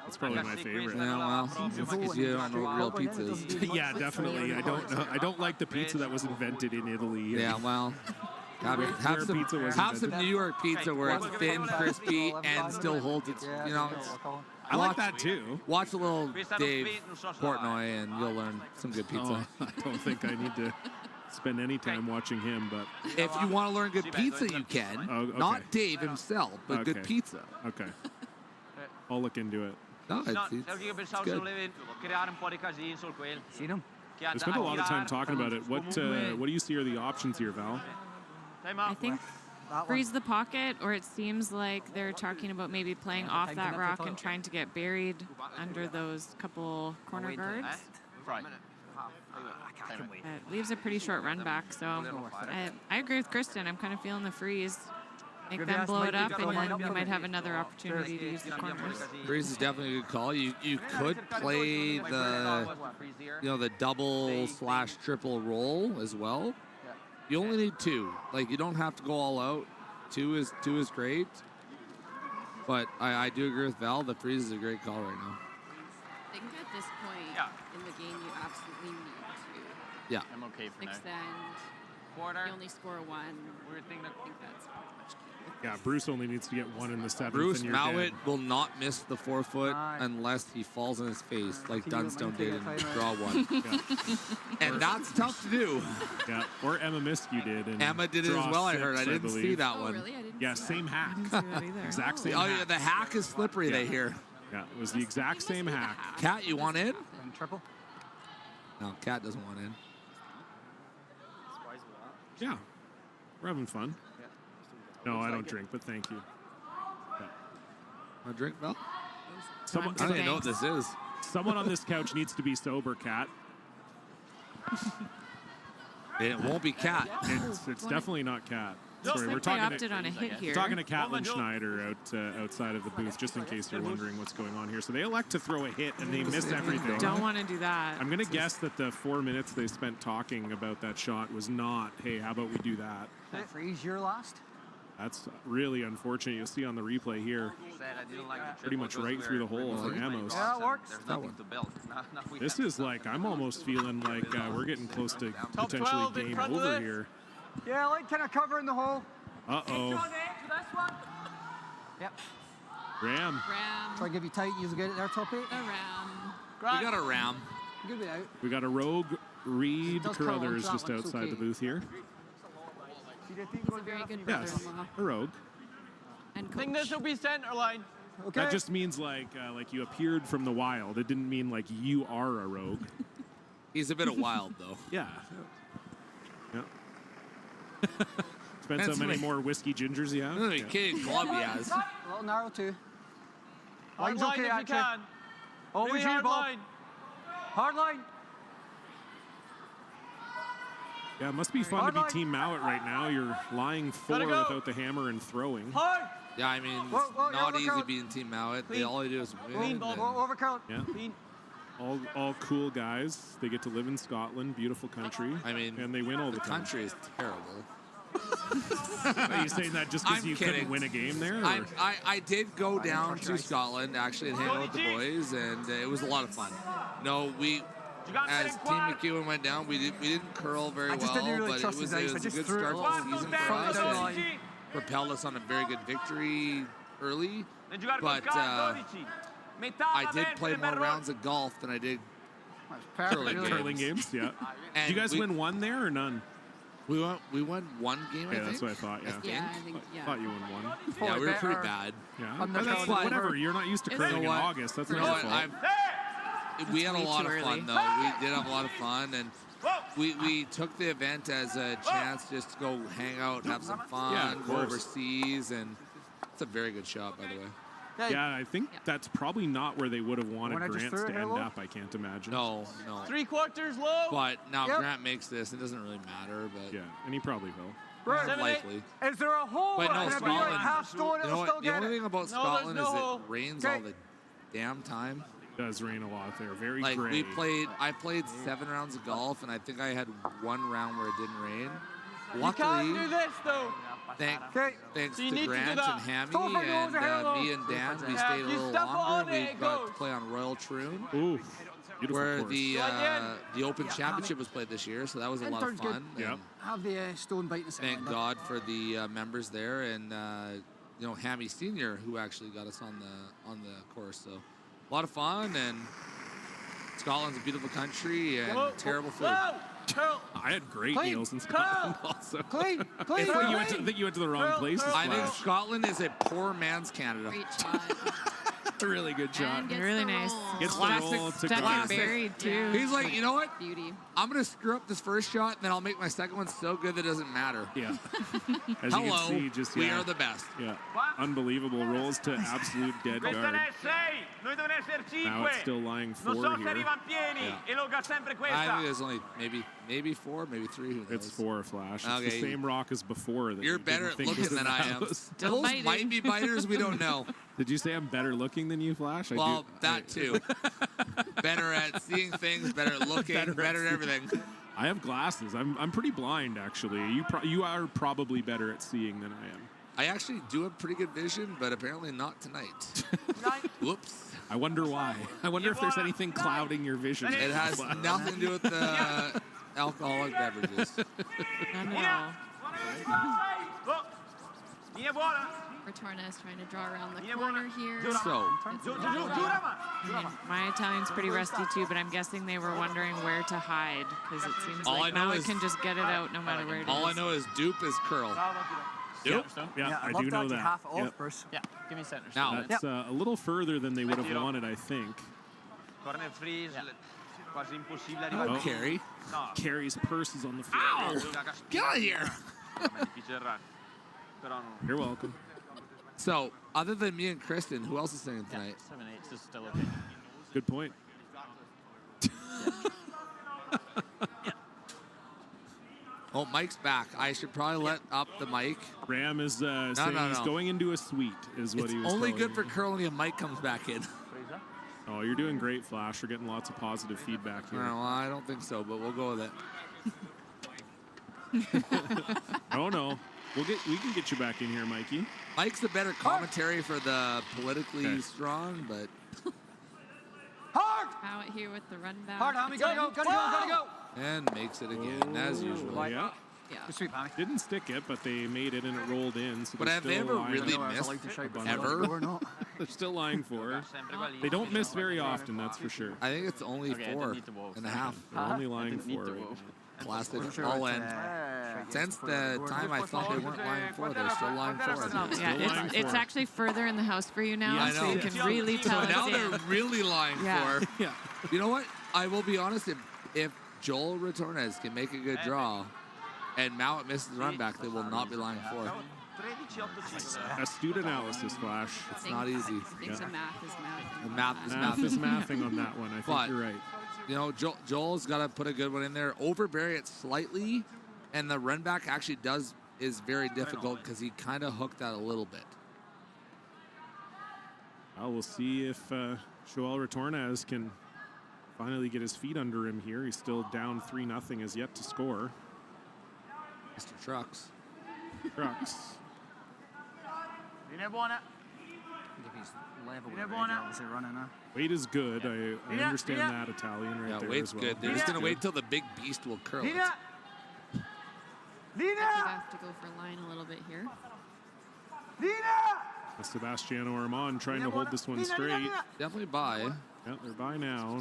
That's probably my favorite. Yeah, well, it's because you don't know what real pizza is. Yeah, definitely. I don't like the pizza that was invented in Italy. Yeah, well, have some New York pizza where it's thin, crispy, and still holds its, you know. I like that too. Watch a little Dave Portnoy and you'll learn some good pizza. Oh, I don't think I need to spend any time watching him, but if you want to learn good pizza, you can. Oh, okay. Not Dave himself, but good pizza. Okay. I'll look into it. No, it's good. I spent a lot of time talking about it. What do you see are the options here, Val? I think freeze the pocket, or it seems like they're talking about maybe playing off that rock and trying to get buried under those couple corner guards. It leaves a pretty short run back, so I agree with Kristen. I'm kind of feeling the freeze. Make them blow it up, and then you might have another opportunity to use the corners. Freeze is definitely a good call. You could play the double/triple roll as well. You only need 2. Like you don't have to go all out. 2 is great. But I do agree with Val. The freeze is a great call right now. I think at this point in the game, you absolutely need to I'm okay for extend You only score one. Weird thing to think that's pretty much key. Yeah, Bruce only needs to get one in the 7th. Bruce and you're Mouat dead. will not miss the 4-foot unless he falls on his face like Dunstone did and draw one. And that's tough to do. Yeah, or Emma Miskew did. And Emma did it as well, I heard. I didn't see that one. Really? I didn't Yeah, see same that. hack. I didn't see that either. Exact same Oh, hack. yeah, the hack is slippery, they hear. Yeah, it was the exact same hack. Kat, you want in? Triple? No, Kat doesn't want in. Yeah, we're having fun. No, I don't drink, but thank you. A drink, Val? Someone, I don't even know what this is. Someone on this couch needs to be sober, Kat. It won't be Kat. It's definitely not Kat. Looks Sorry, like we're they talking opted on a hit here. We're talking to Catelyn Schneider outside of the booth, just in case you're wondering what's going on here. So they elect to throw a hit, and they miss everything. Don't want to do that. I'm going to guess that the 4 minutes they spent talking about that shot was not, hey, how about we do that? Freeze, your last? That's really unfortunate. You'll see on the replay here, pretty much right through the hole for Amos. Yeah, it works. This is like, I'm almost feeling like we're getting close to potentially game over here. Yeah, like kind of covering the hole. Uh-oh. Yep. Ram. Try to give you tight, you'll get it there, top 8. A ram. We got a ram. Good way out. We got a rogue Reed does curl Carruthers onto just that one, it's outside okay. the booth here. He's a very good Yes, brother-in-law. a rogue. And I think coach. this will be center line. Okay. That just means like you appeared from the wild. It didn't mean like you are a rogue. He's a bit of wild, though. Yeah. Yeah. Depends how many more whiskey gingers you have. No, he kidding. Club he has. A little narrow, too. Hard Line's line okay, if you actually. can. Always Really your hard ball. line. Hard line. Yeah, it must be fun to be Team Mouat right now. You're lying 4 Gotta go. without the hammer and throwing. Hard. Yeah, I mean, Whoa, whoa, it's not overcount. easy being Team Mouat. Clean. All they do is win. Clean and- ball. Overcount. Yeah. Clean. All cool guys. They get to live in Scotland, beautiful country. I mean, and they win all the the time. country is terrible. Are you saying that just because I'm you kidding. couldn't win a game there? I, or- I did go down to Scotland actually and hang out with the boys, and it was a lot of fun. No, we, as Team McEwen went down, we didn't curl very I just well, didn't really but trust it was his ice. I a just good threw it start to all the season for front us, down. and propelled us on a very good victory early. But I did play more rounds of golf than I did curling games. Yeah. And Did you guys win one there or none? We won one game, I Yeah, think. that's what I thought. Yeah. Yeah, I think, yeah. Thought you won one. Yeah, we were pretty bad. Yeah. On the But that's field. whatever. You're not used to Is curling it in what? August. That's You not know your what? fault. We had a way lot too of early. fun, though. We did have a lot of fun, and we took the event as a chance just to go hang out, have some fun, Yeah, of go course. overseas, and it's a very good shot, by the way. Yeah, I think that's probably not where they would have wanted When I just Grant threw it to end hello? up. I can't imagine. No. 3/4 low. But now Yep. Grant makes this. It doesn't really matter, but Yeah, and he probably will. Right. likely. Is there a hole? But no, Can it be Scotland. like half stone? You know It'll what? still The get only it. thing about No, Scotland there's is no- it rains Okay. all the damn time. It does rain a lot there. Very Like gray. I played 7 rounds of golf, and I think I had 1 round where it didn't rain. You can't Luckily, do this though. Okay. thanks So you to need to do Grant that. and Hammy Stop it, and goes ahead, me and Dan, we Yeah, stayed a you little step longer. on And we it, it got goes. to play on Royal Troon, Ooh, beautiful where course. the Open Championship was played this year, so that was a lot of Intern's good. fun. Yep. And Have the stone bite in the thank center. God for the members there, and Hammy Senior, who actually got us on the course. So a lot of fun, and Scotland's a beautiful country and terrible food. I had great Clean. meals in Scotland also. Clean. I Clean. think you went to the wrong place. I think Scotland is a poor man's Canada. Great shot. That's a really good shot. And gets Really the nice. roll. Gets the Classic roll to Stuck guard. and buried too. Yeah. He's like, you know what? Beauty. I'm going to screw up this first shot, and then I'll make my second one so good that it doesn't matter. Yeah. As Hello, you can see, just we yeah, are the best. yeah, unbelievable rolls to absolute dead Questa guard. ne è 6, noi devono essere 5. Now it's still lying Non 4 so se here. arrivano pieni Yeah. e lo ga sempre I questa. think there's only maybe 4, maybe 3. Who knows? It's 4 Flash. It's Okay. the same rock as before. That You're you didn't better at think looking was in than the I am. house. Still Those biting. might be biters. We don't know. Did you say I'm better looking than you, Flash? Well, that too. Better at seeing things, better at looking, better at everything. I have glasses. I'm pretty blind, actually. You are probably better at seeing than I am. I actually do have pretty good vision, but apparently not tonight. Whoops. I wonder why. I wonder if there's anything clouding your vision. It has nothing to do with the alcoholic beverages. None at all. Retornaz trying to draw around the corner here. So, My Italian's pretty rusty too, but I'm guessing they were wondering where to hide because it seems All like I know Mouat is- can just get it out no matter where it is. all I know is dupe is curl. Yep. Yeah, I do know that. Half off, Yep. Bruce. Yeah, give me center. Now, That's a little further than they would have wanted, I think. oh, Carrie. Carrie's purse is on the floor. Ow! Get out of here. You're welcome. So, other than me and Kristen, who else is singing tonight? 7-8 is still okay. Good point. Oh, Mike's back. I should probably let up the mic. Ram is saying he's going into a suite, is what It's he was only telling good for me. curling if Mike comes back in. Oh, you're doing great, Flash. We're getting lots of positive feedback here. No, I don't think so, but we'll go with it. Oh no, we can get you back in here, Mikey. Mike's the better commentary for the politically strong, but Mouat here with the run back. Hard, Tommy, gotta go, gotta go, gotta go. and makes it again as usual. Yeah. Yeah. Good sweep, Tommy. Didn't stick it, but they made it and it rolled in. So But they're have they still ever lying really for missed? a bunch. Ever? They're still lying for her. They don't miss very often, that's for sure. I think it's only 4.5. They're only lying for her. Classic. All in. Since the time I thought they weren't lying for, they're still lying for it. Yeah, it's actually further in the house for you now, Yeah, I so know. you can really tell So now it's they're in. really lying Yeah. for. Yeah. You know what? I will be honest. If Joel Retornaz can make a good draw, and Mouat misses the run back, they will not be lying for. Astute analysis, Flash. It's not easy. I think the math is math. The math is Math is mathing on that one. I think But, you're right. You know, Joel's got to put a good one in there. Overbury it slightly, and the run back actually is very difficult because he kind of hooked that a little bit. Well, we'll see if Joel Retornaz can finally get his feet under him here. He's still down 3-0, has yet to score. Mr. Trucks. Trucks. Weight is good. I understand that Italian right there weight's as well. good. They're just going to wait till the big beast will curl it. You have to go for line a little bit here. Sebastiano Armand trying to hold this one straight. Definitely by. Yeah, they're by now.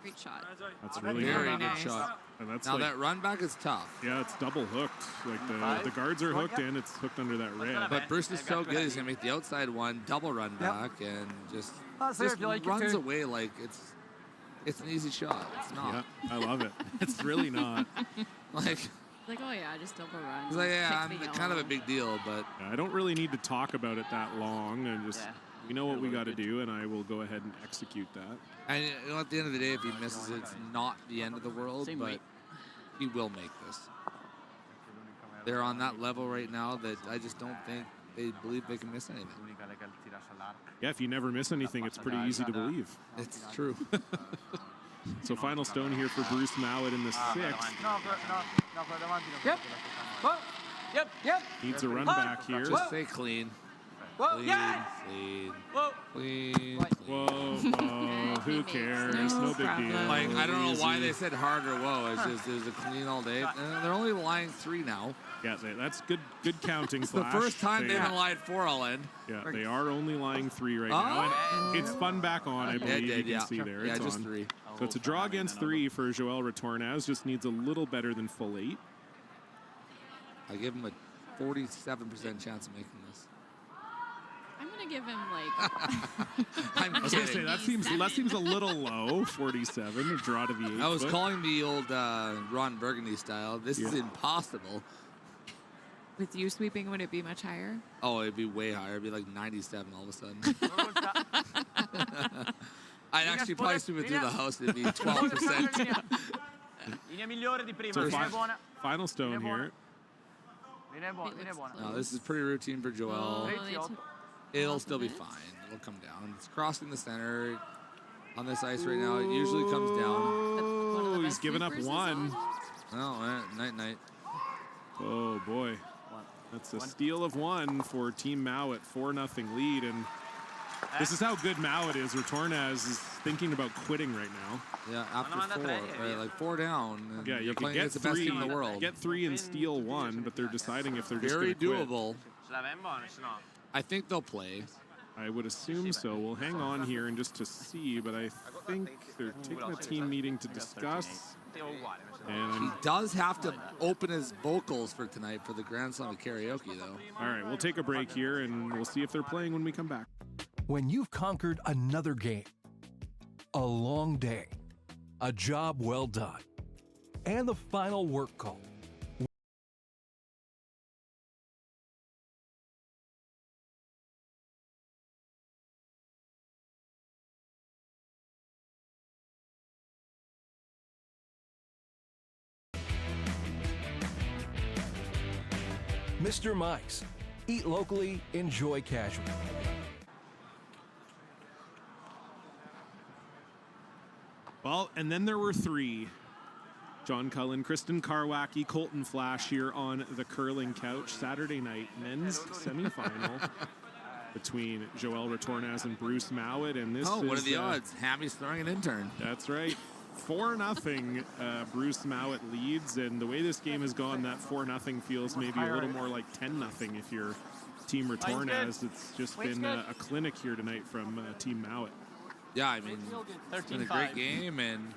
Great shot. That's really Very good. good shot. And that's Now like, that run back is tough. yeah, it's double hooked. Like the guards are hooked in, it's hooked under that red. But Bruce is so good. He's going to make the outside one, double run back, and just runs away like it's an easy shot. It's not. Yeah, I love it. It's really not. Like, oh yeah, just double run. It's like, yeah, Pick I'm the kind of a yellow. big deal, but I don't really need to talk about it that long. And just we know what we got to do, and I will go ahead and execute that. and you know, at the end of the day, if he misses it, it's not the end of the world, but he will make this. They're on that level right now that I just don't think they believe they can miss anything. Yeah, if you never miss anything, it's pretty easy to believe. It's true. So final stone here for Bruce Mouat in the 6th. Yep. Whoa. Yep. Yep. Needs a run back here. Just say clean. Whoa. Clean, Yeah. clean, Whoa. clean. Whoa, whoa, who cares? No big deal. Like, I don't know why they said hard or whoa. It's just there's a clean all day. They're only lying 3 now. Yeah, that's good counting, It's the Flash. first time they've They- lied 4 all in. Yeah, they are only lying 3 right now. And it's spun back on, I believe. did, You can see there. Yeah, It's just on. 3. So it's a draw against 3 for Joel Retornaz. Just needs a little better than full 8. I give him a 47% chance of making this. I'm gonna give him like. I'm I was gonna say kidding. that seems a little low. 47, a draw to the 8. I was calling the old Ron Burgundy style. This is impossible. With you sweeping, would it be much higher? Oh, it'd be way higher. It'd be like 97 all of a sudden. I'd actually probably sweep it through the house. It'd be 12%. So final stone here. No, this is pretty routine for Joel. It'll still be fine. It'll come down. It's crossing the center on this ice right now. It usually comes down. Oh, he's giving up 1. Oh, night. Oh, boy. That's a steal of 1 for Team Mouat, 4-0 lead. And This is how good Mouat is. Retornaz is thinking about quitting right now. Yeah, after 4, or like 4 down. And yeah, you you're could playing get against the best 3, team in the world. get 3 and steal 1, but they're deciding if they're just Very going to quit. doable. I think they'll play. I would assume so. We'll hang on here and just to see, but I think they're taking a team meeting to discuss. And he does have to open his vocals for tonight for the Grand Slam of Karaoke, though. All right, we'll take a break here, and we'll see if they're playing when we come back. When you've conquered another game, a long day, a job well done, and the final work call. Mr. Mike's. Eat locally, enjoy casual. Well, and then there were 3. John Cullen, Kristen Karwacki, Colton Flash here on the curling couch. Saturday night men's semifinal between Joel Retornaz and Bruce Mouat. And this what are the odds? Hammy's throwing an intern. That's right. 4-0 Bruce Mouat leads, and the way this game has gone, that 4-0 feels maybe a little more like 10-0 if you're Team Retornaz. It's just been a clinic here tonight from Team Mouat. Yeah, I mean, it's been a great game, and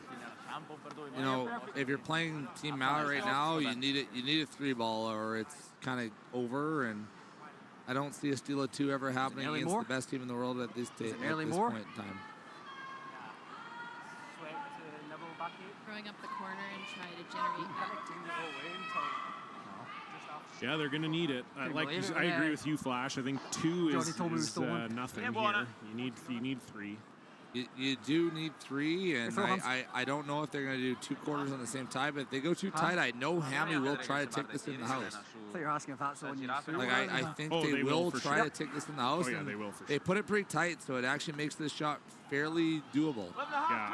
you know, if you're playing Team Mouat right now, you need a 3-ball, or it's kind of over. And I don't see a steal of 2 ever happening against the best team in the world at this point in time. Throwing up the corner and try to generate back. Yeah, they're going to need it. I agree with you, Flash. I think 2 is nothing here. You need 3. You do need 3, and I don't know if they're going to do 2 quarters on the same time. But if they go too tight, I know Hammy will try to take this in the house. I thought you were asking if that's the one you Like I think they will try to take this in the house. Oh, yeah, they will for sure. They put it pretty tight, so it actually makes this shot fairly doable. Yeah,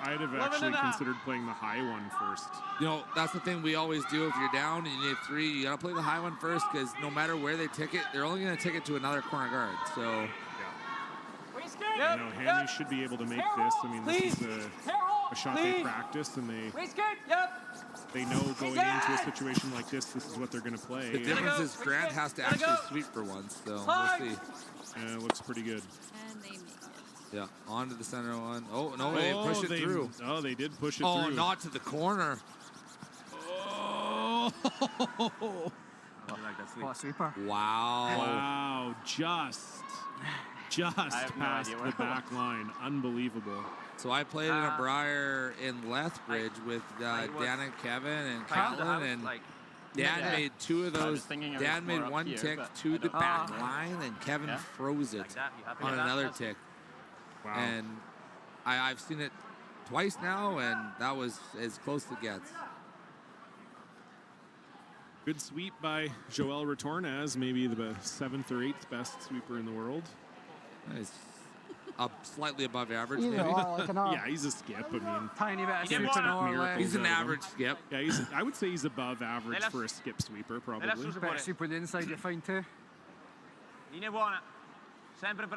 I'd have actually considered playing the high one first. You know, that's the thing we always do. If you're down and you need 3, you got to play the high one first, because no matter where they tick it, they're only going to tick it to another corner guard. So. You know, Hammy should be able to make this. I mean, this is a shot they practice, and they know going into a situation like this is what they're going to play. The difference is Grant has to actually sweep for once, so we'll see. Yeah, it looks pretty good. And they make it. Yeah, on to the center one. Oh, no, they push it through. Oh, they did push it through. Oh, not to the corner. Oh! Sweeper. Wow. Wow, just past the back line. Unbelievable. So I played in a Briar in Lethbridge with Dan and Kevin and Callan, and Dan made 2 of those. Dan made 1 tick to the back line, and Kevin froze it on another tick. Wow. And I've seen it twice now, and that was as close as it gets. Good sweep by Joel Retornaz, maybe the 7th or 8th best sweeper in the world. He's slightly above average, Either maybe. Yeah, he's a skip. I mean, Tiny bit of sweeping he's an average skip. Yeah, I would say he's above average for a skip sweeper, probably. Better sweep with the inside, you find too.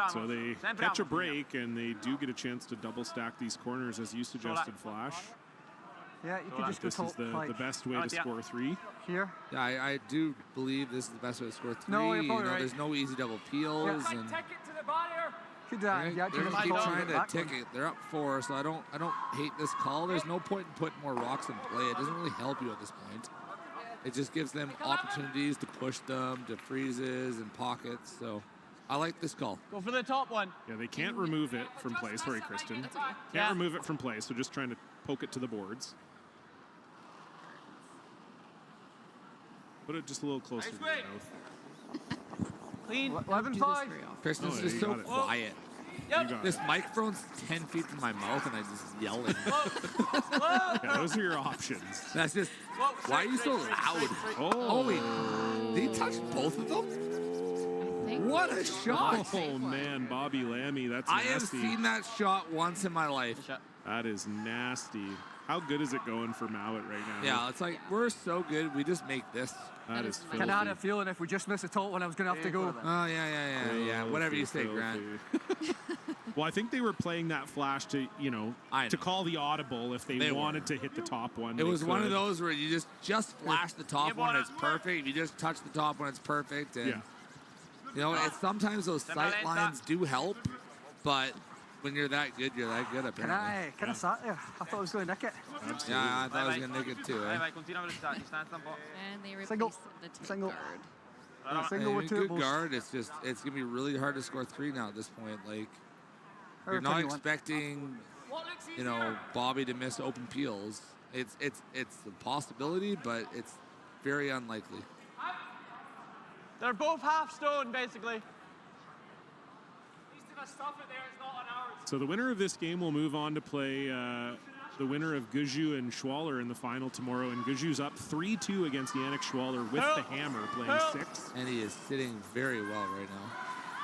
So they catch a break, and they do get a chance to double stack these corners, as you suggested, Flash. Yeah, you could just go this is the best way to score 3. Here? Yeah, I do believe this is the best way to score 3. No, you're probably right. There's no easy double peels. And they're keep trying to tick it. They're up 4, so I don't hate this call. There's no point in putting more rocks in play. It doesn't really help you at this point. It just gives them opportunities to push them to freezes and pockets. So I like this call. Go for the top one. Yeah, they can't remove it from play. Sorry, Kristen. Can't remove it from play, so just trying to poke it to the boards. Put it just a little closer to the mouth. Clean. 11-5. Kristen's just so quiet. This microphone's 10 feet from my mouth, and I just yelling. Yeah, those are your options. That's just. Why are you so loud? Oh wait, did he touch both of them? What a shot! Oh man, Bobby Lammy, that's nasty. I have seen that shot once in my life. That is nasty. How good is it going for Mouat right now? Yeah, it's like we're so good. We just make this. That is filthy. Kind of had a feeling if we just missed the top one, I was going to have to go. Oh, yeah. Whatever you say, Grant. Well, I think they were playing that flash to, to call the audible if they wanted to hit the top one. It was one of those where you just flash the top one, it's perfect. You just touch the top one, it's perfect. And, sometimes those sight lines do help, but when you're that good, apparently. Can I sat there? I thought I was going to nick it. Absolutely. Yeah, I thought I was going to nick it too. And they replaced the tank guard. Single with good guard. It's gonna be really hard to score 3 now at this point. Like you're not expecting, Bobby to miss open peels. It's a possibility, but it's very unlikely. They're both half stone, basically. So the winner of this game will move on to play the winner of Guju and Schwaller in the final tomorrow. And Guju's up 3-2 against Yannick Schwaller with the hammer, playing 6. And he is sitting very well right now.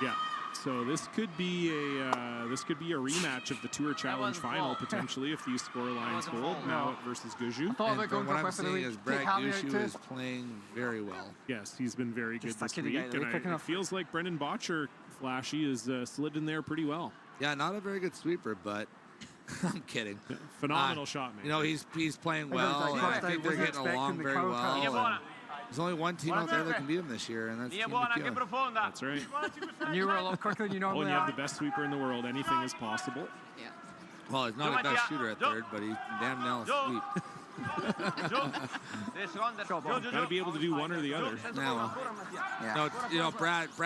Yeah. So this could be a rematch of the Tour Challenge final potentially if these score lines hold. Mouat versus Guju. And from what I'm seeing is Brad Guju is playing very well. Yes, he's been very good this week. And it feels like Brendan Botcher, Flashy, is slid in there pretty well. Yeah, not a very good sweeper, but I'm kidding. Phenomenal shot, man. He's playing well. I think they're getting along very well. There's only one team out there that can beat him this year, and that's Team McEwen. That's right. And you were a lot quicker than you normally are. You have the best sweeper in the world. Anything is possible. Yeah. Well, he's not the best shooter at third, but he damn now sweep. Got to be able to do one or the other. No, Brad's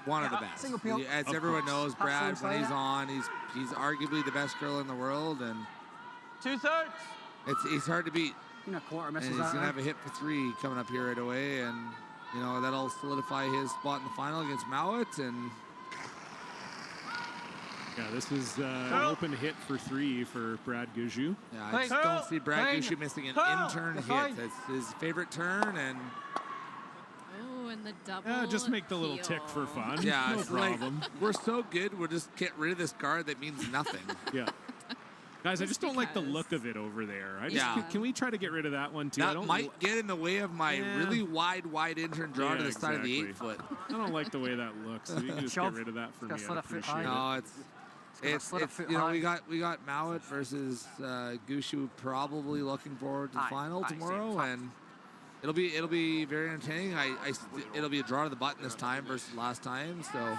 one of the best. As everyone knows, Brad, when he's on, he's arguably the best girl in the world, and 2/3. He's hard to beat. And he's going to have a hit for 3 coming up here right away, and that'll solidify his spot in the final against Mouat. And yeah, this is an open hit for 3 for Brad Guju. Yeah, I just don't see Brad Guju missing an in-turn hit. That's his favorite turn, and and the double. Yeah, just make the little tick for fun. Yeah, no problem. We're so good, we'll just get rid of this guard that means nothing. Yeah. Guys, I just don't like the look of it over there. Can we try to get rid of that one too? That might get in the way of my really wide in-turn draw to the side of the 8-foot. I don't like the way that looks. So you can just get rid of that for me. I appreciate it. No, it's we got Mouat versus Guju probably looking forward to the final tomorrow, and it'll be very entertaining. It'll be a draw to the button this time versus last time, so.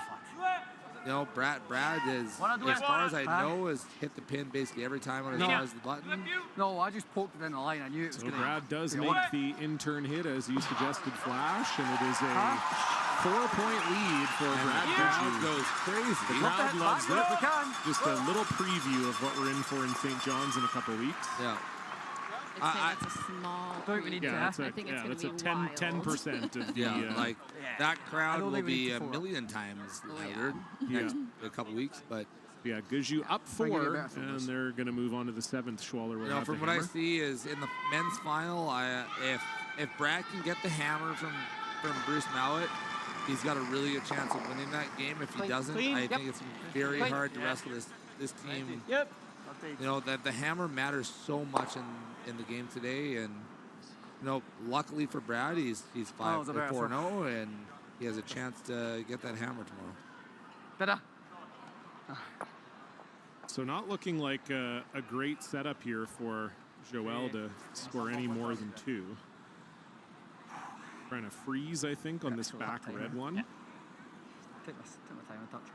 Brad is, as far as I know, has hit the pin basically every time when he draws the button. No, I just poked it in the line. I knew it was going to. Brad does make the in-turn hit, as you suggested, Flash, and it is a 4-point lead for Brad. The crowd goes crazy. The crowd loves it. Just a little preview of what we're in for in St. John's in a couple weeks. Yeah. That's a small. I think it's a 10% of the. That crowd will be a million times louder next a couple weeks, but. Yeah, Guju up 4, and they're going to move on to the 7th. Schwaller will have from what I see is in the men's final, if Brad can get the hammer from Bruce Mouat, he's got a really good chance of winning that game. If he doesn't, I think it's very hard to wrestle this team. Yep. That the hammer matters so much in the game today, and luckily for Brad, he's 4-0, and he has a chance to get that hammer tomorrow. Better. So not looking like a great setup here for Joel to score any more than 2. Trying to freeze, I think, on this back red one. Take my time and touch.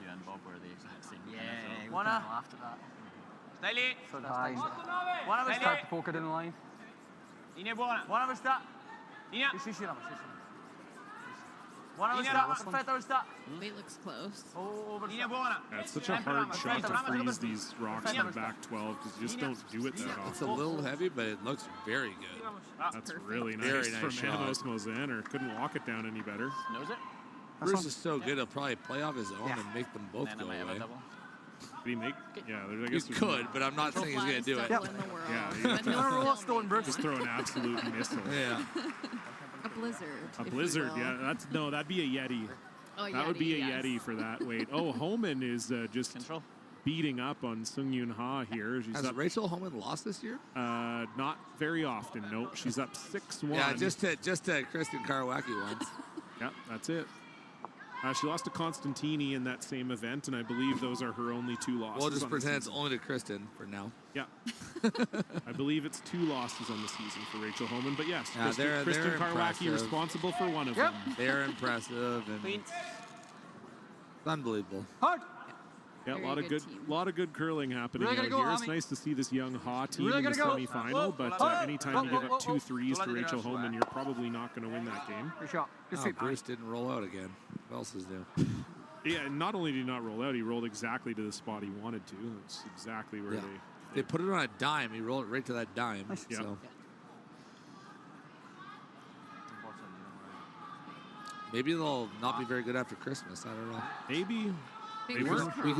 You and Bob were the exact same. Yeah, we kind of laughed at that. So one of us tried to poke it in the line. One of us that. Lee looks close. That's such a hard shot to freeze these rocks in the back 12 because you just don't do it that often. It's a little heavy, but it looks very good. That's really nice from Manos Mozaner. Couldn't walk it down any better. Knows it? Bruce is so good, he'll probably play off his own and make them both go away. Did he make? Yeah, I guess he could, but I'm not saying he's going to do it. Yeah, just throw an absolute missile. Yeah. A blizzard. A blizzard, yeah. That'd be a Yeti. Oh, that would be a Yeti for that weight. Oh, Homan is just beating up on Sung Yoon Ha here. She's Has up, Rachel Homan lost this year? not very often. No, she's up 6-1. Yeah, just to Kristen Karwacki once. Yep, that's it. She lost to Constantini in that same event, and I believe those are her only 2 losses. We'll just pretend it's only to Kristen for now. Yeah. I believe it's 2 losses on the season for Rachel Homan. But yes, Yeah, Kristen they're Karwacki impressive. responsible for one of them. They're impressive and it's unbelievable. Yeah, Very a lot of good good curling happening Really out gotta here. go, It's Ami. nice to see this young Ha team Really in the gotta go. semifinal, but anytime you give up 2 threes to Rachel Homan, you're probably not going to win that game. Good shot. Good Oh, sweep. Bruce didn't roll out again. What else is new? Yeah, and not only did he not roll out, he rolled exactly to the spot he wanted to. That's exactly where Yeah. They put it on a dime. He rolled it right to that dime. Yeah. So. Maybe they'll not be very good after Christmas. I don't know. Maybe. We can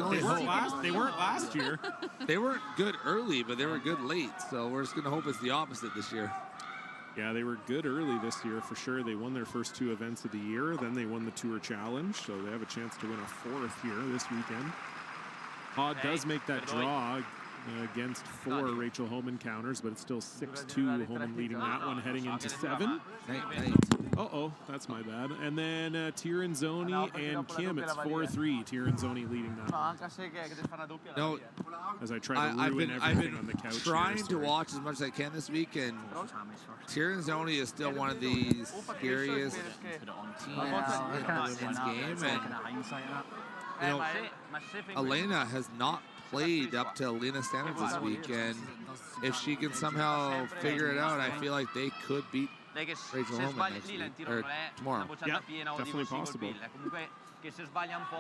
only hope. They weren't last year. They weren't good early, but they were good late. So we're just going to hope it's the opposite this year. Yeah, they were good early this year for sure. They won their first 2 events of the year. Then they won the Tour Challenge, so they have a chance to win a 4th here this weekend. Ha does make that draw against 4 Rachel Homan counters, but it's still 6-2. Homan leading that one heading into 7. Uh-oh, that's my bad. And then Tirinzoni and Kim, it's 4-3. Tirinzoni leading that one. No, as I try to ruin everything on the couch. Trying to watch as much as I can this week, and Tirinzoni is still one of the scariest teams in the women's game. And Elena has not played up to Elena's standards this week, and if she can somehow figure it out, I feel like they could beat Rachel Homan next week, or tomorrow. Yeah, definitely possible.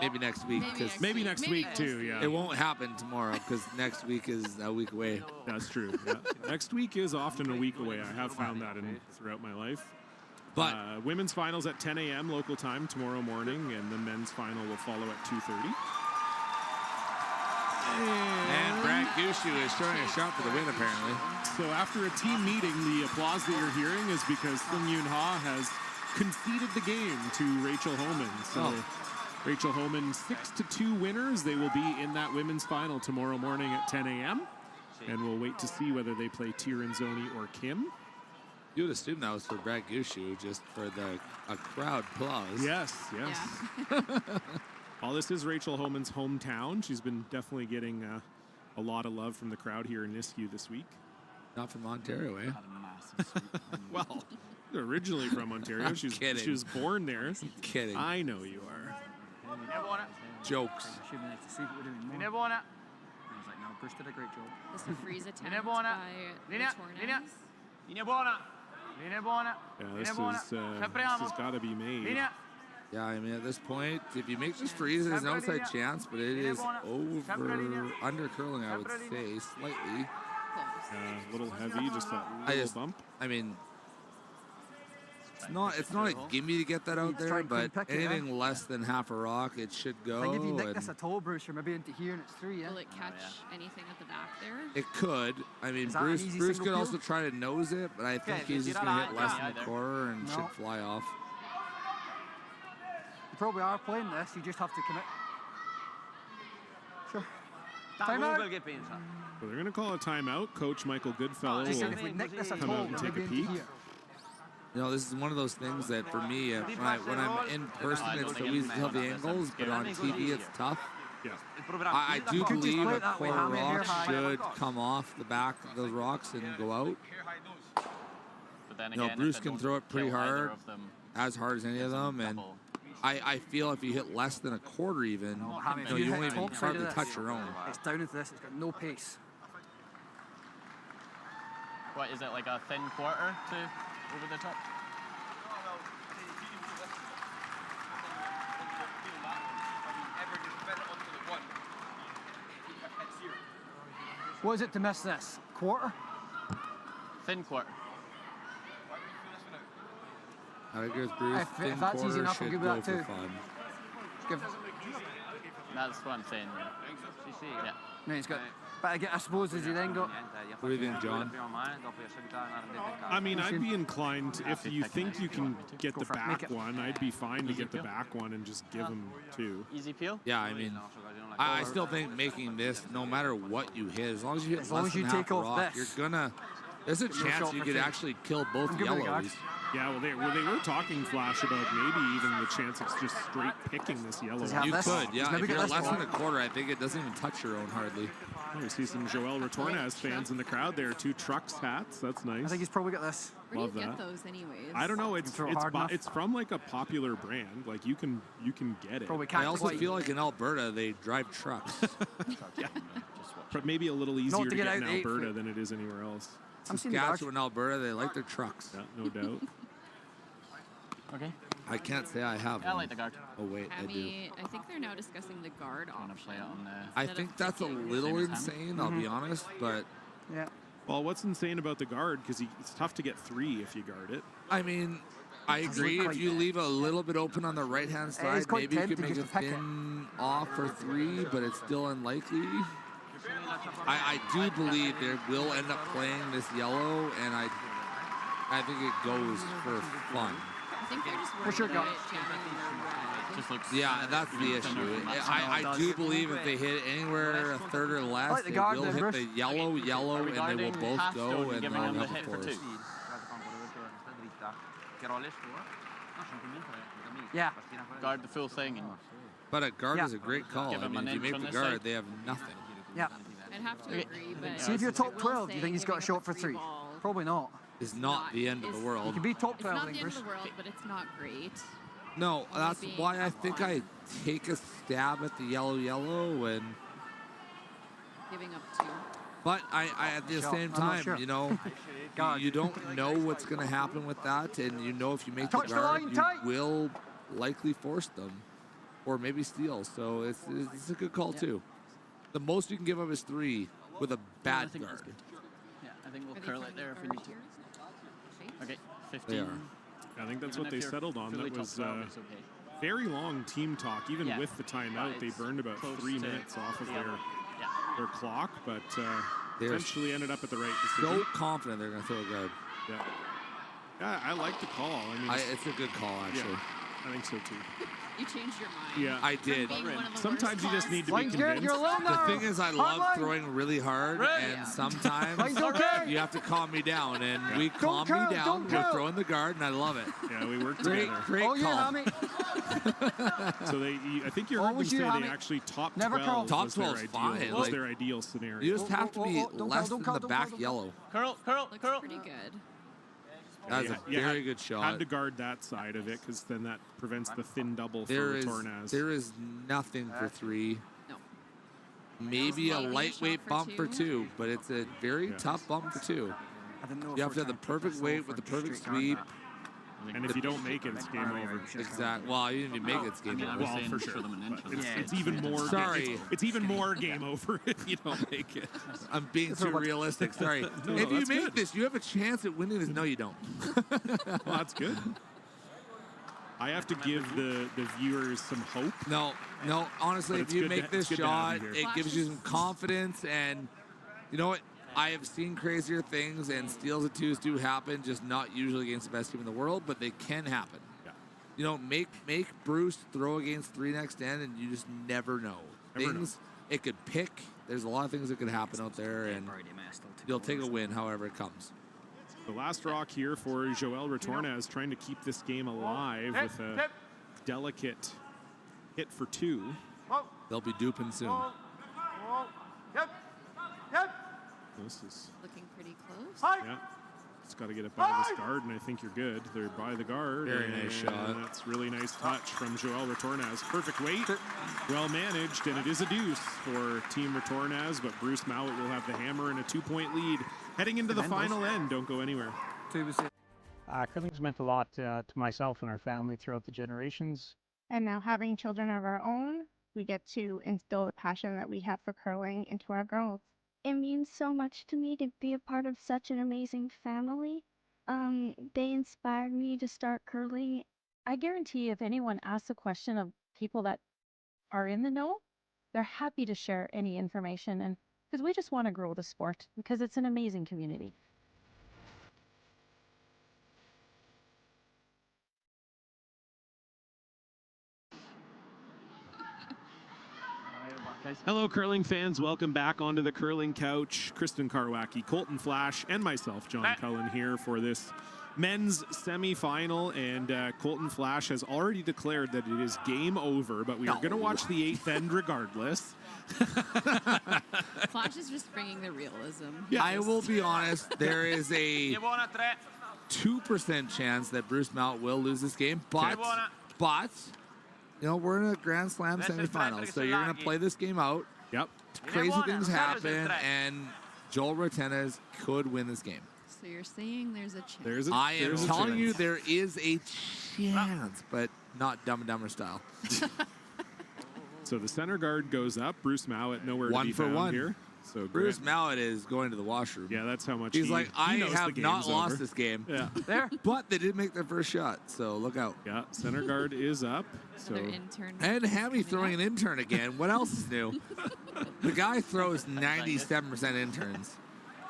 Maybe next week. Maybe next week too, yeah. It won't happen tomorrow because next week is a week away. That's true. Yeah. Next week is often a week away. I have found that throughout my life. But women's finals at 10 a.m. local time tomorrow morning, and the men's final will follow at 2:30. And Brad Gushu is showing a shot for the win, apparently. So after a team meeting, the applause that you're hearing is because Sung Yoon Ha has conceded the game to Rachel Homan. So Rachel Homan 6-2 winners. They will be in that women's final tomorrow morning at 10 a.m. And we'll wait to see whether they play Tirinzoni or Kim. You would assume that was for Brad Gushu, just for a crowd applause. Yes. Well, this is Rachel Homan's hometown. She's been definitely getting a lot of love from the crowd here in Nisku this week. Not from Ontario, eh? Well, originally from Ontario. She was born there. Kidding. I know you are. Jokes. You never won it. I was like, no, Bruce did a great job. This is a freeze attempt by Retornaz. You never won it. You never won it. Yeah, this has got to be made. Yeah, I mean, at this point, if you make this freeze, there's no outside chance, but it is under curling, I would say, slightly. A little heavy, just that little bump. I mean, it's not a gimme to get that out there, but anything less than half a rock, it should go. I think if you nick this at all, Bruce, you're maybe into here and it's 3, yeah? Will it catch anything at the back there? It could. I mean, Bruce could also try to nose it, but I think he's just going to hit less than the quarter and should fly off. You probably are playing this, you just have to commit. Sure. So they're going to call a timeout. Coach Michael Goodfellow will come out and take a peek. You know, this is one of those things that for me, when I'm in person, it's so easy to tell the angles, but on TV, it's tough. Yeah. I do believe a quarter rock should come off the back of those rocks and go out. You know, Bruce can throw it pretty hard, as hard as any of them, and I feel if you hit less than a quarter even, you won't even hardly touch your own. It's down into this, it's got no pace. What, is it like a thin quarter to over the top? What is it to miss this? Quarter? Thin quarter. I agree with Bruce. If that's easy enough, I'll give you that too. That's what I'm saying. Yeah. No, he's got. But I suppose has he then got? What do you think, John? I mean, I'd be inclined, if you think you can get the back one, I'd be fine to get the back one and just give him 2. Easy peel? Yeah, I mean, I still think making this, no matter what you hit, as long as you hit less than half the rock, you're gonna, there's a chance you could actually kill both yellows. Yeah, well, they were talking, Flash, about maybe even the chance of just straight picking this yellow. You could, yeah. If you're less than a quarter, I think it doesn't even touch your own hardly. Oh, we see some Joel Retornaz fans in the crowd there. 2 Trucks hats. That's nice. I think he's probably got this. Where do you get those anyways? I don't know. It's from like a popular brand. Like you can get it. I also feel like in Alberta they drive trucks. Yeah. But maybe a little easier to get in Alberta than it is anywhere else. Saskatchewan, Alberta, they like their trucks. Yeah, no doubt. Okay. I can't say I have one. I like the guard. Oh wait, I do. I think they're now discussing the guard option. I think that's a little insane, I'll be honest, but yeah. Well, what's insane about the guard? Because it's tough to get 3 if you guard it. I mean, I agree. If you leave a little bit open on the right-hand side, maybe you could make a thin off for 3, but it's still unlikely. I do believe they will end up playing this yellow, and I think it goes for fun. I think they're just worried about it changing. Yeah, that's the issue. I do believe if they hit anywhere a third or less, they will hit the yellow, and they will both go, and they'll have a force. Yeah. Guard the full thing. But a guard is a great call. I mean, if you make the guard, they have nothing. Yeah. I'd have to agree, but... See, if you're top 12, do you think he's got a shot for 3? Probably not. Is not the end of the world. You can be top 12, It's not the end of the world, but it's not great. No, that's why I think I take a stab at the yellow and giving up 2. but I at the same time, you know, you don't know what's going to happen with that, and you know if you make the guard, you will likely force them, or maybe steal. So it's a good call too. The most you can give up is 3 with a bad guard. Yeah, I think we'll curl it there if we need to. Okay, 15. They are. I think that's what they settled on. That was very long team talk. Even with the timeout, they burned about 3 minutes off of their clock, but eventually ended up at the right decision. So confident they're going to throw a guard. Yeah, I like the call. I mean, it's a good call, actually. Yeah, I think so too. You changed your mind. Yeah, I did. Sometimes you just need to be convinced. The thing is, I love throwing really hard, and sometimes you have to calm me down, and we calm me down. We're throwing the guard, and I love it. Yeah, we work together. Great call. So I think you heard them say they actually top 12 Top 12 is fine. Was their ideal scenario. You just have to be less than the back yellow. Curl. Looks pretty good. That's a very good shot. Had to guard that side of it because then that prevents the thin double for Retornaz. There is nothing for 3. No. Maybe a lightweight bump for 2, but it's a very tough bump for 2. You have to have the perfect weight with the perfect sweep. And if you don't make it, it's game over. Exactly. Well, even if you make it, it's game over. Well, for sure. It's even more. Sorry. It's even more game over if you don't make it. I'm being too realistic. Sorry. If you make this, you have a chance at winning this. No, you don't. Well, that's good. I have to give the viewers some hope. No. Honestly, if you make this shot, it gives you some confidence, and you know what? I have seen crazier things, and steals and 2s do happen, just not usually against the best team in the world, but they can happen. Yeah. You know, make Bruce throw against 3 next end, and you just never know. It could pick. There's a lot of things that could happen out there, and you'll take a win however it comes. The last rock here for Joel Retornaz, trying to keep this game alive with a delicate hit for 2. They'll be duping soon. This is looking pretty close. Yeah. Just got to get it by this guard, and I think you're good. They're by the guard. Very nice shot. That's really nice touch from Joel Retornaz. Perfect weight, well managed, and it is a deuce for Team Retornaz, but Bruce Mouat will have the hammer and a 2-point lead. Heading into the final end. Don't go anywhere. Curling's meant a lot to myself and our family throughout the generations. And now having children of our own, we get to instill the passion that we have for curling into our girls. It means so much to me to be a part of such an amazing family. They inspired me to start curling. I guarantee if anyone asks a question of people that are in the know, they're happy to share any information, and because we just want to grow the sport because it's an amazing community. Hello, curling fans. Welcome back onto the curling couch. Kristen Karwacki, Colton Flash, and myself, John Cullen, here for this men's semifinal. And Colton Flash has already declared that it is game over, but we are going to watch the 8th end regardless. Flash is just bringing the realism. Yeah. I will be honest, there is a 2% chance that Bruce Mouat will lose this game, but you know, we're in a Grand Slam semifinal, so you're going to play this game out. Yep. Crazy things happen, and Joel Retornaz could win this game. So you're saying there's a chance. I am telling you there is a chance, but not Dumb and Dumber style. So the center guard goes up. Bruce Mouat nowhere to be for found one. here. So Bruce Mouat is going to the washroom. Yeah, that's how much he's like, I knows have the not game's lost over. this game. Yeah. There. But they did make their first shot, so look out. Yeah, center guard is up. So and Hammy throwing an intern again. What else is new? The guy throws 97% interns.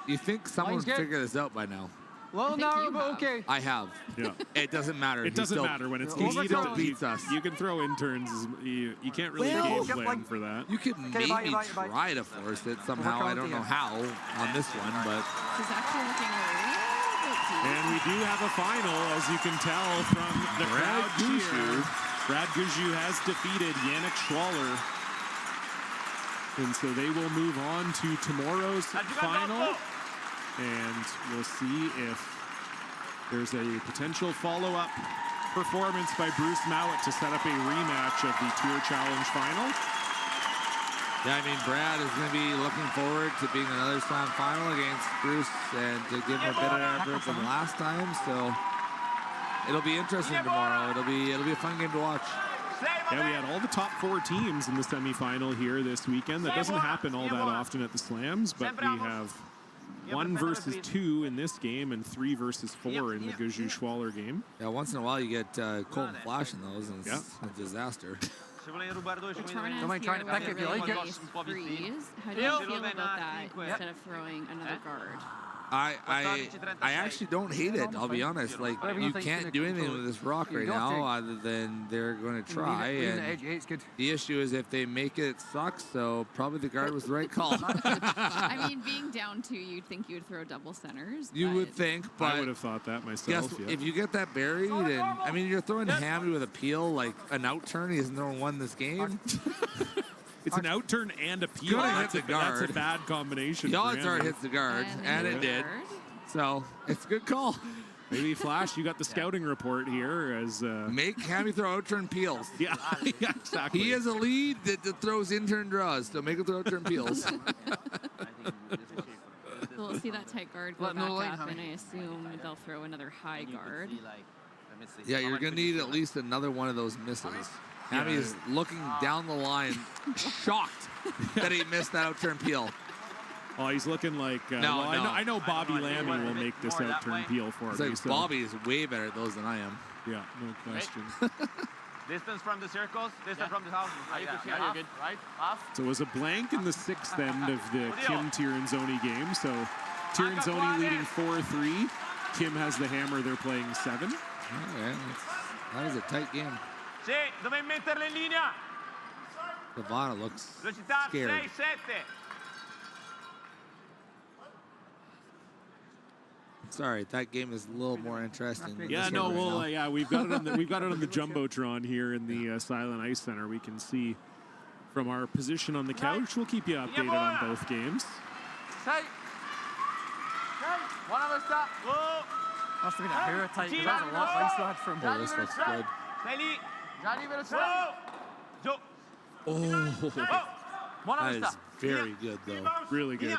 You think someone would figure this out by now? Well, no, but okay. I have. Yeah. It doesn't matter. It doesn't matter when it's he game. still beats us. You can throw interns. You can't really Well, game plan for that. You could maybe try to force it somehow. I don't know how on this one, but. He's actually looking And we do have a final, as you can tell from the crowd cheer. Brad Guzhu has defeated Yannick Schwaller. And so they will move on to tomorrow's final. And we'll see if there's a potential follow-up performance by Bruce Mouat to set up a rematch of the Tour Challenge final. Yeah, I mean, Brad is going to be looking forward to being another slam final against Bruce and to give him a bit of effort than last time. So it'll be interesting tomorrow. It'll be a fun game to watch. Yeah, we had all the top 4 teams in the semifinal here this weekend. That doesn't happen all that often at the slams, but we have 1 versus 2 in this game and 3 versus 4 in the Guzhu Schwaller game. Yeah, once in a while you get Colton Flash in those, and it's a disaster. Don't mind trying to back if you like it. How do you feel about that instead of throwing another guard? I actually don't hate it, I'll be honest. Like, you can't do anything with this rock right now other than they're going to try. And the issue is if they make it, it sucks. So probably the guard was the right call. I mean, being down 2, you'd think you would throw double centers. You would think, but I would have thought that myself. Yes, if you get that buried, and I mean, you're throwing Hammy with a peel, like an out turn. He hasn't thrown one this game. It's an out turn and a peel. That's a bad combination. The odds are it hits the guard, and it did. So it's a good call. Maybe Flash, you got the scouting report here as make Hammy throw out turn peels. Yeah, yeah, exactly. He is a lead that throws in turn draws, so make him throw out turn peels. We'll see that tight guard go back up, and I assume they'll throw another high guard. Yeah, you're gonna need at least another one of those misses. Hammy is looking down the line, shocked that he missed that out turn peel. Oh, he's looking like I know Bobby Lammy will make this out turn peel for me. So Bobby is way better at those than I am. Yeah, no question. Distance from the circles, distance from the house. You're good. Right? Off. So it was a blank in the 6th end of the Kim Tirinzoni game. So Tirinzoni leading 4-3. Kim has the hammer. They're playing 7. Okay, that was a tight game. Sì, dove metterla in linea. Savannah looks Velocità scared. 6-7. Sorry, that game is a little more interesting. Yeah, no, well, we've got it on the jumbotron here in the Silent Ice Center. We can see from our position on the couch. We'll keep you updated on both games. One of us stop. Must have been a hair tight because that was a lot of ice lad from Oh, this looks good. That is very good, though. Really good.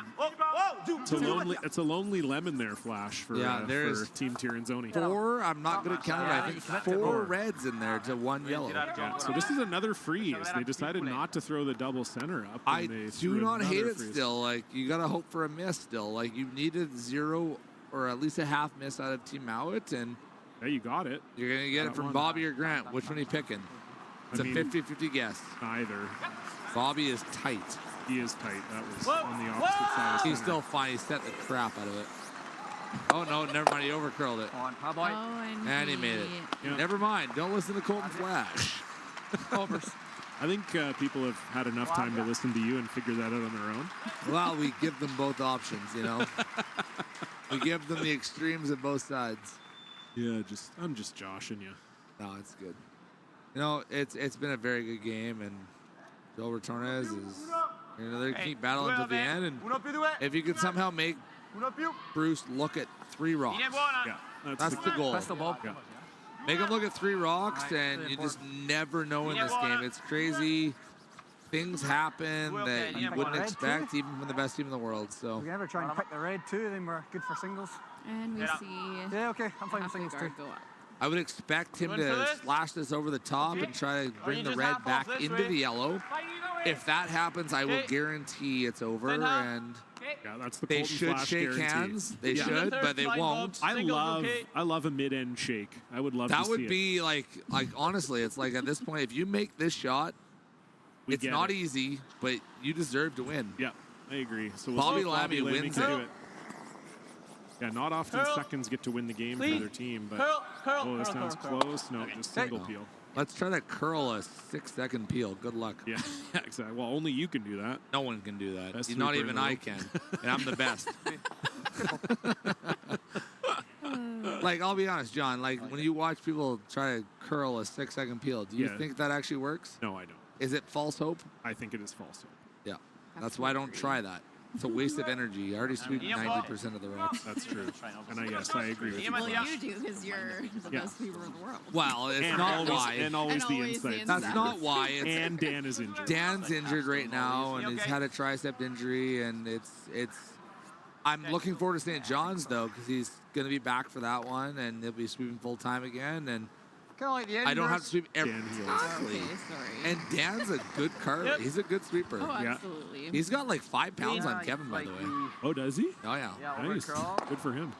It's a lonely lemon there, Flash, for Team Tirinzoni. 4, I'm not going to count it, I think 4 reds in there to 1 yellow. Yeah, so this is another freeze. They decided not to throw the double center up. I do not hate it still. Like, you got to hope for a miss still. Like, you needed 0 or at least a half miss out of Team Mouat, and yeah, you got it. You're going to get it from Bobby or Grant. Which one are you picking? It's a 50-50 guess. Either. Bobby is tight. He is tight. That was on the opposite side. Of He's center. still fine. He set the crap out of it. Oh, no, never mind. He overcurled it. And he made it. Yeah. Never mind. Don't listen to Colton Flash. I think people have had enough time to listen to you and figure that out on their own. Well, we give them both options, you know. We give them the extremes of both sides. Yeah, I'm just joshing you. No, it's good. You know, it's been a very good game, and Joe Retornaz is, they keep battling until the end, and if you could somehow make Bruce look at 3 rocks, yeah, that's the goal. Yeah. Make him look at 3 rocks, and you just never know in this game. It's crazy. Things happen that you wouldn't expect, even from the best team in the world. So we can ever try and pick the red too, then we're good for singles. And we see. Yeah, okay, I'm fine with singles too. Go up. I would expect him to slash this over the top and try to bring the red back into the yellow. If that happens, I will guarantee it's over, and yeah, that's the they Colton should Flash shake guarantee. hands. They should, but they won't. I love a mid-end shake. I would love that to see would be like honestly, it's like at this point, if you make this shot, it's not easy, but you deserve to win. Yeah, I agree. So we'll Bobby see if Lammy wins can it. do it. Yeah, not often seconds get to win the game for their team, but oh, that sounds close. No, just single peel. Let's try to curl a 6-second peel. Good luck. Yeah, exactly. Well, only you can do that. No one can do that. Best Not sweeper even in the I world. can. And I'm the best. Like, I'll be honest, John, like when you watch people try to curl a 6-second peel, do you think that actually works? No, I don't. Is it false hope? I think it is false hope. Yeah. That's why I don't try that. It's a waste of energy. I already sweep 90% of the rocks. That's true. And yes, I agree with you. Well, you do because you're the best sweeper in the world. Well, it's and not always, why. And always the insight. That's not why. It's, and Dan is injured. Dan's injured right now, and he's had a tricep injury, and it's. I'm looking forward to St. John's though, because he's going to be back for that one, and he'll be sweeping full time again, and. I don't have to sweep every Okay, sorry. And Dan's a good curler. He's a good sweeper. Oh, absolutely. He's got like 5 pounds on Kevin, by the way. Oh, does he? Oh, yeah. Nice. Good for him.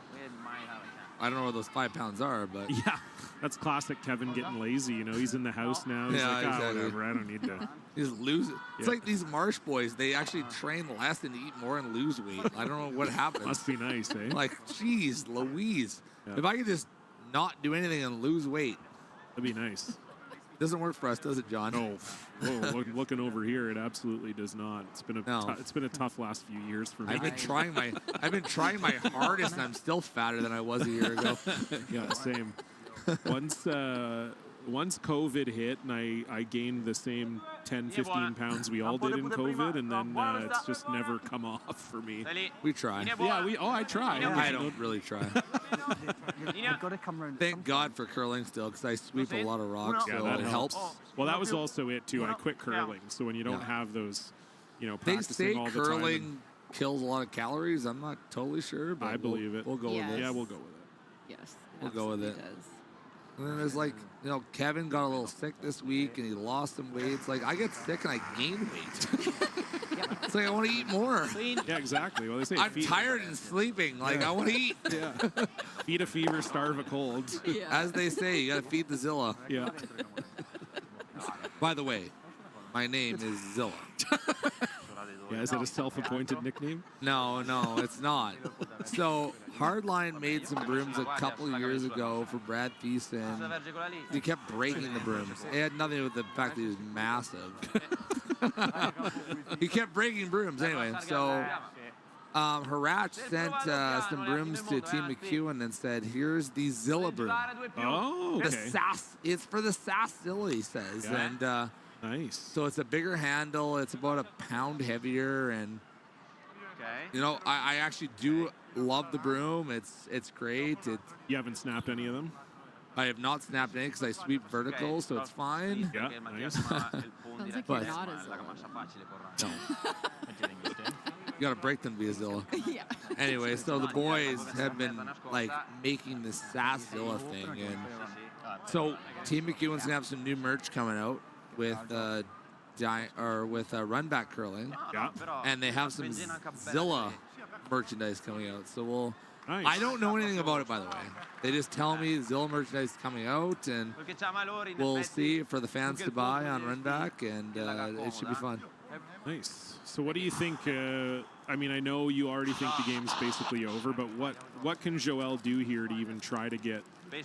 I don't know where those 5 pounds are, but. Yeah, that's classic Kevin getting lazy. You know, he's in the house now. He's like, exactly. Whatever, I don't need to. He's losing. It's like these Marsh boys. They actually train less and eat more and lose weight. I don't know what happens. Must be nice, eh? Like, geez, Louise. Yeah. If I could just not do anything and lose weight. That'd be nice. Doesn't work for us, does it, John? No. Whoa, looking over here, it absolutely does not. It's been it's been a tough last few years for me. I've been trying my hardest, and I'm still fatter than I was a year ago. Yeah, same. Once COVID hit and I gained the same 10, 15 pounds we all did in COVID, and then it's just never come off for me. We try. Yeah, I try. I don't really try. Thank God for curling still, because I sweep a lot of rocks, so it helps. Well, that was also it, too. I quit curling, so when you don't have those, They practicing say all the curling time. kills a lot of calories. I'm not totally sure, but I believe it. We'll go with it. Yeah, we'll go with it. Yes. We'll go with it. And then there's like, Kevin got a little sick this week and he lost some weight. It's like, I get sick and I gain weight. It's like, I want to eat more. Yeah, exactly. Well, they say I'm tired and sleeping. Like, I want to eat. Yeah. Feed a fever, starve a cold. Yeah. As they say, you got to feed the Zilla. Yeah. By the way, my name is Zilla. Yeah, is it a self-appointed nickname? No, it's not. So Hardline made some brooms a couple of years ago for Brad Thiessen. He kept breaking the brooms. It had nothing to do with the fact that he was massive. He kept breaking brooms anyway. So Harach sent some brooms to Team McEwen and said, "Here's the Zilla broom." Oh, okay. The SAS. It's for the SAS Zilla, he says, and. Nice. So it's a bigger handle. It's about a pound heavier, and I actually do love the broom. It's great. You haven't snapped any of them? I have not snapped any because I sweep vertical, so it's fine. Yeah, nice. Sounds like But- you're not as You got to break them via Zilla. Yeah. Anyway, so the boys have been like making this SAS Zilla thing, and so Team McEwen's gonna have some new merch coming out with run back curling. Yeah. And they have some Zilla merchandise coming out. So we'll. Nice. I don't know anything about it, by the way. They just tell me Zilla merchandise is coming out, and we'll see for the fans to buy on Run Back, and it should be fun. Nice. So what do you think? I mean, I know you already think the game's basically over, but what can Joel do here to even try to get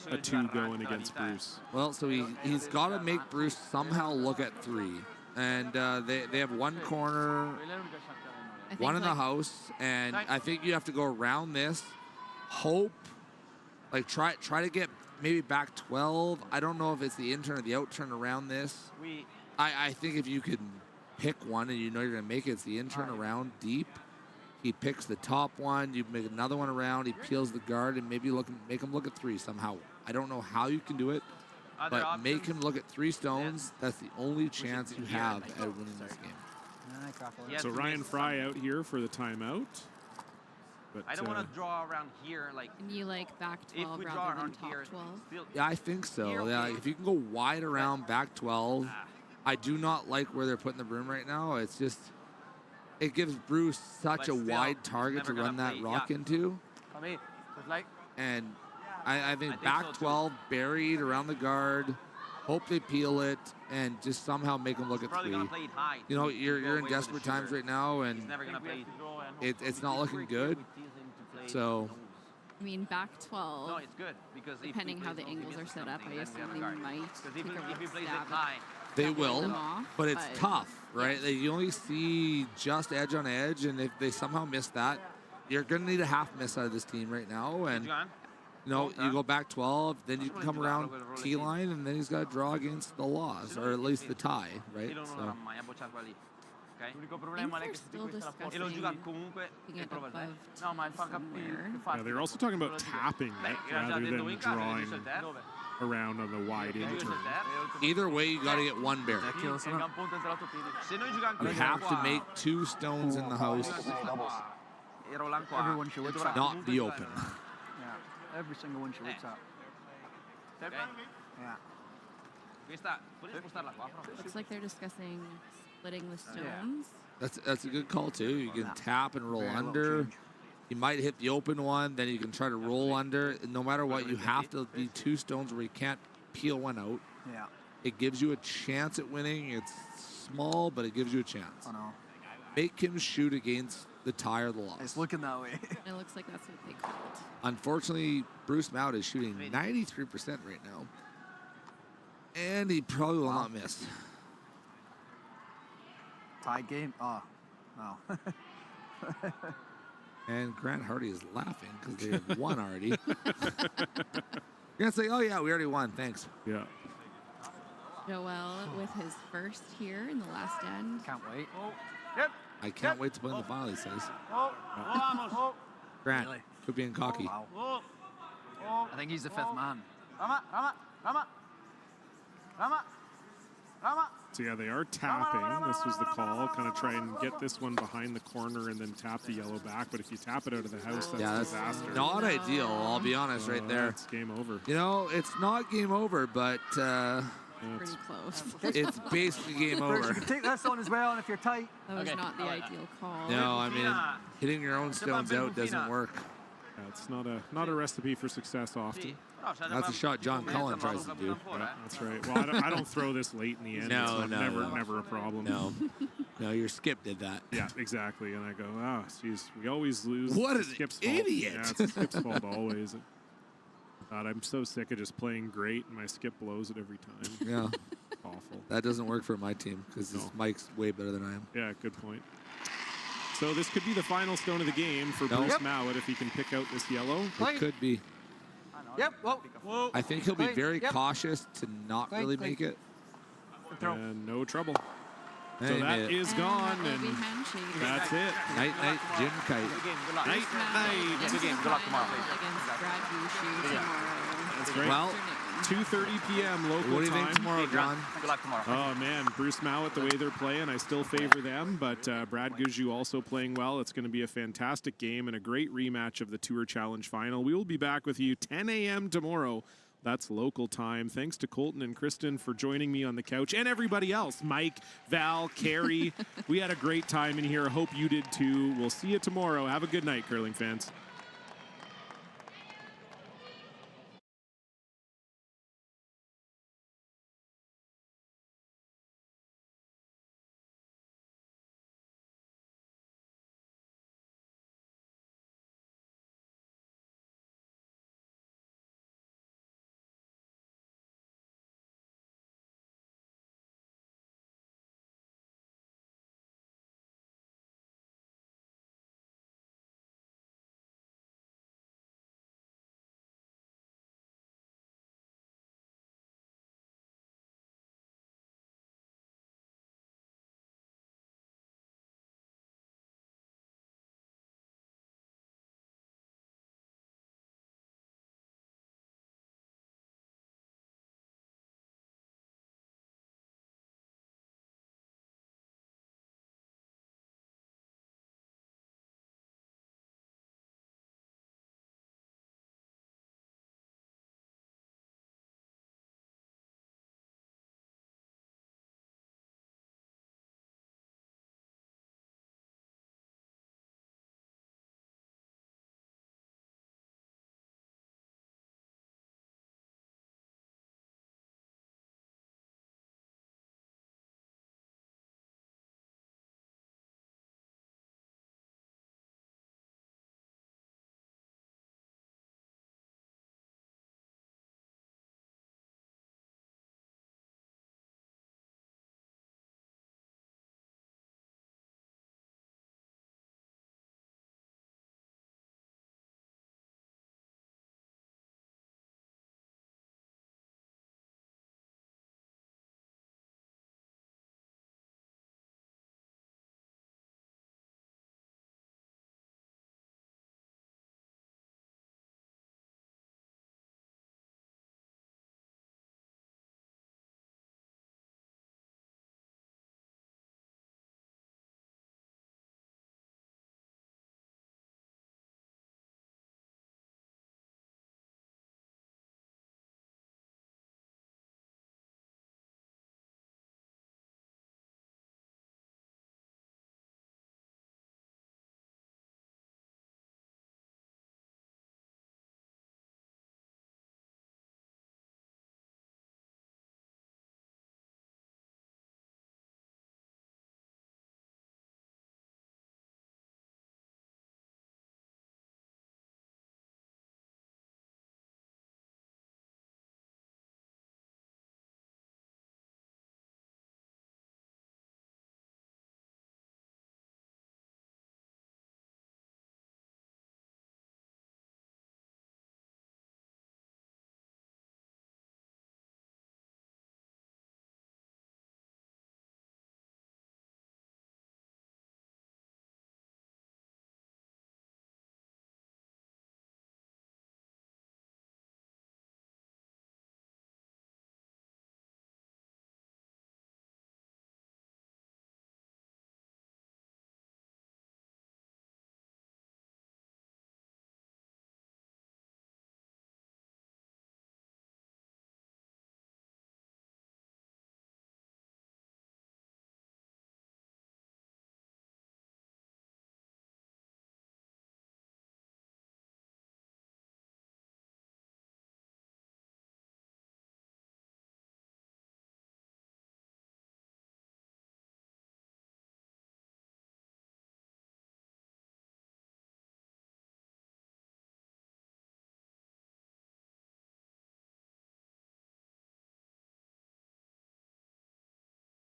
a 2 going against Bruce? Well, so he's got to make Bruce somehow look at 3. And they have one corner, one in the house, and I think you have to go around this, hope, like try to get maybe back 12. I don't know if it's the in turn or the out turn around this. I think if you can pick one and you know you're going to make it, it's the in turn around deep. He picks the top one, you make another one around, he peels the guard, and maybe make him look at 3 somehow. I don't know how you can do it, but make him look at 3 stones. That's the only chance you have at winning this game. So Ryan Fry out here for the timeout. But, I don't want to draw around here. Like, and you like back 12 if we rather draw than around top here, 12? Yeah, I think so. Yeah, if you can go wide around back 12, I do not like where they're putting the broom right now. It's just, it gives Bruce such a wide target to run that rock into. And I think back 12, buried around the guard, hope they peel it, and just somehow make them look at 3. You know, you're in desperate times right now, and it's not looking good. So, I mean, back 12. No, it's good because depending how the angles are set up, I assume they might take a rough stab at they will, them off, but it's tough, right? Yes. You only see just edge on edge, and if they somehow miss that, you're going to need a half miss out of this team right now. And you know, you go back 12, then you can come around T-line, and then he's got to draw against the loss, or at least the tie, right? So. Yeah, they're also talking about tapping it rather than drawing around on the wide in turn. Either way, you got to get 1 bear. You have to make 2 stones in the house, Everyone should look up. not be open. Yeah, every single one should look up. Yeah. Looks like they're discussing splitting the stones. That's a good call too. You can tap and roll under. You might hit the open one, then you can try to roll under. No matter what, you have to be 2 stones where you can't peel one out. Yeah. It gives you a chance at winning. It's small, but it gives you a chance. I know. Make him shoot against the tie or the loss. It's looking that way. It looks like that's what they called. Unfortunately, Bruce Mouat is shooting 93% right now. And he probably will not miss. Tie game? Oh, no. And Grant Hardy is laughing because they have won already. You're going to say, oh, yeah, we already won. Thanks. Yeah. Joel with his first here in the last end. Can't wait. Yep. I can't wait to play in the final, he says. Grant, could be in cocky. Wow. I think he's the 5th man. So yeah, they are tapping. This was the call. Kind of try and get this one behind the corner and then tap the yellow back. But if you tap it out of the house, that's disaster. Not ideal, I'll be honest, right there. It's game over. You know, it's not game over, but pretty close. It's basically game over. You can take this on as well, and if you're tight. That was not the ideal call. No, I mean, hitting your own stones out doesn't work. Yeah, it's not a recipe for success often. That's a shot John Cullen tries to do. Yeah, that's right. Well, I don't throw this late in the end. No, never a problem. No, your Skip did that. Yeah, exactly. And I go, geez, we always lose. What an Skip's idiot! Fault. Yeah, it's Skip's fault always. God, I'm so sick of just playing great, and my Skip blows it every time. Yeah. Awful. That doesn't work for my team because this Mike's way better than I am. Yeah, good point. So this could be the final stone of the game for Bruce Mouat if he can pick out this yellow. It could be. Yep. Whoa. I think he'll be very cautious to not really make it. And no trouble. Hey, so that is gone, and that's it. Night, Jim Kite. Night. Good game. Good luck tomorrow. That's great. Well, 2:30 p.m. local time. What do you think tomorrow, John? Good luck tomorrow. Oh, man. Bruce Mouat, the way they're playing, I still favor them. But Brad Guzju also playing well. It's going to be a fantastic game and a great rematch of the Tour Challenge Final. We will be back with you 10 a.m. tomorrow. That's local time. Thanks to Colton and Kristen for joining me on the couch and everybody else. Mike, Val, Carrie. We had a great time in here. Hope you did too. We'll see you tomorrow. Have a good night, curling fans.